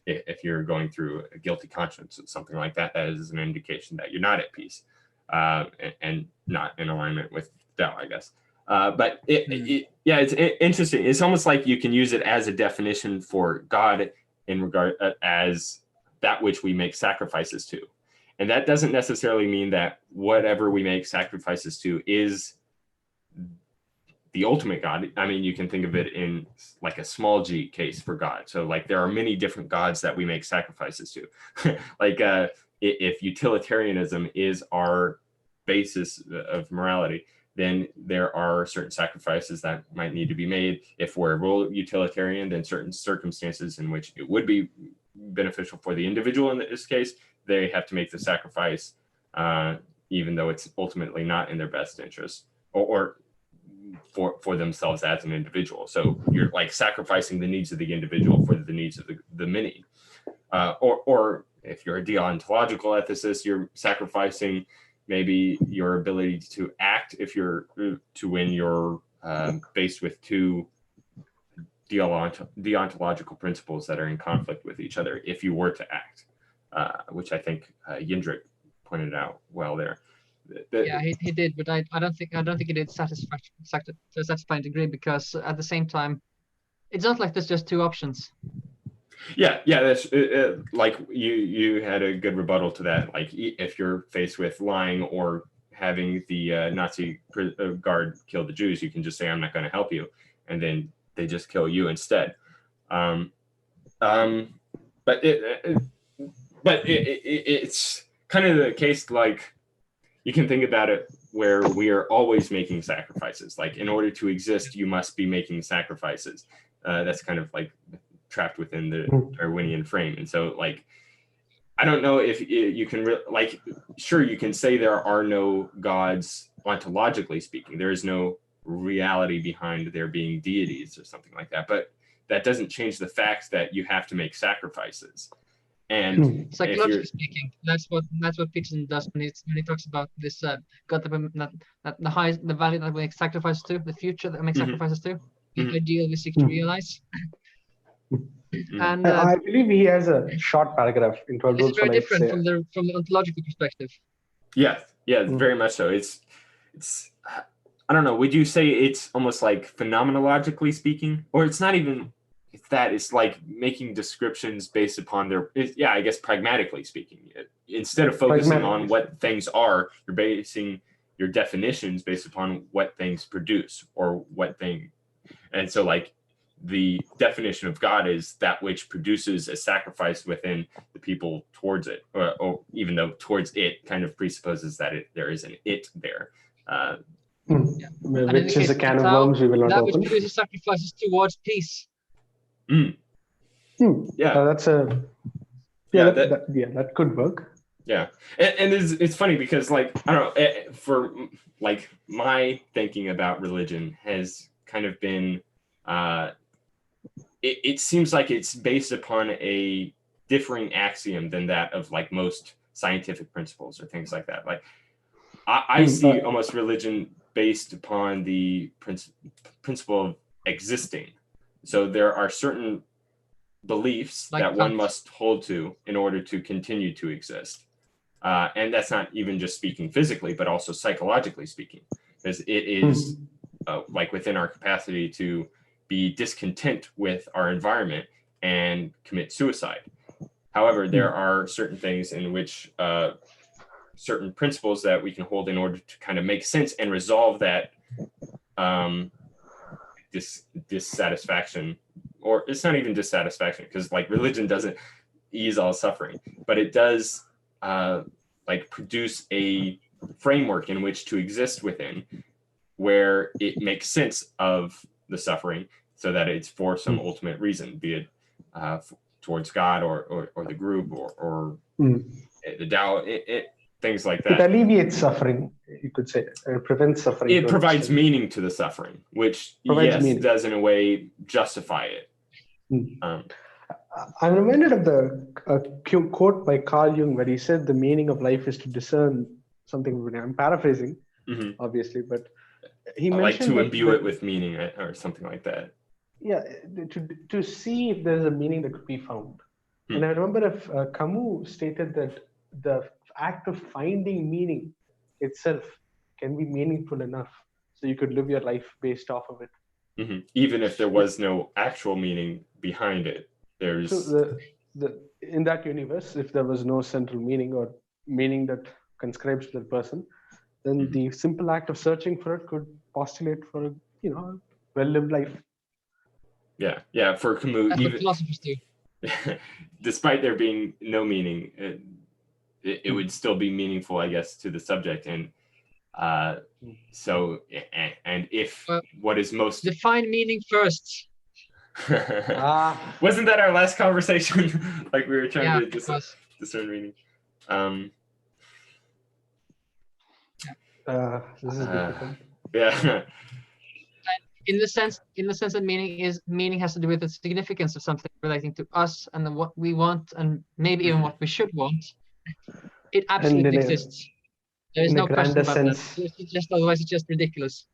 if you're going through a guilty conscience or something like that, that is an indication that you're not at peace and not in alignment with Tao, I guess. But it's interesting. It's almost like you can use it as a definition for God in regard as that which we make sacrifices to. And that doesn't necessarily mean that whatever we make sacrifices to is the ultimate God. I mean, you can think of it in like a small g case for God. So like there are many different gods that we make sacrifices to. Like if utilitarianism is our basis of morality, then there are certain sacrifices that might need to be made. If we're a utilitarian, then certain circumstances in which it would be beneficial for the individual in this case, they have to make the sacrifice, even though it's ultimately not in their best interest or for themselves as an individual. So you're like sacrificing the needs of the individual for the needs of the many. Or if you're a deontological ethicist, you're sacrificing maybe your ability to act if you're when you're faced with two deontological principles that are in conflict with each other if you were to act, which I think Jendrik pointed out well there. Yeah, he did, but I don't think he did to a satisfying degree, because at the same time, it's not like there's just two options. Yeah, that's like you had a good rebuttal to that. Like if you're faced with lying or having the Nazi guard kill the Jews, you can just say, "I'm not going to help you," and then they just kill you instead. But it's kind of the case, like you can think about it where we are always making sacrifices. Like in order to exist, you must be making sacrifices. That's kind of like trapped within the Darwinian frame. And so like, I don't know if you can sure, you can say there are no gods ontologically speaking. There is no reality behind there being deities or something like that. But that doesn't change the fact that you have to make sacrifices. And psychologically speaking, that's what Peterson does when he talks about this God that the value that we make sacrifices to, the future that we make sacrifices to, the ideal we seek to realize. And I believe he has a short paragraph in 12 This Rules is very for Life. different from the ontological perspective. Yeah, very much so. It's I don't know. Would you say it's almost like phenomenologically speaking, or it's not even that? It's like making descriptions based upon I guess pragmatically speaking. Instead of focusing on what things are, you're basing your definitions based upon what things produce or what thing. And so like the definition of God is that which produces a sacrifice within the people towards it, or even though towards it kind of presupposes that there is an it there. Which is a can of worms we will not open. That which produces sacrifices towards peace. Yeah, that's a that could work. Yeah, and it's funny because like I don't know, for like my thinking about religion has kind of been it seems like it's based upon a differing axiom than that of like most scientific principles or things like that. Like I see almost religion based upon the principle of existing. So there are certain beliefs that one must hold to in order to continue to exist. And that's not even just speaking physically, but also psychologically speaking, because it is like within our capacity to be discontent with our environment and commit suicide. However, there are certain things in which certain principles that we can hold in order to kind of make sense and resolve that dissatisfaction, or it's not even dissatisfaction, because like religion doesn't ease all suffering, but it does like produce a framework in which to exist within, where it makes sense of the suffering so that it's for some ultimate reason, be it towards God or the group or the Tao, things like that. It alleviates suffering, you could say. It prevents suffering. It provides meaning to the suffering, which does in a way justify it. I'm reminded of the quote by Carl Jung where he said the meaning of life is to discern something. I'm paraphrasing, obviously, but he mentioned like to imbue it with meaning or something like that. Yeah, to see if there's a meaning that could be found. And I remember if Camus stated that the act of finding meaning itself can be meaningful enough so you could live your life based off of it. Even if there was no actual meaning behind it, there's in that universe, if there was no central meaning or meaning that conscribes to the person, then the simple act of searching for it could postulate for a well-lived life. Yeah. For Camus, that's what philosophers do. Despite there being no meaning, it would still be meaningful, I guess, to the subject. And so, and if what is most define meaning first. Wasn't that our last conversation? Like we were trying to discern meaning. This is difficult. Yeah. in the sense that meaning has to do with the significance of something relating to us and what we want and maybe even what we should want. It absolutely exists. There is in a no question grander about sense, that. It's just otherwise it's just ridiculous.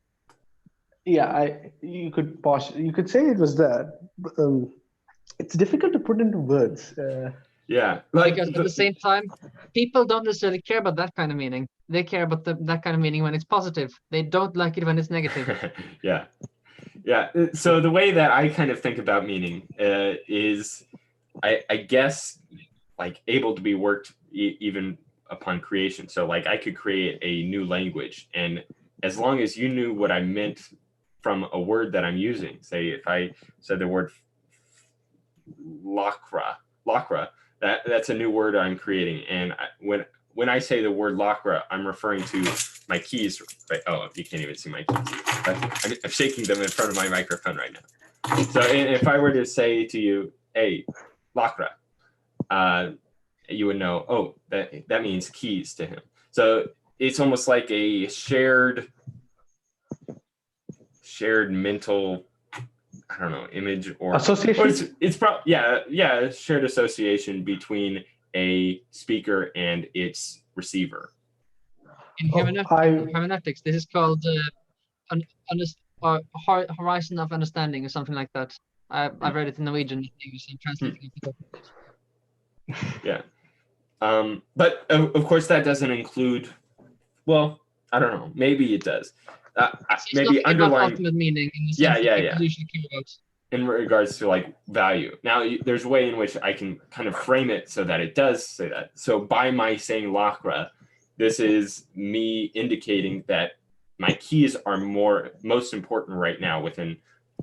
yeah, you could say it was there. It's difficult to put into words. Yeah, like Because at the same time, people don't necessarily care about that kind of meaning. They care about that kind of meaning when it's positive. They don't like it when it's negative. yeah. So the way that I kind of think about meaning is, I guess, like able to be worked even upon creation. So like I could create a new language, and as long as you knew what I meant from a word that I'm using, say if I said the word lacra, that's a new word I'm creating. And when I say the word lacra, I'm referring to my keys. Right? Oh, you can't even see my keys. I'm shaking them in front of my microphone right now. So if I were to say to you, hey, lacra, you would know, oh, that means keys to him. So it's almost like a shared mental, I don't know, image or association. It's probably shared association between a speaker and its receiver. In hermeneutics, this is called horizon of understanding or something like that. I've read it in Norwegian. I'm translating it. Yeah. But of course that doesn't include, well, I don't know, maybe it does. Maybe underlying ultimate meaning in the sense that people usually care about. In regards to like value. Now there's a way in which I can kind of frame it so that it does say that. So by my saying lacra, this is me indicating that my keys are most important right now within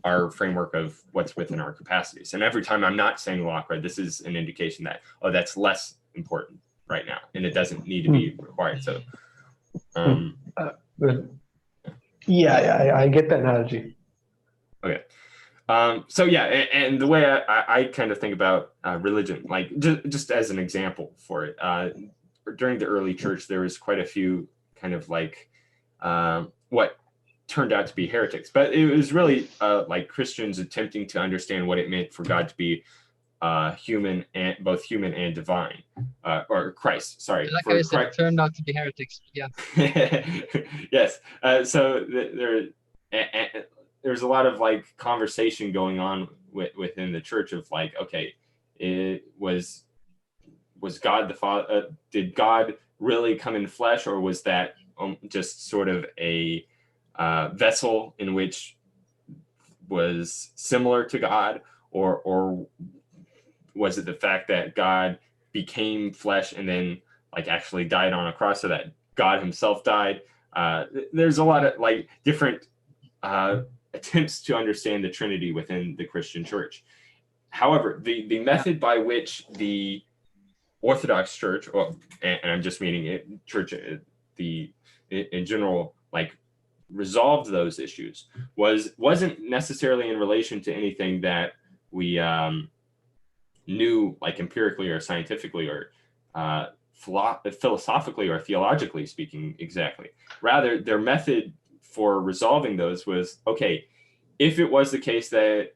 our framework of what's within our capacities. And every time I'm not saying lacra, this is an indication that, oh, that's less important right now, and it doesn't need to be required. So I get the analogy. Okay. So yeah, and the way I kind of think about religion, like just as an example for it, during the early church, there was quite a few kind of like what turned out to be heretics, but it was really like Christians attempting to understand what it meant for God to be human and both human and divine, or Christ. Sorry, like I said, turned out to be heretics. Yeah. Yes. So there's a lot of like conversation going on within the church of like, okay, it was God the Father? Did God really come in flesh, or was that just sort of a vessel in which was similar to God, or was it the fact that God became flesh and then like actually died on a cross, so that God himself died? There's a lot of like different attempts to understand the Trinity within the Christian church. However, the method by which the Orthodox Church, and I'm just meaning it, church, in general, like resolved those issues wasn't necessarily in relation to anything that we knew like empirically or scientifically or philosophically or theologically speaking exactly. Rather, their method for resolving those was, okay, if it was the case that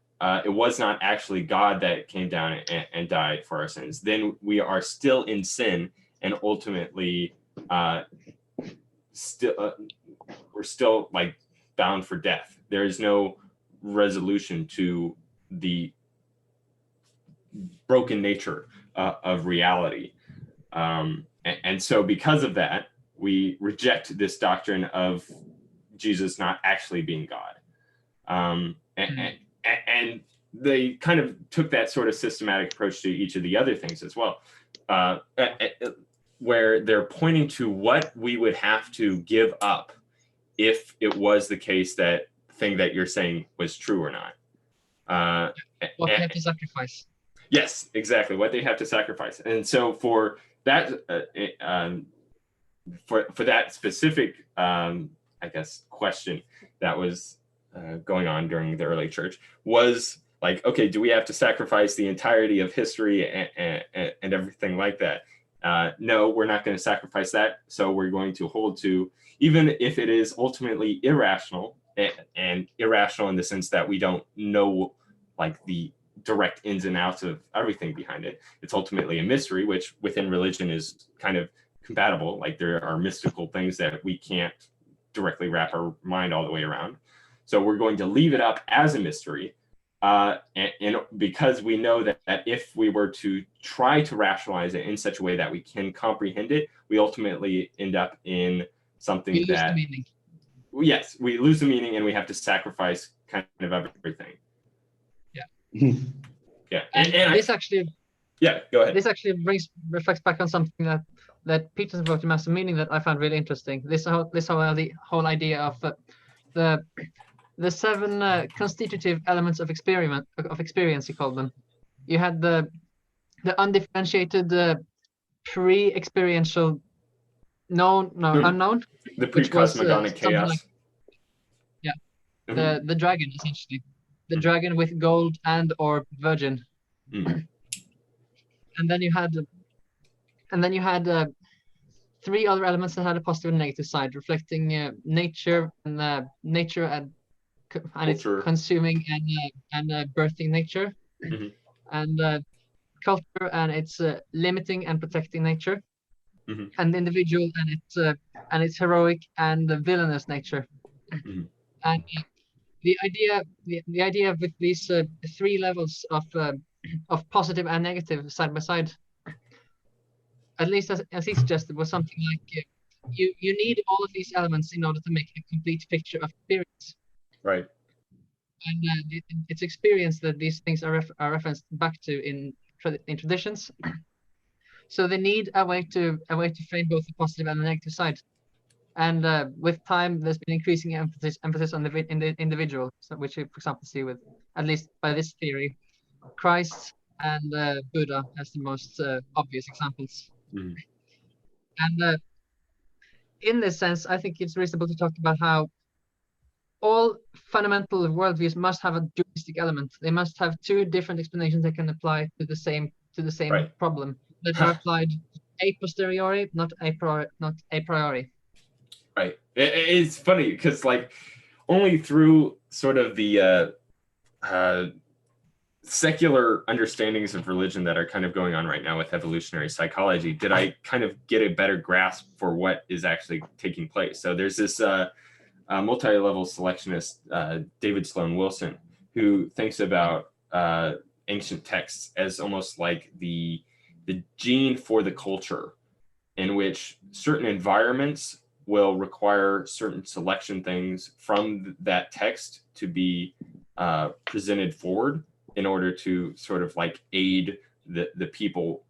it was not actually God that came down and died for our sins, then we are still in sin, and ultimately we're still like bound for death. There is no resolution to the broken nature of reality. And so because of that, we reject this doctrine of Jesus not actually being God. And they kind of took that sort of systematic approach to each of the other things as well, where they're pointing to what we would have to give up if it was the case that thing that you're saying was true or not. What they have to sacrifice. Yes, exactly. What they have to sacrifice. And so for that, for that specific, I guess, question that was going on during the early church was like, okay, do we have to sacrifice the entirety of history and everything like that? No, we're not going to sacrifice that. So we're going to hold to, even if it is ultimately irrational and irrational in the sense that we don't know like the direct ins and outs of everything behind it. It's ultimately a mystery, which within religion is kind of compatible. Like there are mystical things that we can't directly wrap our mind all the way around. So we're going to leave it up as a mystery. And because we know that if we were to try to rationalize it in such a way that we can comprehend it, we ultimately end up in something We lose that, the meaning. yes, we lose the meaning and we have to sacrifice kind of everything. Yeah. Yeah. And this actually, yeah, go ahead. this actually reflects back on something that Peterson wrote in Master Meaning that I found really interesting. The whole idea of the 7 constitutive elements of experience, he called them. You had the undifferentiated pre-experiential unknown, The which was pre-cosmogonic chaos. like, the dragon, essentially, the dragon with gold and or virgin. And then you had 3 other elements that had a positive and negative side, reflecting nature and its consuming and birthing nature, and culture and its limiting and protecting nature, and the individual and its heroic and villainous nature. And the idea with these 3 levels of positive and negative side by side, at least as he suggested, was something like you need all of these elements in order to make a complete picture of experience. Right. And it's experience that these things are referenced back to in traditions. So they need a way to frame both the positive and the negative side. And with time, there's been increasing emphasis on the individual, which you, for example, see with, at least by this theory, Christ and Buddha as the most obvious examples. And in this sense, I think it's reasonable to talk about how all fundamental worldviews must have a dualistic element. They must have 2 different explanations that can apply to the same right. problem, that are applied a posteriori, not a priori. Right. It's funny because like only through sort of the secular understandings of religion that are kind of going on right now with evolutionary psychology did I kind of get a better grasp for what is actually taking place. So there's this multi-level selectionist, David Sloan Wilson, who thinks about ancient texts as almost like the gene for the culture, in which certain environments will require certain selection things from that text to be presented forward in order to sort of like aid the people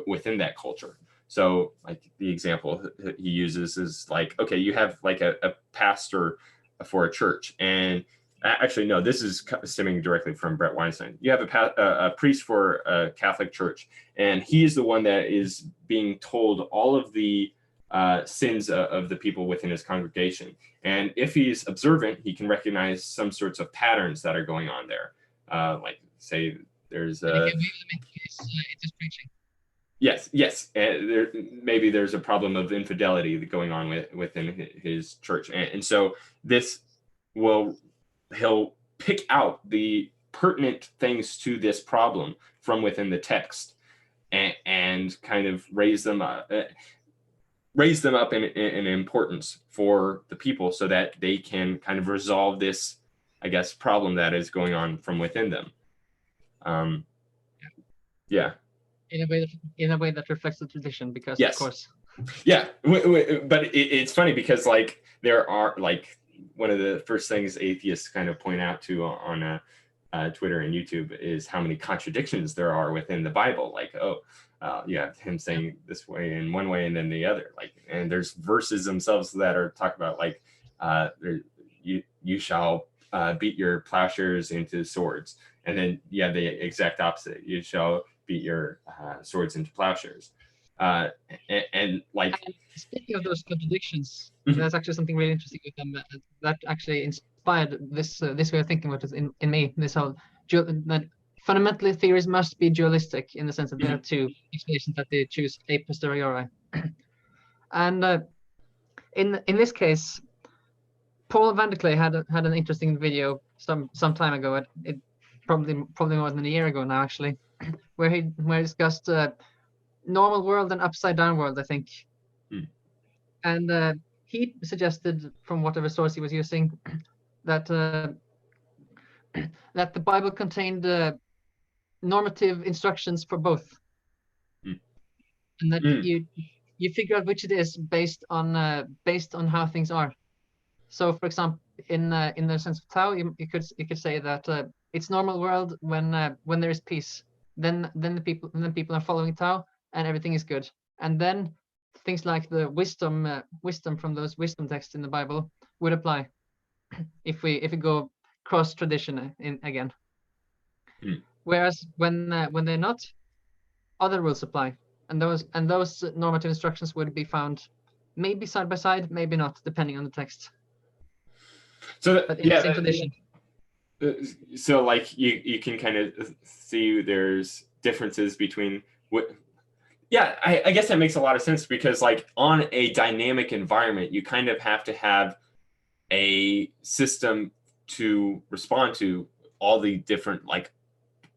within that culture. So like the example he uses is like, okay, you have like a pastor for a church, and actually, no, this is stemming directly from Brett Weinstein. You have a priest for a Catholic church, and he is the one that is being told all of the sins of the people within his congregation. And if he's observant, he can recognize some sorts of patterns that are going on there. Like say there's it's preaching. Yes. Maybe there's a problem of infidelity going on within his church. And so he'll pick out the pertinent things to this problem from within the text and kind of raise them up in importance for the people so that they can kind of resolve this, I guess, problem that is going on from within them. Yeah. In a way that reflects the tradition, because yes. Of course. Yeah, but it's funny because like there are like one of the first things atheists kind of point out to on Twitter and YouTube is how many contradictions there are within the Bible. Like, you have him saying this way in one way and then the other. Like, and there's verses themselves that are talk about like, you shall beat your plowshares into swords, and then you have the exact opposite. You shall beat your swords into plowshares. And like, speaking of those contradictions, there's actually something really interesting with them that actually inspired this way of thinking, which is in me. This whole that fundamentally theories must be dualistic in the sense that there are 2 explanations that they choose a posteriori. And in this case, Paul van der Clay had an interesting video some time ago. It probably more than a year ago now, actually, where he discussed normal world and upside down world, I think. And he suggested, from whatever source he was using, that that the Bible contained normative instructions for both, and that you figure out which it is based on how things are. So, for example, in the sense of Tao, you could say that it's normal world when there is peace. Then people are following Tao and everything is good. And then things like the wisdom from those wisdom texts in the Bible would apply if we go cross tradition in again. Whereas when they're not, other rules apply, and those normative instructions would be found maybe side by side, maybe not, depending on the text. So but in the same tradition. So like you can kind of see there's differences between what. Yeah, I guess that makes a lot of sense, because like on a dynamic environment, you kind of have to have a system to respond to all the different like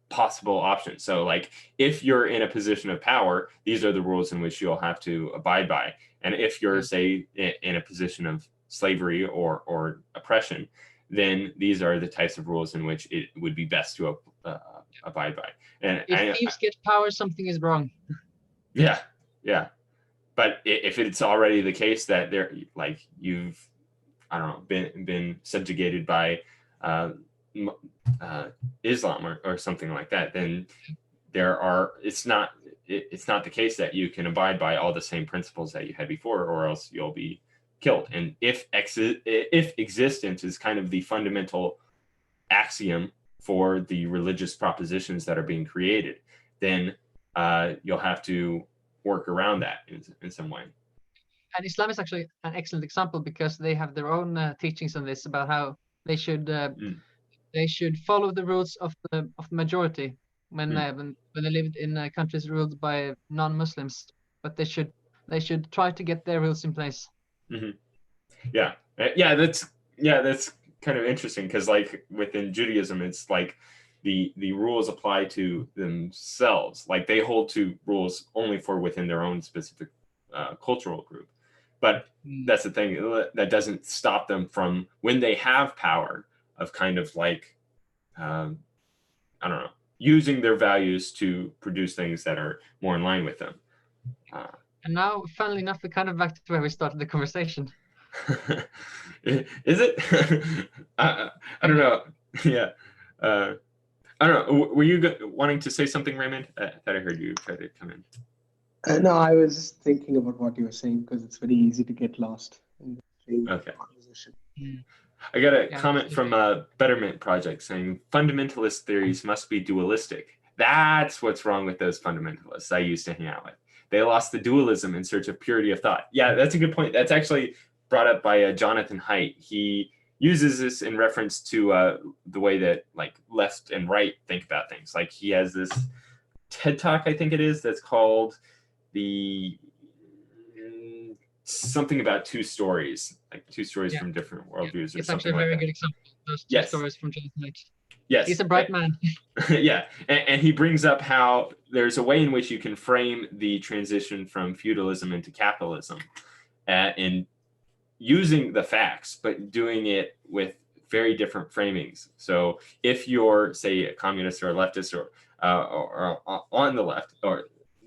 possible options. So like if you're in a position of power, these are the rules in which you'll have to abide by. And if you're, say, in a position of slavery or oppression, then these are the types of rules in which it would be best to abide by. And if thieves get power, something is wrong. Yeah. But if it's already the case that they're like you've, I don't know, been subjugated by Islam or something like that, then it's not the case that you can abide by all the same principles that you had before, or else you'll be killed. And if existence is kind of the fundamental axiom for the religious propositions that are being created, then you'll have to work around that in some way. And Islam is actually an excellent example, because they have their own teachings on this, about how they should follow the rules of the majority when they lived in countries ruled by non-Muslims, but they should try to get their rules in place. Yeah, that's kind of interesting, because like within Judaism, it's like the rules apply to themselves. Like they hold to rules only for within their own specific cultural group. But that's the thing, that doesn't stop them from, when they have power, of kind of like, I don't know, using their values to produce things that are more in line with them. And now, funnily enough, we're kind of back to where we started the conversation. Is it? I don't know. Yeah. I don't know. Were you wanting to say something, Raymond? I thought I heard you try to come in. No, I was just thinking about what you were saying, because it's very easy to get lost in the conversation. I got a comment from a Betterment Project saying fundamentalist theories must be dualistic. That's what's wrong with those fundamentalists I used to hang out with. They lost the dualism in search of purity of thought. Yeah, that's a good point. That's actually brought up by Jonathan Haidt. He uses this in reference to the way that like left and right think about things. Like he has this TED Talk, I think it is, that's called the something about two stories, like two stories from different worldviews, or it's something like that. It's actually a very good example. Those two stories from Jonathan Haidt. Yes. He's a bright man. Yeah. And he brings up how there's a way in which you can frame the transition from feudalism into capitalism and using the facts, but doing it with very different framings. So if you're, say, a communist or a leftist or on the left,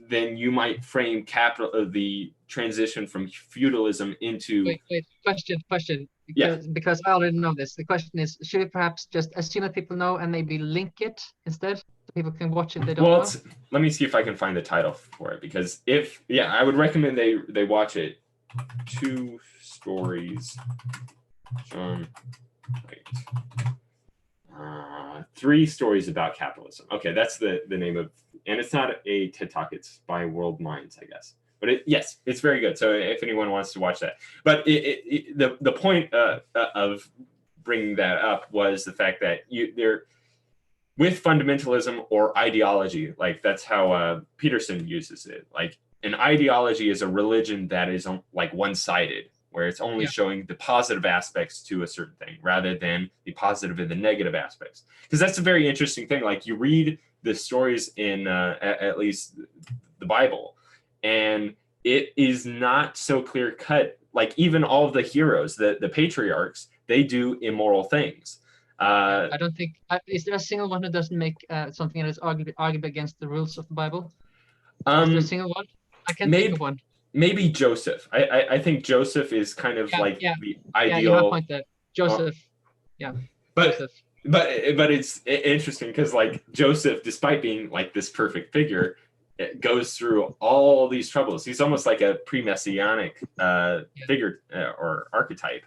then you might frame the transition from feudalism into... Wait, question. Because I already know this. The question is, should we perhaps just assume that people know and maybe link it instead, so people can watch it, they don't know? Let me see if I can find the title for it, because I would recommend they watch it. Two stories, John Haidt. 3 stories about capitalism. Okay, that's the name of, and it's not a TED Talk, it's by World Minds, I guess. But it's very good. So if anyone wants to watch that, but the point of bringing that up was the fact that there, with fundamentalism or ideology, like that's how Peterson uses it. Like an ideology is a religion that is like one-sided. where it's only showing the positive aspects to a certain thing rather than the positive and the negative aspects. Because that's a very interesting thing. Like you read the stories in at least the Bible, and it is not so clear cut. Like even all of the heroes, the patriarchs, they do immoral things. I don't think, is there a single one who doesn't make something that is arguably against the rules of the Bible? Is there a single one? I can't think of one. Maybe Joseph. I think Joseph is kind of the ideal. Yeah, you have a point there. Joseph. But it's interesting because like Joseph, despite being like this perfect figure, it goes through all these troubles. He's almost like a pre-messianic figure or archetype,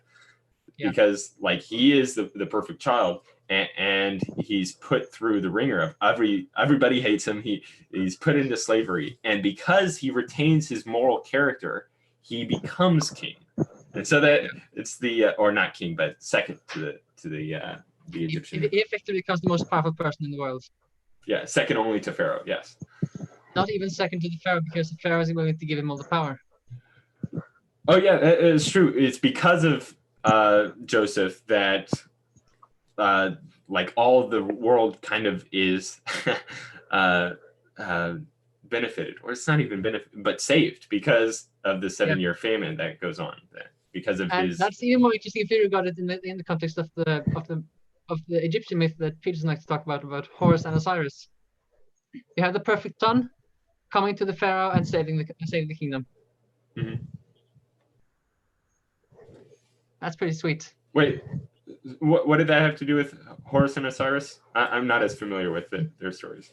because like he is the perfect child, and he's put through the ringer of everybody hates him. He's put into slavery, and because he retains his moral character, he becomes king. And so that it's the or not king, but second to the Egyptian. He effectively becomes the most powerful person in the world. Yeah, second only to Pharaoh. Yes. Not even second to the Pharaoh, because the Pharaoh is willing to give him all the power. Oh yeah, it's true. It's because of Joseph that like all of the world kind of is benefited, or it's not even benefited, but saved because of the 7-year famine that goes on. Because of his. That's even more interesting if you regard it in the context of the Egyptian myth that Peterson likes to talk about Horus and Osiris. You have the perfect son coming to the Pharaoh and saving the kingdom. Mm-hmm. That's pretty sweet. Wait, what did that have to do with Horus and Osiris? I'm not as familiar with their stories.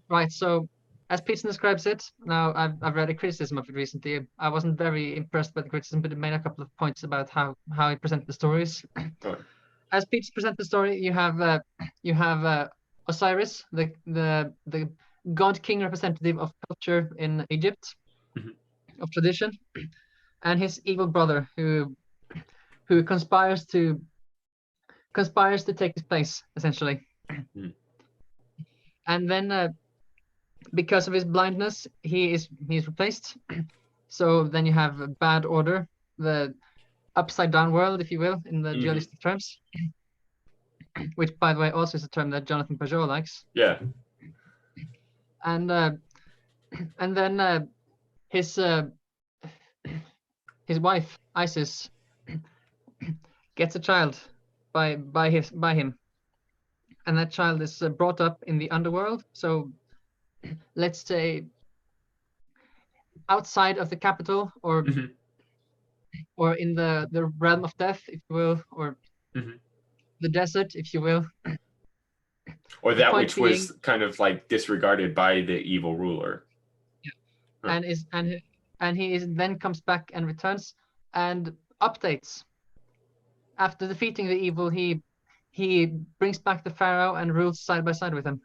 Right. So, as Peterson describes it, now I've read a criticism of it recently. I wasn't very impressed by the criticism, but it made a couple of points about how he presented the stories. Oh. As Peterson presents the story, you have Osiris, the god king representative of culture in Egypt, of tradition, and his evil brother who conspires to take his place, essentially. And then because of his blindness, he's replaced. So then you have a bad order, the upside down world, if you will, in the dualistic terms, which by the way also is a term that Jonathan Pajot likes. Yeah. And then his wife Isis gets a child by him, and that child is brought up in the underworld. So let's say outside of the capital, or in the realm of death, if you will, or the desert, if you will, or that which was kind of like disregarded by the evil ruler. Yeah. And he then comes back and returns and updates. After defeating the evil, he brings back the Pharaoh and rules side by side with him.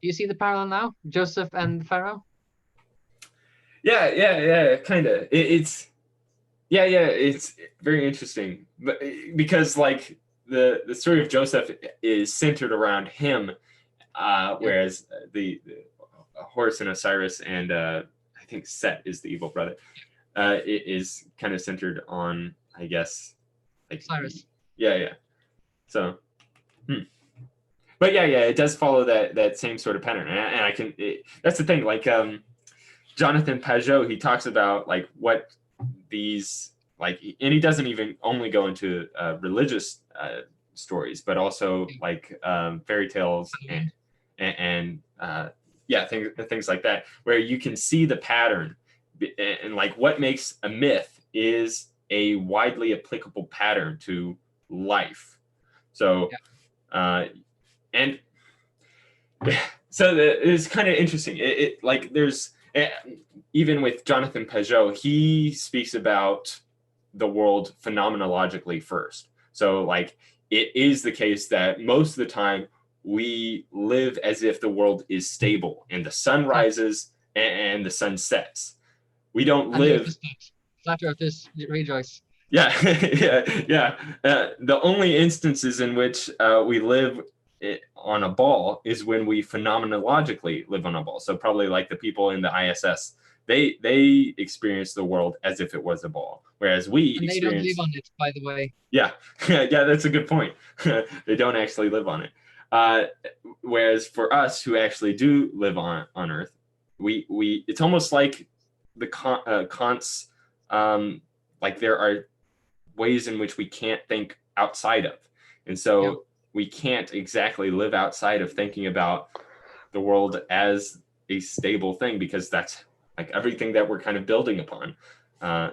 You see the parallel now, Joseph and the Pharaoh? Yeah, kind of. It's very interesting, but because like the story of Joseph is centered around him, whereas the Horus and Osiris and I think Set is the evil brother. It is kind of centered on, I guess, like Osiris. Yeah. So, but yeah, it does follow that same sort of pattern, and I can. That's the thing. Like Jonathan Pajot, he talks about like what these like, and he doesn't even only go into religious stories, but also like fairy tales and things like that, where you can see the pattern, and like what makes a myth is a widely applicable pattern to life. So and so it's kind of interesting. It like there's even with Jonathan Pajot, he speaks about the world phenomenologically first. So like it is the case that most of the time we live as if the world is stable and the sun rises and the sun sets. We don't live. Flat Earth is rejoice. Yeah. The only instances in which we live on a ball is when we phenomenologically live on a ball. So probably like the people in the ISS they experience the world as if it was a ball, whereas we and they don't live on it, by the way. Yeah, yeah, that's a good point. They don't actually live on it. Whereas for us who actually do live on Earth, we it's almost like the Kant's like there are ways in which we can't think outside of, and so we can't exactly live outside of thinking about the world as a stable thing, because that's like everything that we're kind of building upon.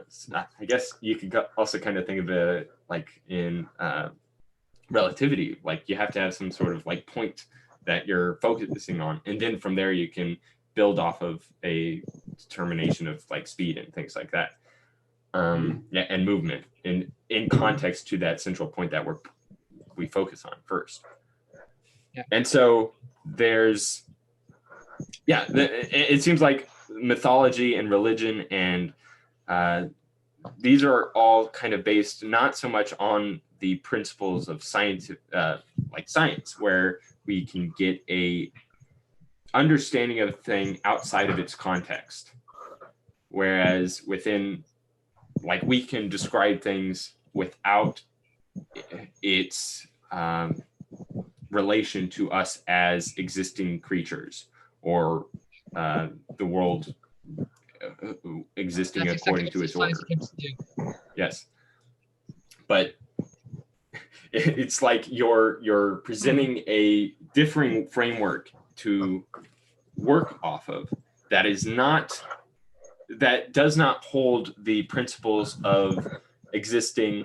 So I guess you could also kind of think of it like in relativity, like you have to have some sort of like point that you're focusing on, and then from there you can build off of a determination of like speed and things like that, and movement in context to that central point that we focus on first. And so there's it seems like mythology and religion and these are all kind of based not so much on the principles of science, like science, where we can get a understanding of a thing outside of its context, whereas within, like, we can describe things without its relation to us as existing creatures, or the world existing That's according exactly to its order. Yes, but it's like you're presenting a differing framework to work off of that does not hold the principles of existing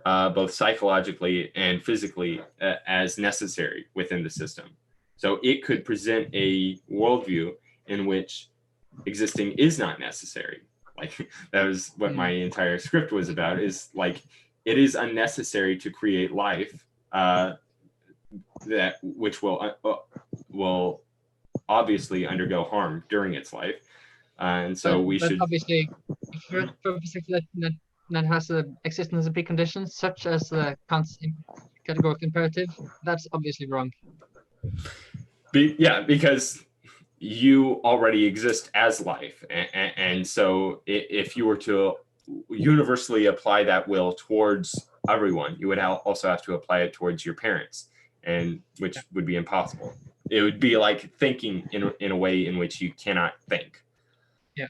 both psychologically and physically as necessary within the system. So it could present a worldview in which existing is not necessary. Like, that was what my entire script was about, is like, it is unnecessary to create life that which will obviously undergo harm during its life. And so we should obviously, for a perspective that has an existence as a precondition, such as the Kant's categorical imperative, that's obviously wrong. Because you already exist as life, and so if you were to universally apply that will towards everyone, you would also have to apply it towards your parents, and which would be impossible. It would be like thinking in a way in which you cannot think. Yeah.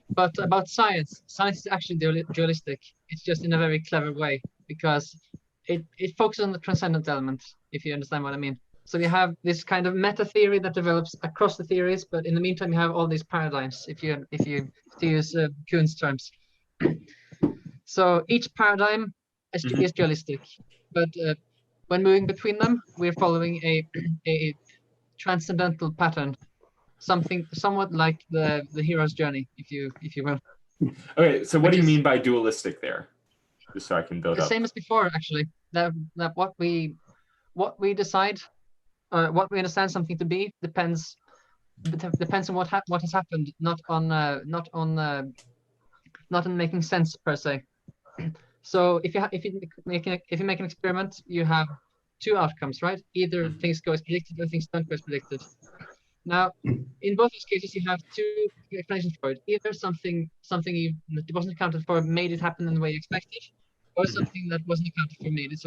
But about science is actually dualistic. It's just in a very clever way, because it focuses on the transcendent element, if you understand what I mean. So you have this kind of meta theory that develops across the theories, but in the meantime you have all these paradigms, if you to use Kuhn's terms. So each paradigm is dualistic, but when moving between them, we're following a transcendental pattern, something somewhat like the hero's journey, if you will. Okay, so what do you mean by dualistic there? Just so I can build the up. Same as before, actually. That what we decide, what we understand something to be, depends on what has happened, not on making sense per se. So if you make an experiment, you have two outcomes, right? Either things go as predicted or things don't go as predicted. Now, in both those cases, you have two explanations for it. Either something that wasn't accounted for made it happen in the way you expected, or something that wasn't accounted for made it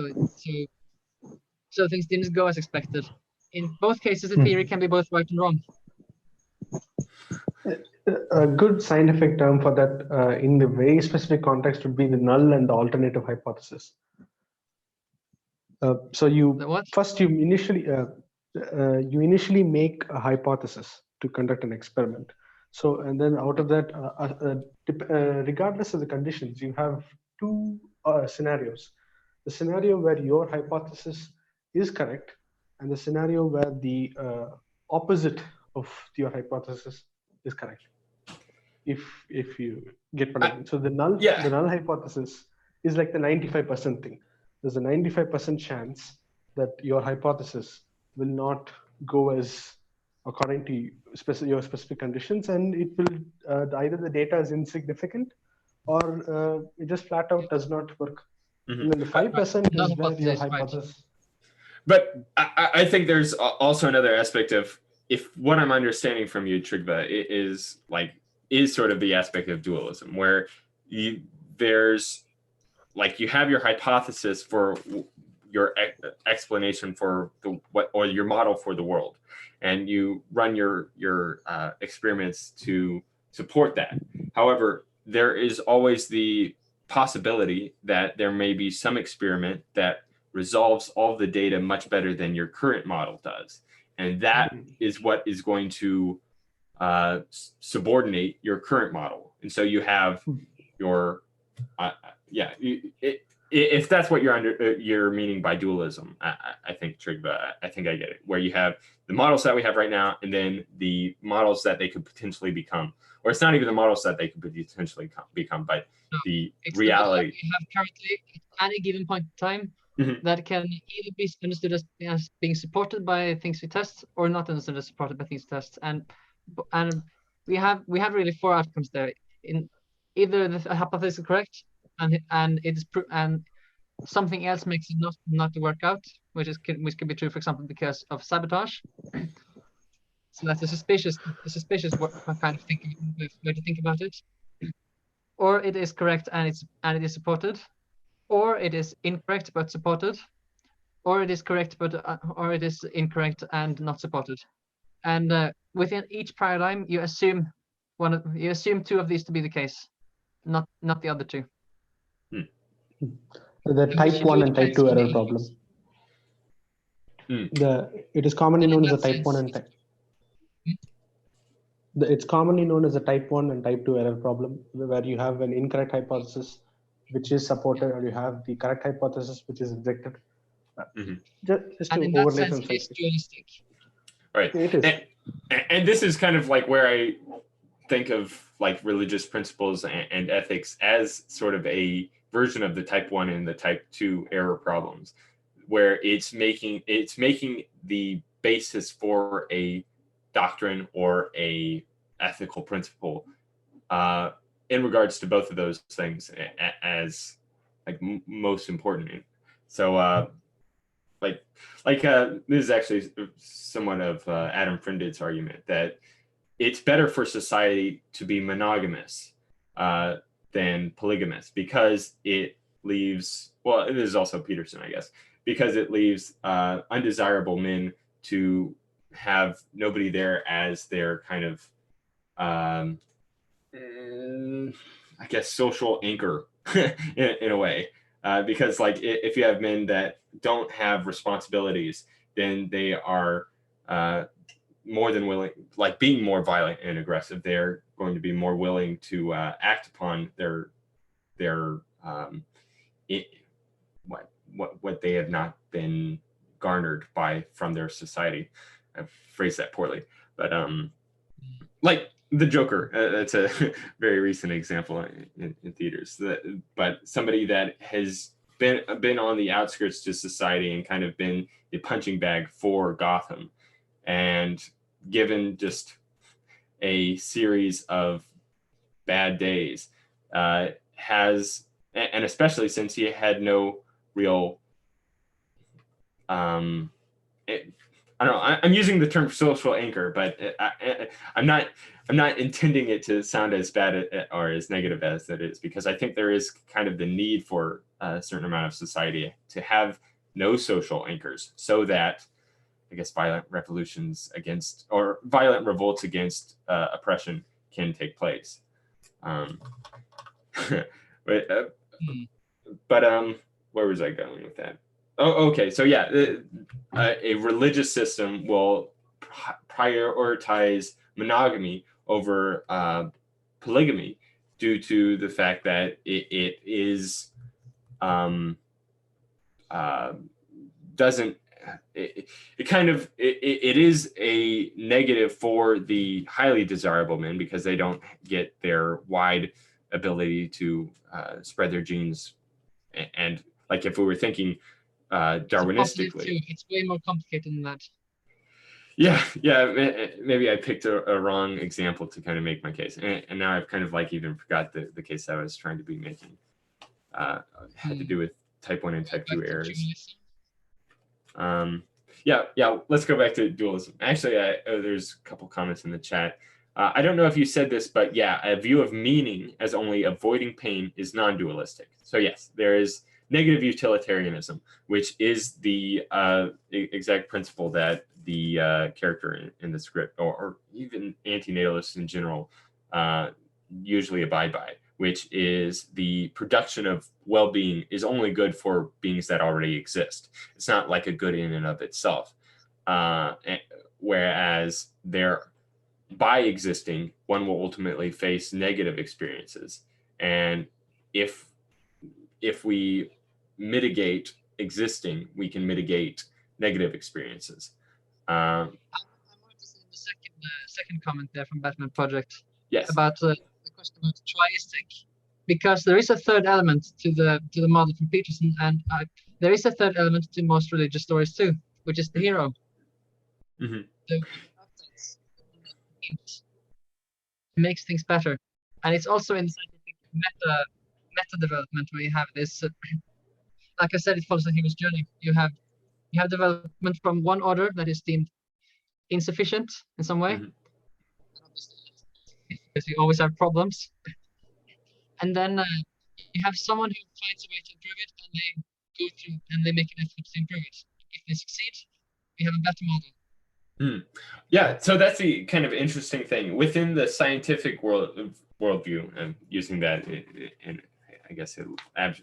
so things didn't go as expected. In both cases, the theory can be both right and wrong. A good scientific term for that in the very specific context would be the null and the alternative hypothesis. So you initially make a hypothesis to conduct an experiment. So, and then out of that, regardless of the conditions, you have two scenarios. The scenario where your hypothesis is correct, and the scenario where the opposite of your hypothesis is correct. If you get what I mean. So the null hypothesis is like the 95% thing. There's a 95% chance that your hypothesis will not go as according to your specific conditions, and it will either the data is insignificant or it just flat out does not work. And then the 5% is where your hypothesis. But I think there's also another aspect of, if what I'm understanding from you, Trygve, is sort of the aspect of dualism, where there's like you have your hypothesis for your explanation for or your model for the world, and you run your experiments to support that. However, there is always the possibility that there may be some experiment that resolves all the data much better than your current model does, and that is what is going to subordinate your current model. And so you have your if that's what you're meaning by dualism, I think, Trygve, I think I get it, where you have the models that we have right now, and then the models that they could potentially become, or it's not even the models that they could potentially become, but the reality we have currently at any given point in time that can either be understood as being supported by things we test, or not understood as supported by things we test, and we have really four outcomes there. In either the hypothesis is correct, and it's and something else makes it not to work out, which could be true, for example, because of sabotage. So that's a suspicious kind of way to think about it. Or it is correct and it is supported, or it is incorrect but supported, or it is correct but or it is incorrect and not supported. And within each paradigm, you assume two of these to be the case, not the other two. The type 1 and type 2 error problem. It is commonly known as a type 1 and type. It's commonly known as a type 1 and type 2 error problem, where you have an incorrect hypothesis which is supported, or you have the correct hypothesis which is rejected. Just to overlay some it's dualistic. Right. It is. And this is kind of like where I think of like religious principles and ethics as sort of a version of the type 1 and the type 2 error problems, where it's making the basis for a doctrine or a ethical principle in regards to both of those things as like most important. So this is actually somewhat of Adam Frindid's argument that it's better for society to be monogamous than polygamous, because it leaves, well, it is also Peterson, I guess, because it leaves undesirable men to have nobody there as their kind of, I guess, social anchor in a way. Because like if you have men that don't have responsibilities, then they are more than willing, like being more violent and aggressive. They're going to be more willing to act upon their what they have not been garnered from their society. I've phrased that poorly, but like the Joker, that's a very recent example in theaters. But somebody that has been on the outskirts to society and kind of been the punching bag for Gotham, and given just a series of bad days, has, and especially since he had no real, I don't know, I'm using the term social anchor, but I'm not intending it to sound as bad or as negative as it is, because I think there is kind of the need for a certain amount of society to have no social anchors, so that, I guess, violent revolutions against, or violent revolts against oppression can take place. But where was I going with that? Oh, okay. So yeah, a religious system will prioritize monogamy over polygamy due to the fact that it is doesn't it is a negative for the highly desirable men, because they don't get their wide ability to spread their genes. And like if we were thinking Darwinistically, it's way more complicated than that. Yeah, maybe I picked a wrong example to kind of make my case, and now I've kind of like even forgot the case that I was trying to be making. Had to do with type 1 and type 2 errors. Yeah. Let's go back to dualism. Actually, there's a couple comments in the chat. I don't know if you said this, but yeah, a view of meaning as only avoiding pain is non-dualistic. So yes, there is negative utilitarianism, which is the exact principle that the character in the script, or even antinatalists in general, usually abide by, which is the production of well-being is only good for beings that already exist. It's not like a good in and of itself. Whereas by existing, one will ultimately face negative experiences. And if we mitigate existing, we can mitigate negative experiences. I wanted to say the second comment there from Batman Project. Yes. About the question about triistic, because there is a third element to the model from Peterson, and there is a third element to most religious stories too, which is the hero. Mm-hmm. The makes things better, and it's also in scientific meta development where you have this. Like I said, it follows the hero's journey. You have development from one order that is deemed insufficient in some way. Mm-hmm. Because you always have problems, and then you have someone who finds a way to improve it, and they go through and they make an effort to improve it. If they succeed, we have a better model. Yeah, so that's the kind of interesting thing within the scientific worldview, and using that in I guess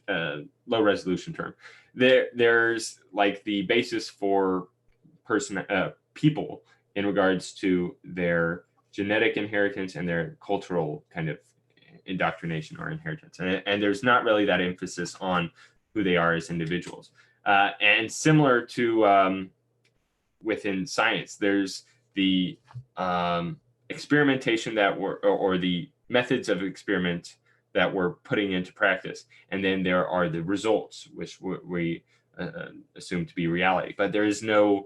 a low resolution term. There's like the basis for people in regards to their genetic inheritance and their cultural kind of indoctrination or inheritance, and there's not really that emphasis on who they are as individuals. And similar to within science, there's the experimentation that or the methods of experiment that we're putting into practice, and then there are the results, which we assume to be reality. But there is no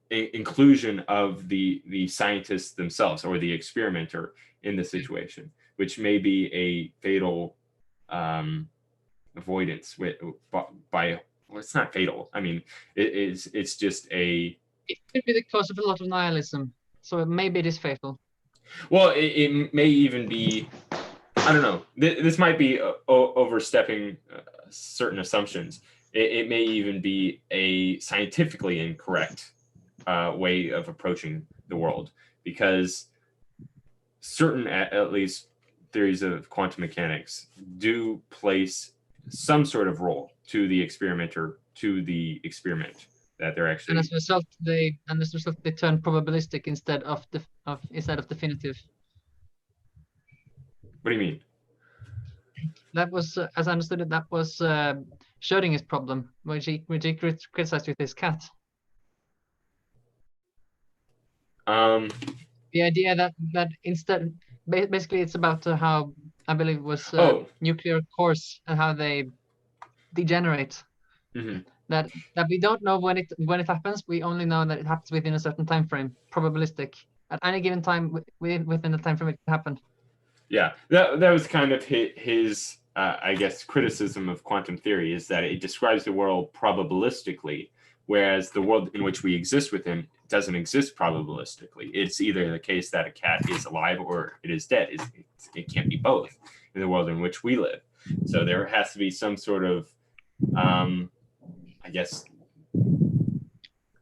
inclusion of the scientists themselves or the experimenter in the situation, which may be a fatal avoidance by well, it's not fatal. I mean, it's just a. It could be the cause of a lot of nihilism, so maybe it is fatal. Well, it may even be. I don't know. This might be overstepping certain assumptions. It may even be a scientifically incorrect way of approaching the world, because certain, at least, theories of quantum mechanics do place some sort of role to the experimenter, to the experiment that they're actually. And as a result, they turn probabilistic instead of definitive. What do you mean? That was, as I understood it, that was Schrödinger's problem, which he criticized with his cat. The idea that instead, basically, it's about how I believe it was nuclear cores and how they degenerate. Mm-hmm. That we don't know when it happens. We only know that it happens within a certain time frame, probabilistic. At any given time within the time frame it happened. Yeah, that was kind of his I guess criticism of quantum theory, is that it describes the world probabilistically, whereas the world in which we exist within doesn't exist probabilistically. It's either the case that a cat is alive or it is dead. It can't be both in the world in which we live. So there has to be some sort of I guess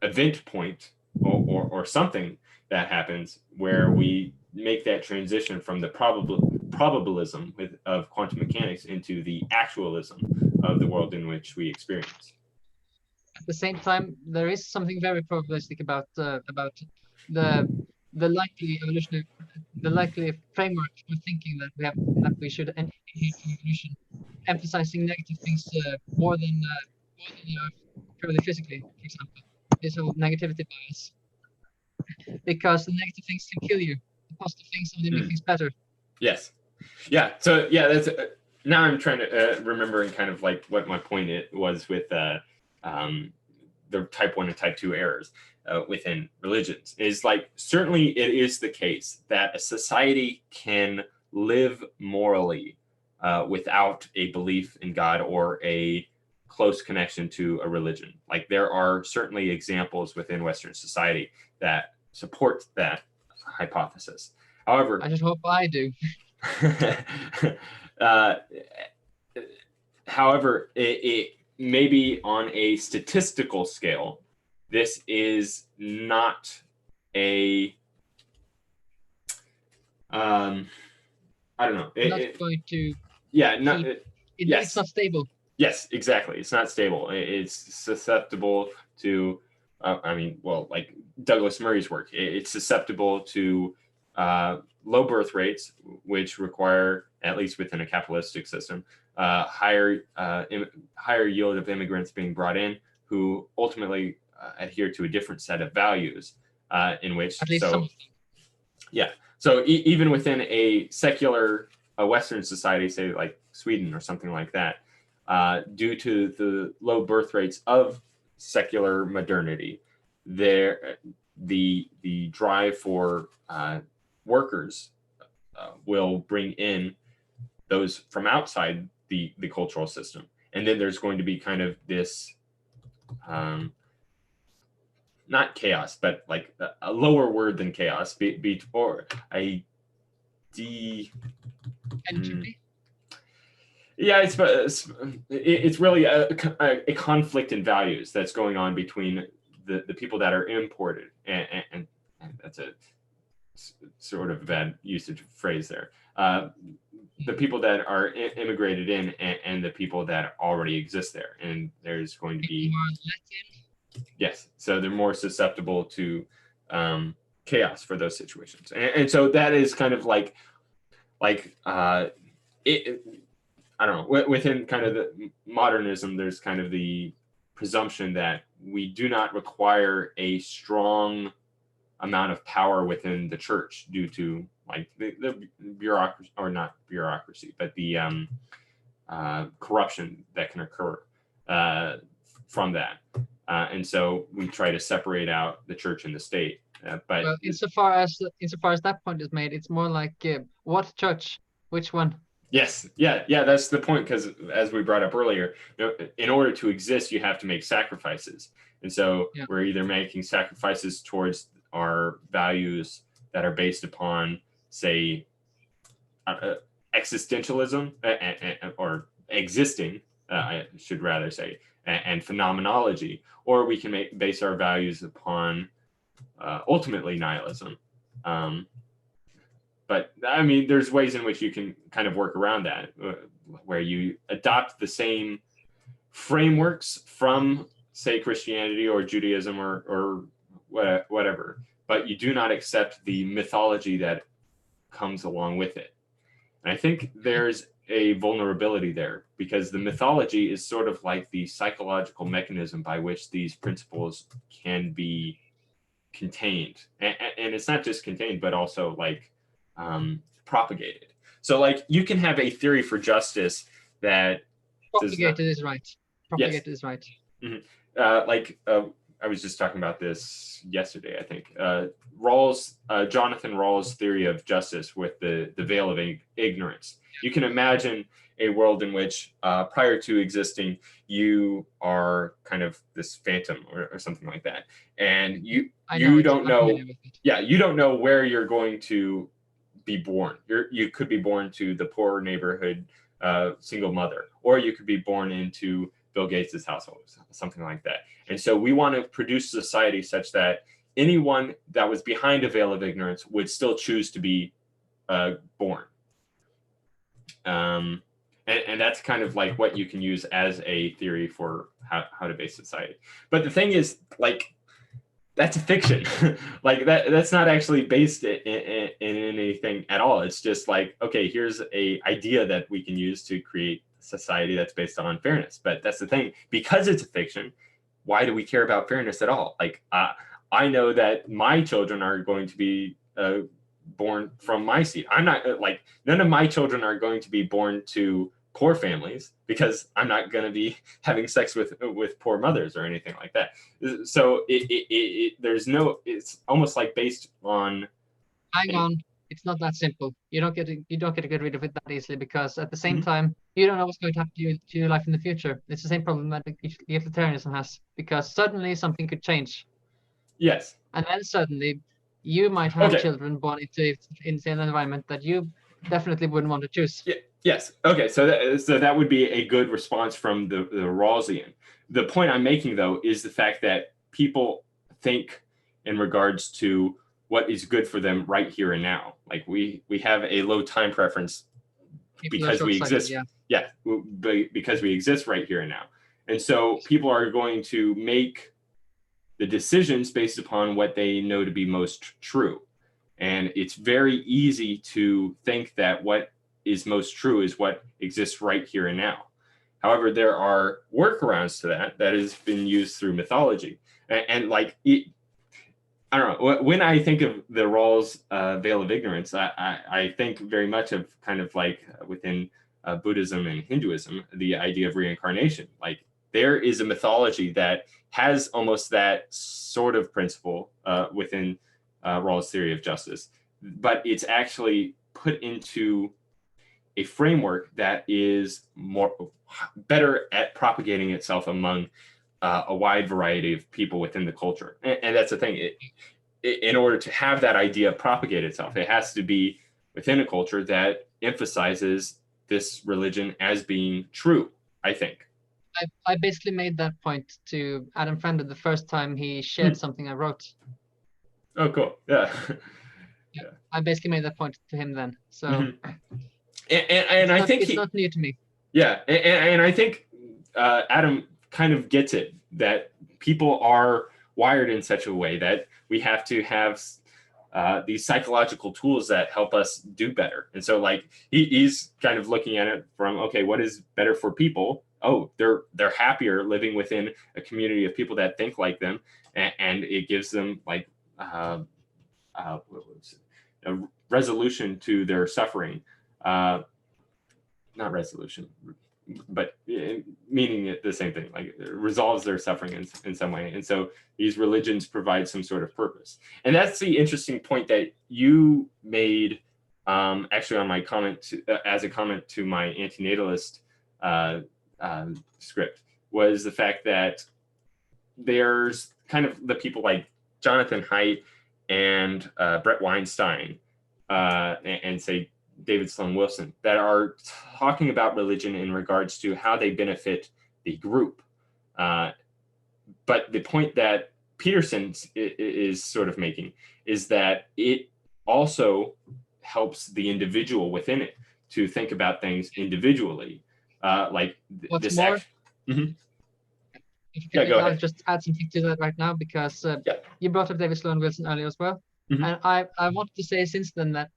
event point or something that happens where we make that transition from the probabilism of quantum mechanics into the actualism of the world in which we experience. At the same time, there is something very probabilistic about the likely evolutionary, the likely framework for thinking that we should inherit evolution, emphasizing negative things more than purely physically, for example. This whole negativity bias, because the negative things can kill you. The positive things only make things better. Yes. Yeah. So yeah, that's now I'm trying to remembering kind of like what my point was with the type 1 and type 2 errors within religions. Is like, certainly it is the case that a society can live morally without a belief in God or a close connection to a religion. Like there are certainly examples within Western society that support that hypothesis. However, I just hope I do. However, it maybe on a statistical scale, this is not a I don't know. Going to yeah, no, yes. It's not stable. Yes, exactly. It's not stable. It's susceptible to, I mean, well, like Douglas Murray's work, it's susceptible to low birth rates, which require, at least within a capitalistic system, higher yield of immigrants being brought in who ultimately adhere to a different set of values in which, at least so, some of them. Yeah. So even within a secular Western society, say like Sweden or something like that, due to the low birth rates of secular modernity, the drive for workers will bring in those from outside the cultural system, and then there's going to be kind of this not chaos, but like a lower word than chaos, or a Entropy. Yeah, it's really a conflict in values that's going on between the people that are imported, and that's a sort of bad usage of phrase there. The people that are immigrated in, and the people that already exist there, and there's going to be yes, so they're more susceptible to chaos for those situations, and so that is kind of like it. I don't know, within kind of the modernism, there's kind of the presumption that we do not require a strong amount of power within the church due to like the bureaucracy, or not bureaucracy, but the corruption that can occur from that. And so we try to separate out the church and the state. But well, insofar as that point is made, it's more like what church, which one? Yes, yeah, that's the point, because as we brought up earlier, in order to exist, you have to make sacrifices. And so we're either making sacrifices towards our values that are based upon, say, existentialism, or existing, I should rather say, and phenomenology, or we can base our values upon ultimately nihilism. But I mean, there's ways in which you can kind of work around that, where you adopt the same frameworks from, say, Christianity or Judaism or whatever, but you do not accept the mythology that comes along with it. And I think there's a vulnerability there, because the mythology is sort of like the psychological mechanism by which these principles can be contained. And it's not just contained, but also like propagated. So like you can have a theory for justice that propagated is right. Propagated is right. Mm-hmm. I was just talking about this yesterday, I think. Jonathan Rawls' theory of justice with the veil of ignorance. You can imagine a world in which prior to existing, you are kind of this phantom or something like that. And you don't know, you don't know where you're going to be born. You could be born to the poor neighborhood single mother, or you could be born into Bill Gates' household, something like that. And so we want to produce a society such that anyone that was behind a veil of ignorance would still choose to be born. And that's kind of like what you can use as a theory for how to base society. But the thing is, like, that's a fiction. Like that's not actually based in anything at all. It's just like, okay, here's a idea that we can use to create society that's based on fairness. But that's the thing, because it's a fiction, why do we care about fairness at all? Like I know that my children are going to be born from my seed. I'm not like, none of my children are going to be born to poor families, because I'm not going to be having sex with poor mothers or anything like that. So there's no, it's almost like based on. Hang on. it's not that simple. You don't get to get rid of it that easily, because at the same Mhm. time, you don't know what's going to happen to your life in the future. It's the same problem that utilitarianism has, because suddenly something could change, Yes. and then suddenly you might have Okay. children born into an environment that you definitely wouldn't want to choose. Yeah, yes. Okay. So that would be a good response from the Rawlsian. The point I'm making, though, is the fact that people think in regards to what is good for them right here and now. Like we have a low time preference People are because we short-sighted, exist. yeah. Yeah, because we exist right here and now. And so people are going to make the decisions based upon what they know to be most true. And it's very easy to think that what is most true is what exists right here and now. However, there are workarounds to that has been used through mythology. And like, I don't know, when I think of the Rawls veil of ignorance, I think very much of kind of like within Buddhism and Hinduism, the idea of reincarnation. Like there is a mythology that has almost that sort of principle within Rawls' theory of justice, but it's actually put into a framework that is better at propagating itself among a wide variety of people within the culture. And that's the thing. In order to have that idea propagate itself, it has to be within a culture that emphasizes this religion as being true, I think. I basically made that point to Adam Fender the first time he shared something I wrote. Oh, cool. Yeah. Yeah. I basically made that point to him then. So and I think it's not new to me. Yeah, and I think Adam kind of gets it, that people are wired in such a way that we have to have these psychological tools that help us do better. And so like he's kind of looking at it from, okay, what is better for people? Oh, they're happier living within a community of people that think like them, and it gives them like what was it? A resolution to their suffering. Not resolution, but meaning it the same thing, like it resolves their suffering in some way. And so these religions provide some sort of purpose. And that's the interesting point that you made actually on my comment as a comment to my antinatalist script, was the fact that there's kind of the people like Jonathan Haidt and Brett Weinstein and say David Sloan Wilson that are talking about religion in regards to how they benefit the group. But the point that Peterson is sort of making is that it also helps the individual within it to think about things individually. Like What's this more, Yeah, go I'll ahead. just add something to that right now, because you brought up David Sloan Wilson earlier as well. And I wanted to say since then that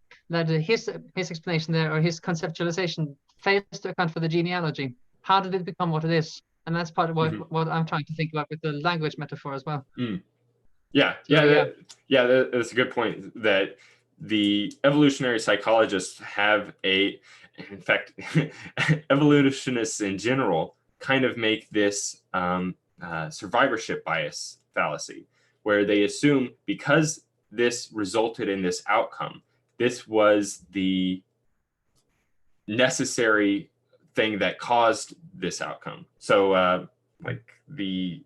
his explanation there, or his conceptualization, fails to account for the genealogy. How did it become what it is? And that's part of what I'm trying to think about with the language metaphor as well. That's a good point, that the evolutionary psychologists have in fact, evolutionists in general kind of make this survivorship bias fallacy, where they assume because this resulted in this outcome, this was the necessary thing that caused this outcome. So we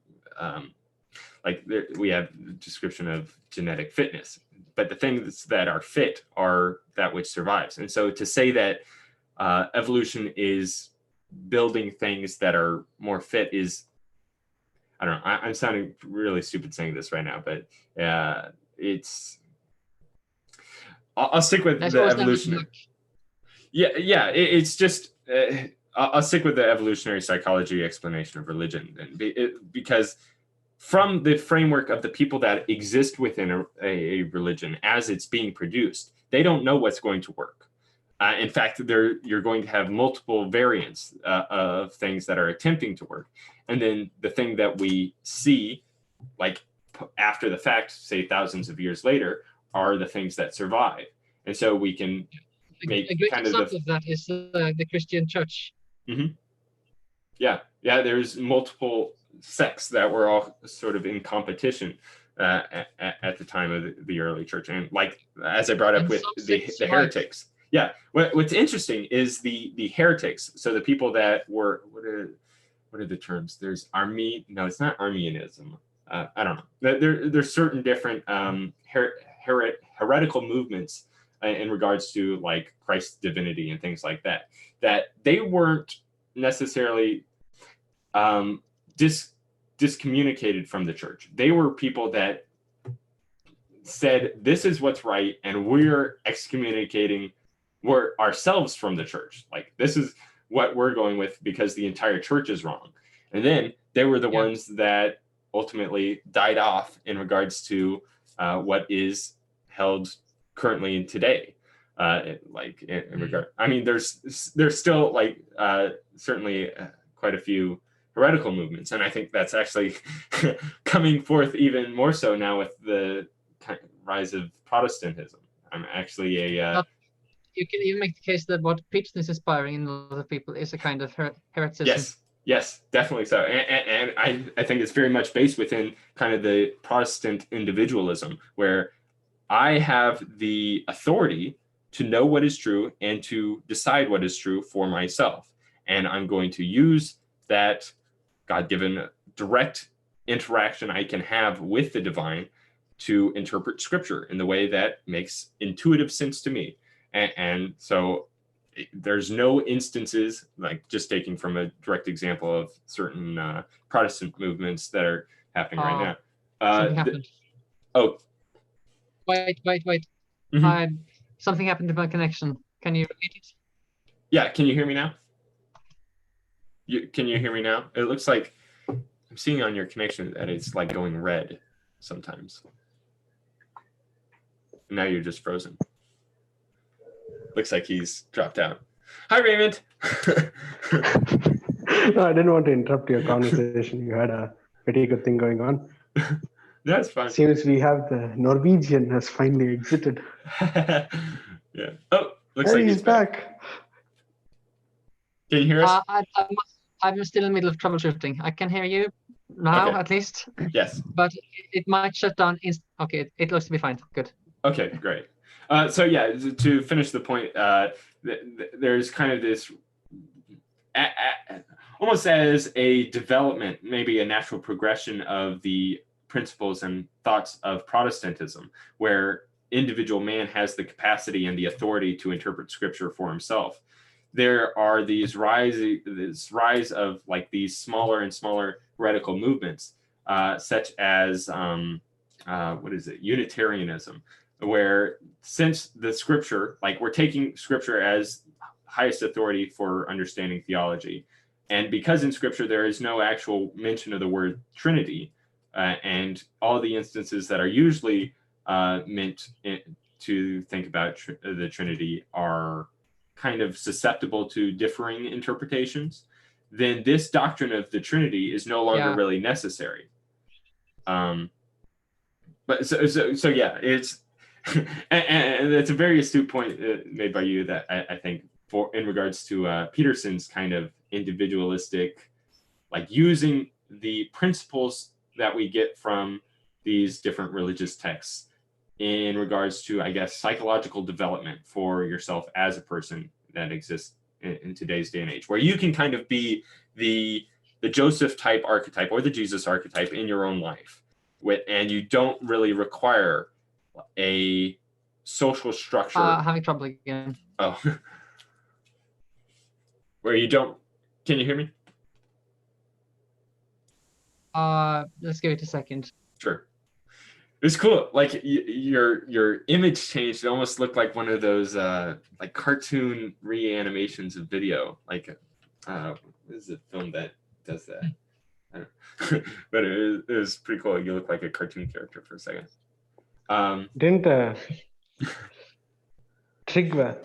have a description of genetic fitness, but the things that are fit are that which survives. And so to say that evolution is building things that are more fit is, I don't know, I'm sounding really stupid saying this right now, but I'll stick with the evolutionary. It's just I'll stick with the evolutionary psychology explanation of religion, because from the framework of the people that exist within a religion as it's being produced, they don't know what's going to work. In fact, you're going to have multiple variants of things that are attempting to work. And then the thing that we see, like after the fact, say thousands of years later, are the things that survive. And so we can make a great kind example of that is the Christian church. There's multiple sects that were all sort of in competition at the time of the early church. And like, as I brought up And with some the sects survived. heretics. Yeah, what's interesting is the heretics. So the people that were, what are the terms? There's no, it's not Arminianism. I don't know. There's certain different heretical movements in regards to like Christ's divinity and things like that, that they weren't necessarily discommunicated from the church. They were people that said, this is what's right, and we're excommunicating ourselves from the church. Like, this is what we're going with because the entire church is wrong. And then they were the ones that ultimately died off in regards to what is held currently in today. Like in regard, I mean, there's still like certainly quite a few heretical movements, and I think that's actually coming forth even more so now with the rise of Protestantism. I'm actually you can even make the case that what Pietzn is inspiring in a lot of people is a kind of hereticism. Yes, definitely so. And I think it's very much based within kind of the Protestant individualism, where I have the authority to know what is true and to decide what is true for myself. And I'm going to use that God-given direct interaction I can have with the divine to interpret scripture in the way that makes intuitive sense to me. And so there's no instances, like just taking from a direct example of certain Protestant movements that are happening right now. Something happened. Wait. Mm-hmm. Something happened to my connection. Can you repeat it? Yeah, can you hear me now? Can you hear me now? It looks like I'm seeing on your connection that it's like going red sometimes. Now you're just frozen. Looks like he's dropped out. Hi, Raymond. No, I didn't want to interrupt your conversation. You had a pretty good thing going on. That's fine. Seems we have the Norwegian has finally exited. Yeah. Oh, looks hey, like he's back. Can you hear us? I'm still in the middle of troubleshooting. I can hear you now, Okay. at least. Yes. But it might shut down. Okay, it looks to be fine. Good. Okay, great. So yeah, to finish the point, there's kind of this almost as a development, maybe a natural progression of the principles and thoughts of Protestantism, where individual man has the capacity and the authority to interpret scripture for himself. There are this rise of like these smaller and smaller heretical movements, such as Unitarianism, where since the scripture, like we're taking scripture as highest authority for understanding theology, and because in scripture there is no actual mention of the word Trinity, and all the instances that are usually meant to think about the Trinity are kind of susceptible to differing interpretations, then this doctrine of the Trinity is no longer really necessary. But so yeah, it's and it's a very astute point made by you that I think in regards to Peterson's kind of individualistic, like using the principles that we get from these different religious texts in regards to, I guess, psychological development for yourself as a person that exists in today's day and age, where you can kind of be the Joseph type archetype or the Jesus archetype in your own life, and you don't really require a social structure. Having trouble again. Oh, where you don't. Can you hear me? Let's give it a second. Sure. It was cool. Like your image changed. It almost looked like one of those like cartoon reanimations of video. Like what is the film that does that? I don't know. But it was pretty cool. You look like a cartoon character for a second. Didn't Trygve,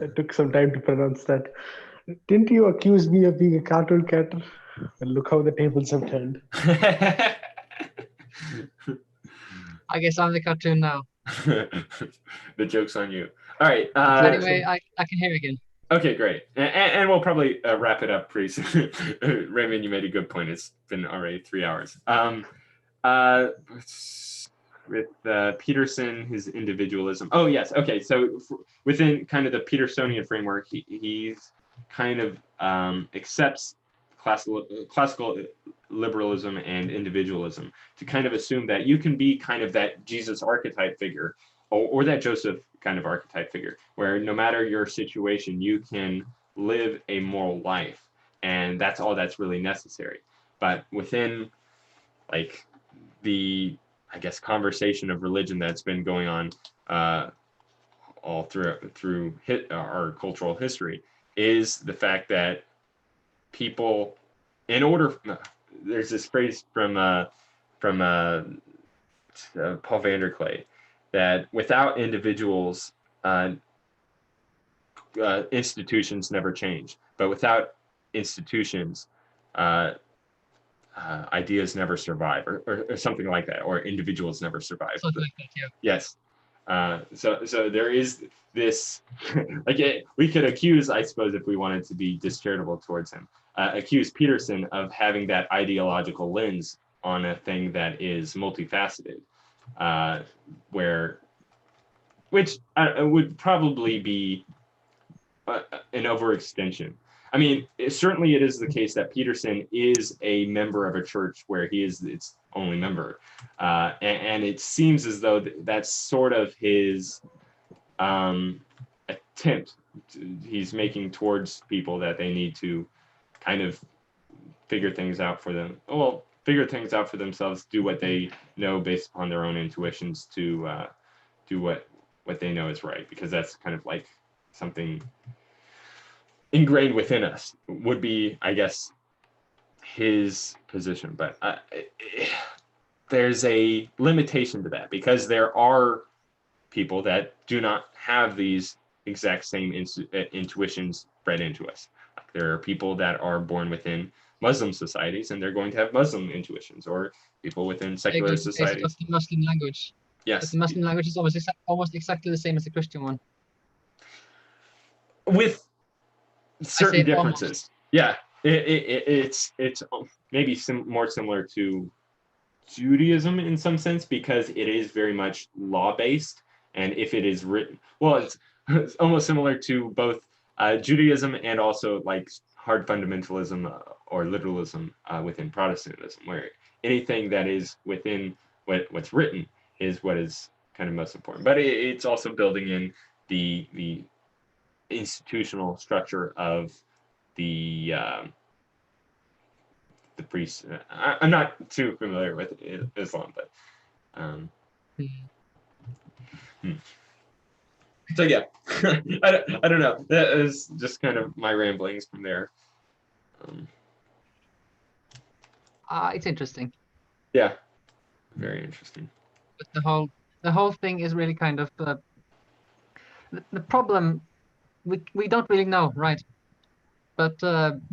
it took some time to pronounce that. Didn't you accuse me of being a cartoon character? And look how the tables have turned. I guess I'm the cartoon now. The joke's on you. All right. Anyway, I can hear again. Okay, great. And we'll probably wrap it up pretty soon. Raymond, you made a good point. It's been already 3 hours. with Peterson, his individualism. Oh yes, okay. So within kind of the Petersonian framework, he's kind of accepts classical liberalism and individualism to kind of assume that you can be kind of that Jesus archetype figure, or that Joseph kind of archetype figure, where no matter your situation, you can live a moral life, and that's all that's really necessary. But within like the, I guess, conversation of religion that's been going on all through our cultural history is the fact that people, in order, there's this phrase from Paul van der Clay, that without individuals, institutions never change, but without institutions, ideas never survive, or something like that, or individuals never survive. Something like that, yeah. Yes. So there is this, like, we could accuse, I suppose, if we wanted to be discharitable towards him, accuse Peterson of having that ideological lens on a thing that is multifaceted, which would probably be an overextension. I mean, certainly it is the case that Peterson is a member of a church where he is its only member. And it seems as though that's sort of his attempt he's making towards people, that they need to kind of figure things out for them. Well, figure things out for themselves, do what they know based upon their own intuitions, to do what they know is right, because that's kind of like something ingrained within us, would be, I guess, his position. But there's a limitation to that, because there are people that do not have these exact same intuitions bred into us. Like, there are people that are born within Muslim societies, and they're going to have Muslim intuitions, or people within secular societies. Of the Muslim language. Yes. But the Muslim language is almost exactly the same as the Christian one. With certain differences. Almost. Yeah, it's maybe more similar to Judaism in some sense, because it is very much law-based, and if it is written, well, it's almost similar to both Judaism and also like hard fundamentalism or literalism within Protestantism, where anything that is within what's written is what is kind of most important. But it's also building in the institutional structure of the priests. I'm not too familiar with Islam, but so yeah, I don't know. That is just kind of my ramblings from there. It's interesting. Yeah, very interesting. But the whole thing is really kind of the problem. We don't really know, right? But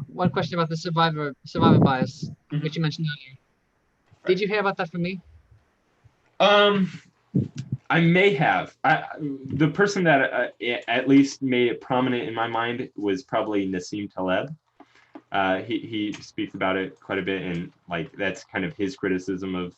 one question about the survivor bias, which you mentioned earlier. Right. Did you hear about that from me? I may have. The person that at least made it prominent in my mind was probably Nassim Taleb. He speaks about it quite a bit, and like that's kind of his criticism of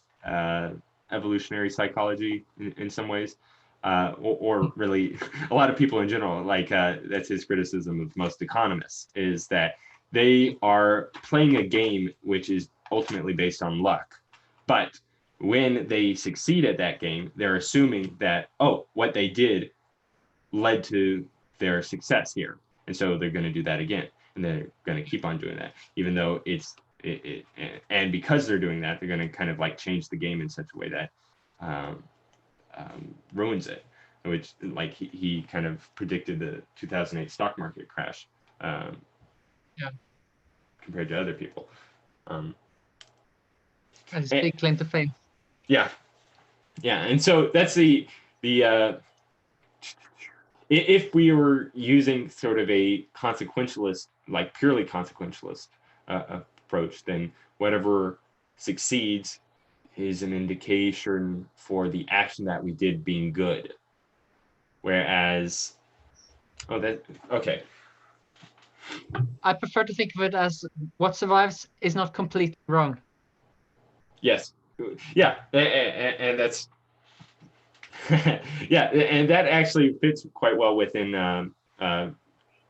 evolutionary psychology in some ways, or really a lot of people in general. Like that's his criticism of most economists, is that they are playing a game which is ultimately based on luck, but when they succeed at that game, they're assuming that, oh, what they did led to their success here, and so they're going to do that again, and they're going to keep on doing that, even though and because they're doing that, they're going to kind of like change the game in such a way that ruins it, which like he kind of predicted the 2008 stock market crash compared to other people. That's a big claim to fame. Yeah, and so that's the if we were using sort of a consequentialist, like purely consequentialist approach, then whatever succeeds is an indication for the action that we did being good. Whereas, okay. I prefer to think of it as what survives is not completely wrong. Yes, Yeah, and that's yeah, and that actually fits quite well within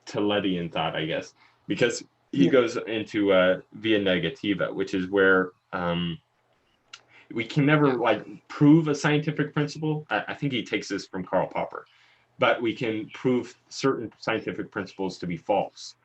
Toledian thought, I guess, because he goes into via negativa, which is where we can never like prove a scientific principle. I think he takes this from Karl Popper, but we can prove certain scientific principles to be false.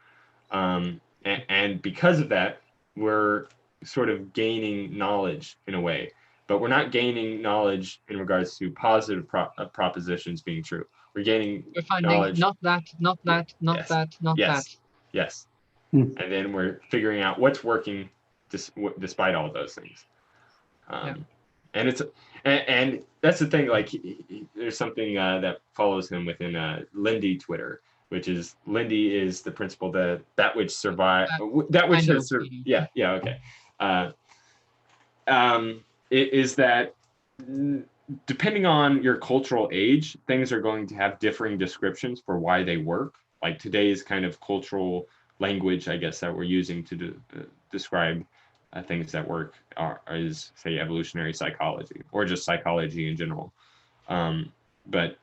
And because of that, we're sort of gaining knowledge in a way, but we're not gaining knowledge in regards to positive propositions being true. We're gaining knowledge. Not that, not that, not Yes. that, not Yes. that. Yes. And then we're figuring out what's working despite all those things. And it's and that's the thing. Like there's something that follows him within Lindy Twitter, which is Lindy is the principle that which survive that which has okay. It is that depending on your cultural age, things are going to have differing descriptions for why they work. Like today's kind of cultural language, I guess, that we're using to describe things that work is, say, evolutionary psychology or just psychology in general. But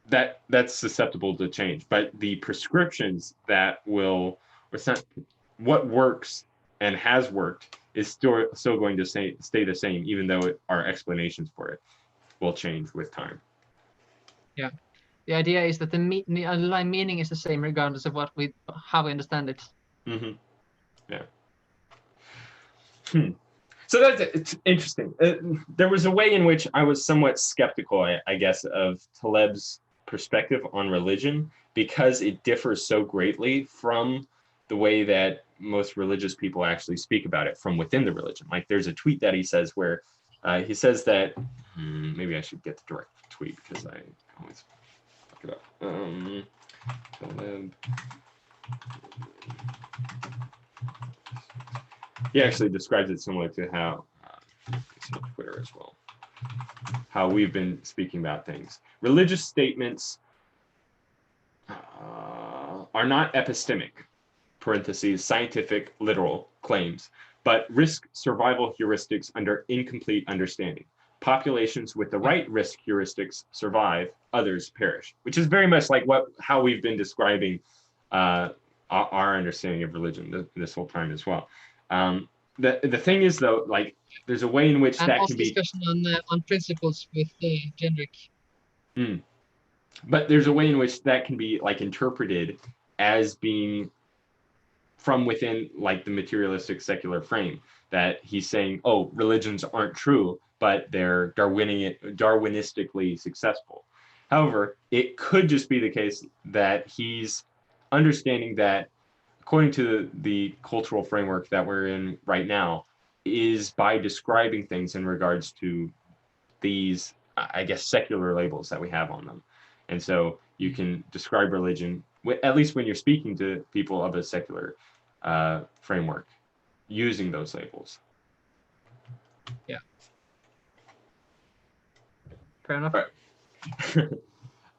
that's susceptible to change. But the prescriptions that will, what works and has worked is still going to stay the same, even though our explanations for it will change with time. Yeah. The idea is that the underlying meaning is the same regardless of how we understand it. Mm-hmm. Yeah. So it's interesting. There was a way in which I was somewhat skeptical, I guess, of Taleb's perspective on religion because it differs so greatly from the way that most religious people actually speak about it from within the religion. Like there's a tweet that he says where he says that, maybe I should get the direct tweet because I always fuck it up. Taleb. He actually describes it similar to how it's on Twitter as well, how we've been speaking about things. Religious statements are not epistemic, parentheses, scientific, literal claims, but risk survival heuristics under incomplete understanding. Populations with the right risk heuristics survive, others perish, which is very much like how we've been describing our understanding of religion this whole time as well. The thing is, though, like there's a way in which and that also can be discussion on principles with Jendrik. But there's a way in which that can be like interpreted as being from within like the materialistic secular frame, that he's saying, oh, religions aren't true, but they're Darwinistically successful. However, it could just be the case that he's understanding that according to the cultural framework that we're in right now, is by describing things in regards to these, I guess, secular labels that we have on them. And so you can describe religion, at least when you're speaking to people of a secular framework, using those labels. Yeah. Fair enough.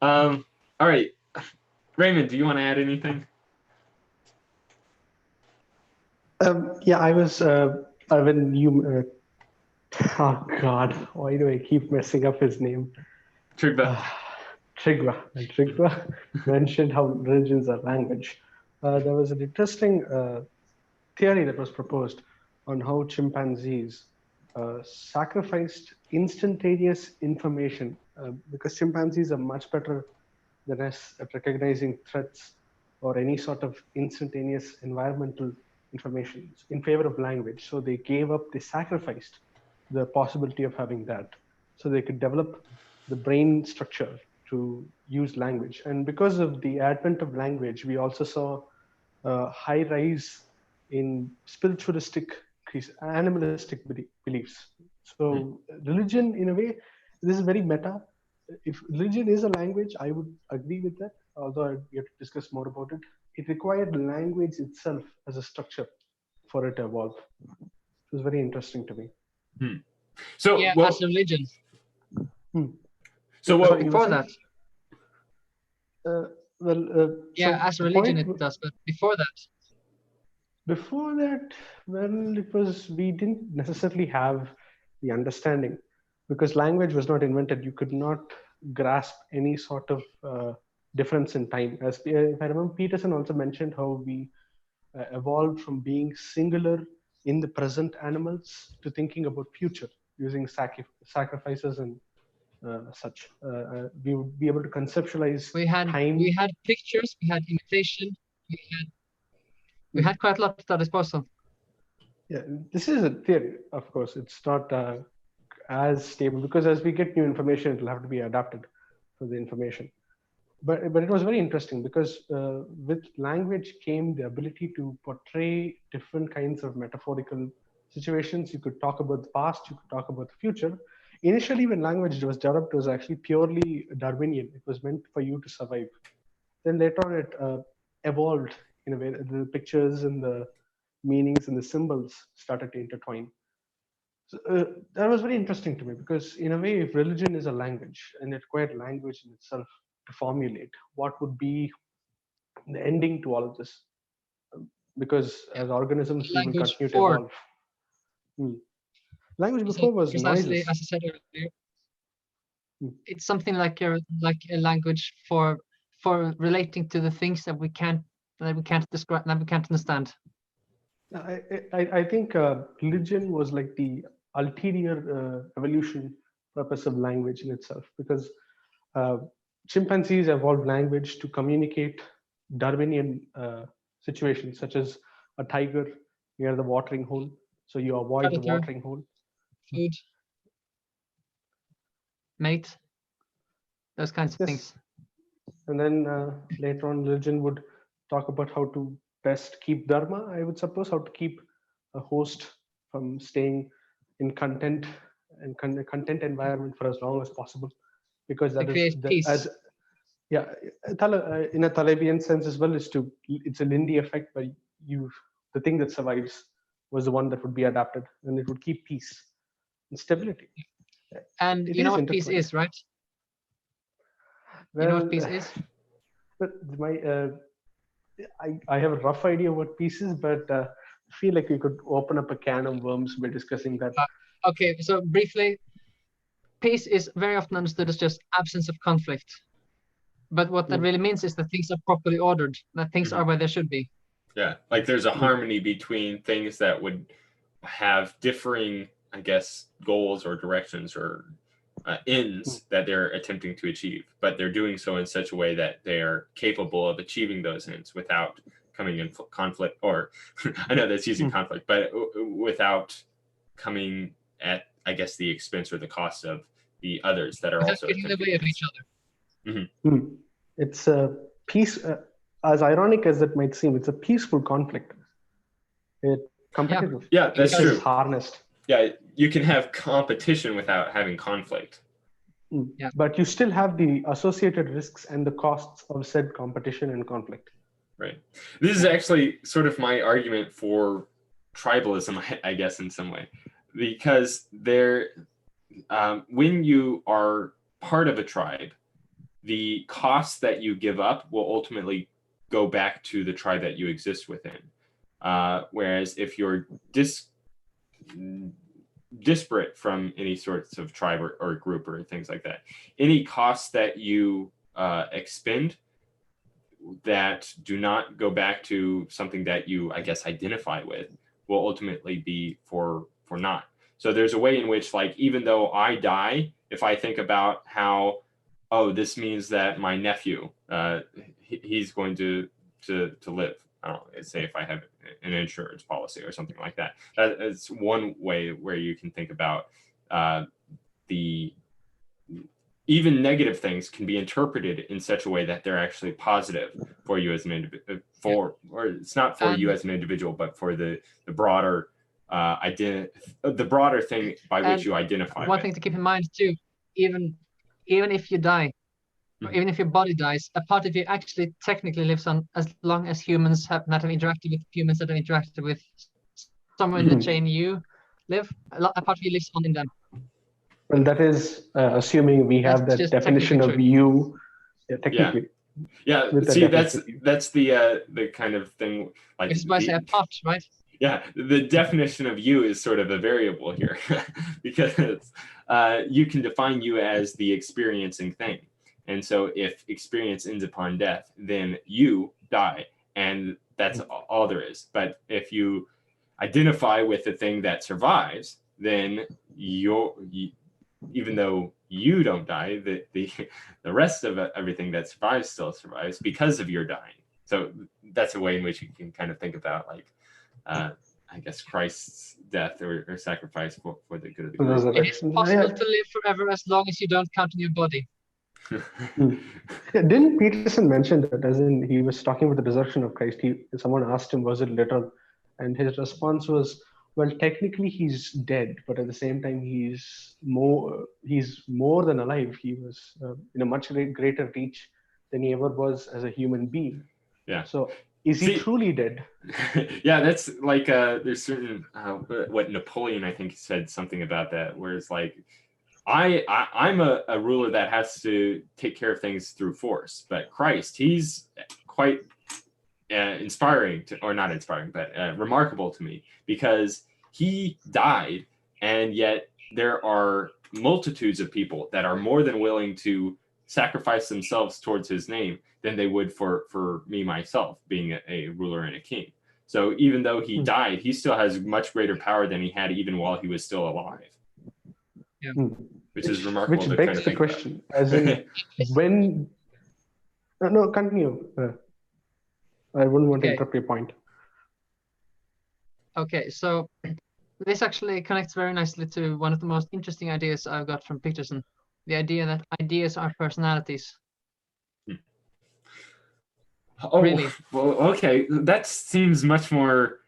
All right. Raymond, do you want to add anything? Yeah, I was when you. Oh God, why do I keep messing up his name? Trygve. Trygve mentioned how religions are language. There was an interesting theory that was proposed on how chimpanzees sacrificed instantaneous information because chimpanzees are much better than us at recognizing threats or any sort of instantaneous environmental information in favor of language. So they sacrificed the possibility of having that so they could develop the brain structure to use language. And because of the advent of language, we also saw a high rise in spiritualistic, animalistic beliefs. So religion, in a way, this is very meta. If religion is a language, I would agree with that, although we have to discuss more about it. It required language itself as a structure for it to evolve. It was very interesting to me. So yeah, as a religion. So Sorry, before that. Yeah, so as a religion it does, but before that. Before that, well, we didn't necessarily have the understanding because language was not invented. You could not grasp any sort of difference in time. As if I remember, Peterson also mentioned how we evolved from being singular in the present animals to thinking about future using sacrifices and such. We would be able to conceptualize time. We had pictures, we had imitation, we had quite a lot at our disposal. Yeah, this is a theory, of course. It's not as stable because as we get new information, it will have to be adapted for the information. But it was very interesting because with language came the ability to portray different kinds of metaphorical situations. You could talk about the past, you could talk about the future. Initially, when language was developed, it was actually purely Darwinian. It was meant for you to survive. Then later on, it evolved in a way. The pictures and the meanings and the symbols started to intertwine. So, that was very interesting to me because, in a way, if religion is a language and it required language in itself to formulate, what would be the ending to all of this? Because as organisms, we will continue to evolve. Language before was precisely, noiseless. as I said earlier, it's something like a language for relating to the things that we can't describe, that we can't understand. I think religion was like the ulterior evolution purpose of language in itself, because chimpanzees evolved language to communicate Darwinian situations, such as a tiger near the watering hole, so you avoid the watering hole. Food, mate, those kinds of things. And then later on, religion would talk about how to best keep dharma, I would suppose, how to keep a host from staying in content and content environment for as long as possible, because that is peace. As in a Talebian sense as well, it's a Lindy effect, where the thing that survives was the one that would be adapted, and it would keep peace and stability. And you know what peace is, right? Well, you know what peace is? But I have a rough idea what peace is, but I feel like we could open up a can of worms by discussing that. Okay, so briefly, peace is very often understood as just absence of conflict. But what that really means is that things are properly ordered, that things are where they should be. Yeah, like there's a harmony between things that would have differing, I guess, goals or directions or ends that they're attempting to achieve, but they're doing so in such a way that they are capable of achieving those ends without coming in conflict, or I know that's using conflict, but without coming at, I guess, the expense or the cost of the others that are also getting in the way of each other. It's a peace, as ironic as it might seem, it's a peaceful conflict. Competitive. Yeah, that's true. Harnessed. Yeah, you can have competition without having conflict. Yeah. But you still have the associated risks and the costs of said competition and conflict. Right. This is actually sort of my argument for tribalism, I guess, in some way, because when you are part of a tribe, the costs that you give up will ultimately go back to the tribe that you exist within. Whereas if you're disparate from any sorts of tribe or group or things like that, any costs that you expend that do not go back to something that you, I guess, identify with will ultimately be for naught. So there's a way in which, like, even though I die, if I think about how, oh, this means that my nephew, he's going to live. I don't know, say if I have an insurance policy or something like that. That's one way where you can think about even negative things can be interpreted in such a way that they're actually positive for you as an individual, or it's not for you as an individual, but for the broader the broader thing by which you identify. One thing to keep in mind too, even if you die, or even if your body dies, a part of you actually technically lives on as long as humans have interacted with humans that have interacted with somewhere in the chain you live. A part of you lives on in them. Well, that is assuming we have that definition of you. Yeah, technically. Yeah, with a see, definition. that's the kind of thing, like It's by saying pot, right? yeah, the definition of you is sort of a variable here because you can define you as the experiencing thing. And so if experience ends upon death, then you die, and that's all there is. But if you identify with the thing that survives, then even though you don't die, the rest of everything that survives still survives because of your dying. So that's a way in which you can kind of think about, like, I guess, Christ's death or sacrifice for the good of the group. It is possible to live forever as long as you don't count in your body. Didn't Peterson mention that, as in he was talking about the resurrection of Christ? Someone asked him, was it literal? And his response was, well, technically he's dead, but at the same time he's more than alive. He was in a much greater reach than he ever was as a human being. Yeah. So is he truly dead? Yeah, that's like there's certain what Napoleon, I think, said something about that, where it's like, I'm a ruler that has to take care of things through force, but Christ, he's quite inspiring or not inspiring, but remarkable to me, because he died, and yet there are multitudes of people that are more than willing to sacrifice themselves towards his name than they would for me myself, being a ruler and a king. So even though he died, he still has much greater power than he had even while he was still alive. Yeah. Which is remarkable. Which to begs kind of the think question, as in when... No, continue. I wouldn't want to interrupt your point. Okay, so this actually connects very nicely to one of the most interesting ideas I've got from Peterson. The idea that ideas are personalities. Oh, really? Well, okay. That seems much more...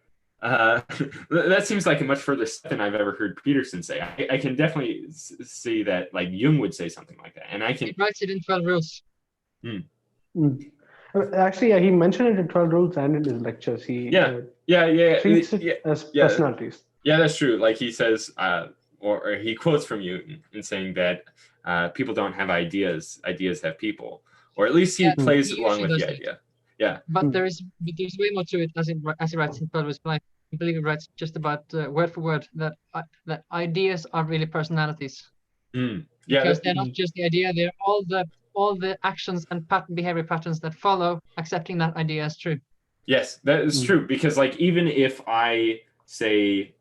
that seems like a much further step than I've ever heard Peterson say. I can definitely see that, like, Jung would say something like that, and I can... He writes it in 12 Rules. Actually, yeah, he mentioned it in 12 Rules and in his lectures. He treats it as personalities. Yeah, that's true. Like he says, or he quotes from Newton in saying that people don't have ideas; ideas have people, or at least he plays along with the idea. Yeah, but there's way more to it, as he writes in 12 Rules. But I believe he writes just about word for word that ideas are really personalities. Because they're not just the idea; they're all the actions and behavior patterns that follow accepting that idea as true. Yes, that is true. Because, like, even if I say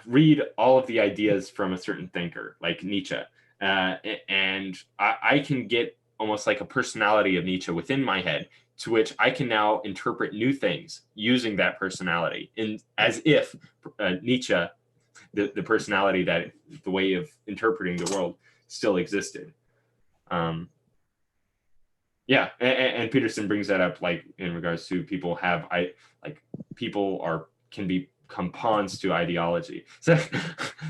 read all of the ideas from a certain thinker like Nietzsche, and I can get almost like a personality of Nietzsche within my head, to which I can now interpret new things using that personality, as if Nietzsche, the personality, that the way of interpreting the world, still existed. Yeah, and Peterson brings that up, like, in regards to people can become pawns to ideology. So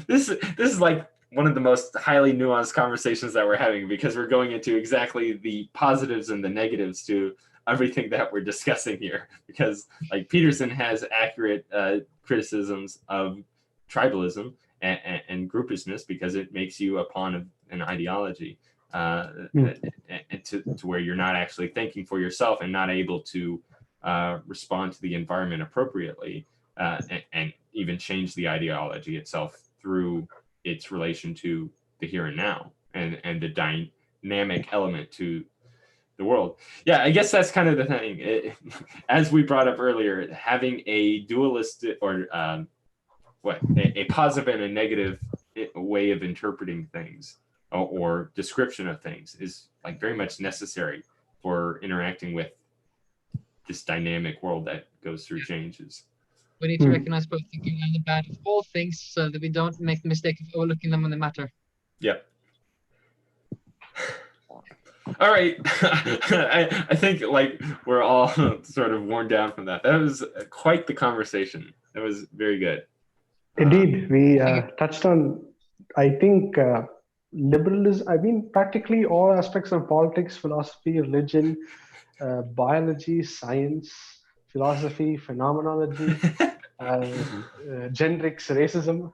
this is like one of the most highly nuanced conversations that we're having, because we're going into exactly the positives and the negatives to everything that we're discussing here. Because, like, Peterson has accurate criticisms of tribalism and groupishness, because it makes you a pawn of an ideology. To where you're not actually thinking for yourself and not able to respond to the environment appropriately, and even change the ideology itself through its relation to the here and now and the dynamic element to the world. Yeah, I guess that's kind of the thing. As we brought up earlier, having a dualistic or a positive and a negative way of interpreting things or description of things is, like, very much necessary for interacting with this dynamic world that goes through changes. We need to recognize both the good and the bad of all things, so that we don't make the mistake of overlooking them when they matter. Yep. All right. I think, like, we're all sort of worn down from that. That was quite the conversation. That was very good. Indeed, we touched on, I think, liberalism. I mean, practically all aspects of politics, philosophy, religion, biology, science, philosophy, phenomenology, Jendrik's racism.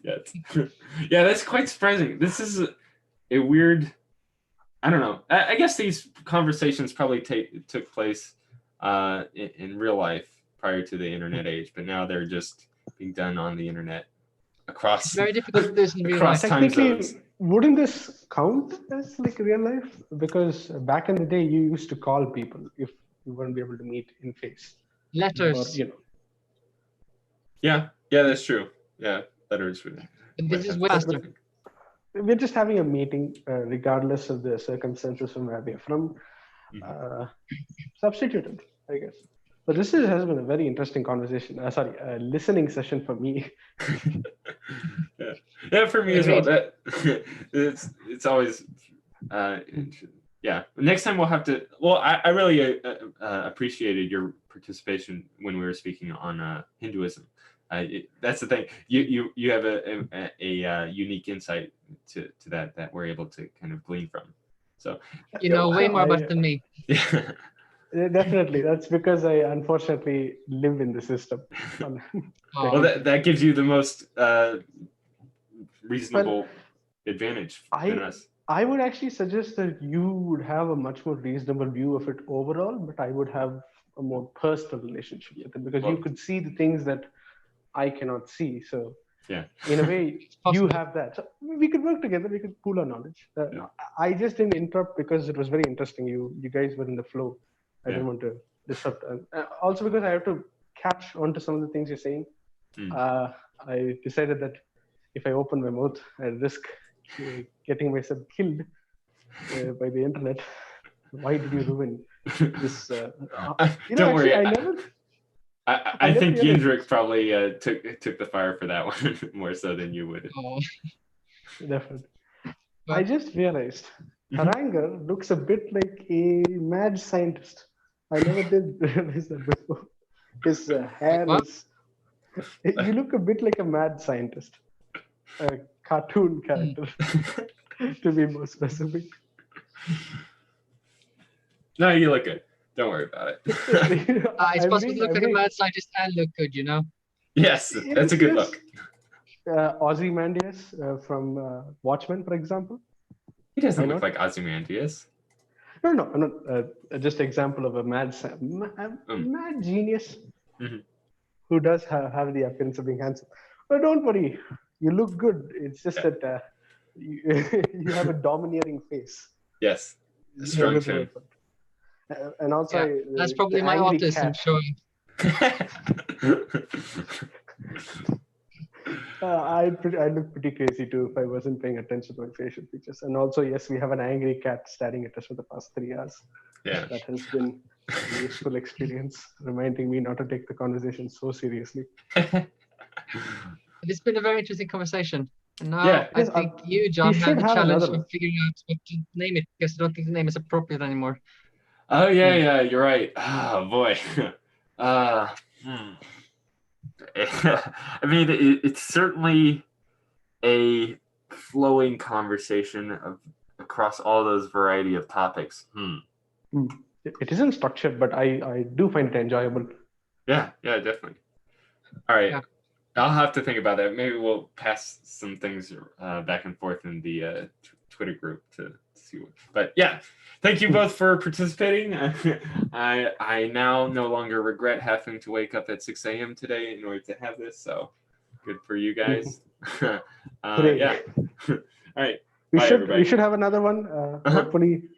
Yes. Yeah, that's quite surprising. This is a weird I don't know. I guess these conversations probably took place in real life prior to the internet age, but now they're just being done on the internet across. It's very difficult to do this in real across life. time Technically, zones. wouldn't this count as like real life? Because back in the day, you used to call people if you weren't be able to meet in face. Letters. Or, Yeah, that's true. Yeah, letters. This is way faster. We're just having a meeting, regardless of the circumstances from where we're from. Substituted, I guess. But this has been a very interesting conversation. A listening session for me. Yeah, for me as well. That it's always yeah. Next time we'll have to. Well, I really appreciated your participation when we were speaking on Hinduism. That's the thing. You have a unique insight to that we're able to kind of glean from. So you know way more about it than me. Yeah. Definitely, that's because I unfortunately live in the system. Well, that gives you the most reasonable advantage than us. I would actually suggest that you would have a much more reasonable view of it overall, but I would have a more personal relationship with it because you could see the things that I cannot see. So yeah, in a way, you have that. So we could work together. We could pool our knowledge. I just didn't interrupt because it was very interesting. You guys were in the flow. I didn't want to disrupt. Also because I have to catch onto some of the things you're saying. I decided that if I open my mouth, I risk getting myself killed by the internet. Why did you ruin this? Don't worry. Actually, I think Jendrik probably took the fire for that one more so than you would. Definitely. I just realized Taranger looks a bit like a mad scientist. I never did realize that before. His hair is. You look a bit like a mad scientist, a cartoon character, to be more specific. No, you look good. Don't worry about it. It's possible to look like a mad scientist and look good, you know? Yes, that's a good look. Ozymandias from Watchmen, for example. He doesn't look like Ozymandias. No. Just example of a mad genius who does have the appearance of being handsome. But don't worry, you look good. It's just that you have a domineering face. Yes, a strong chin. And also, that's probably my autism showing. I look pretty crazy too if I wasn't paying attention to my facial features. And also, yes, we have an angry cat staring at us for the past 3 hours. Yeah, that has been a useful experience, reminding me not to take the conversation so seriously. It's been a very interesting conversation. And now I think you, John, have the challenge of figuring out what to name it because I don't think the name is appropriate anymore. Oh yeah, you're right. Oh boy. I mean, it's certainly a flowing conversation across all those variety of topics. It isn't structured, but I do find it enjoyable. Yeah, definitely. All right. Yeah. I'll have to think about that. Maybe we'll pass some things back and forth in the Twitter group to see what. But yeah, thank you both for participating. I now no longer regret having to wake up at 6 a.m. today in order to have this. So good for you guys. Yeah. All right. We should have another one. Hopefully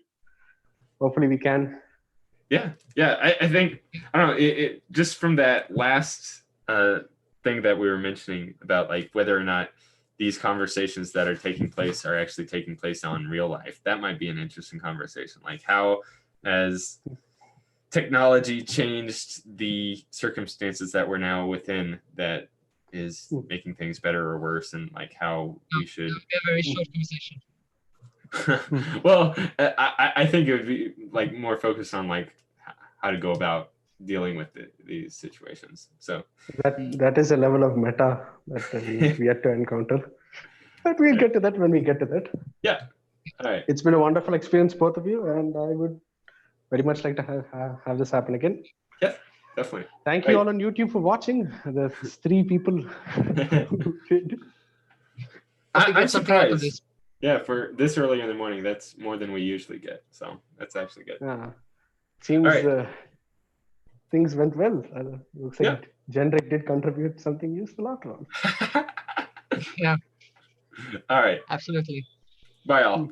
we can. Yeah. I think I don't know. It just from that last thing that we were mentioning about like whether or not these conversations that are taking place are actually taking place on real life. That might be an interesting conversation. Like how has technology changed the circumstances that we're now within that is making things better or worse, and like how we should. That would be a very short conversation. Well, I think it would be like more focused on like how to go about dealing with these situations. So that is a level of meta that we've yet to encounter. But we'll get to that when we get to that. Yeah. All right. It's been a wonderful experience, both of you, and I would very much like to have this happen again. Yeah, definitely. Thank you all on YouTube for watching. There's 3 people who did. I'm surprised. Yeah, for this early in the morning, that's more than we usually get. So that's actually good. Seems right. Things went well. Looks like Yeah. Jendrik did contribute something useful after all. Yeah, All right. absolutely. Bye, all.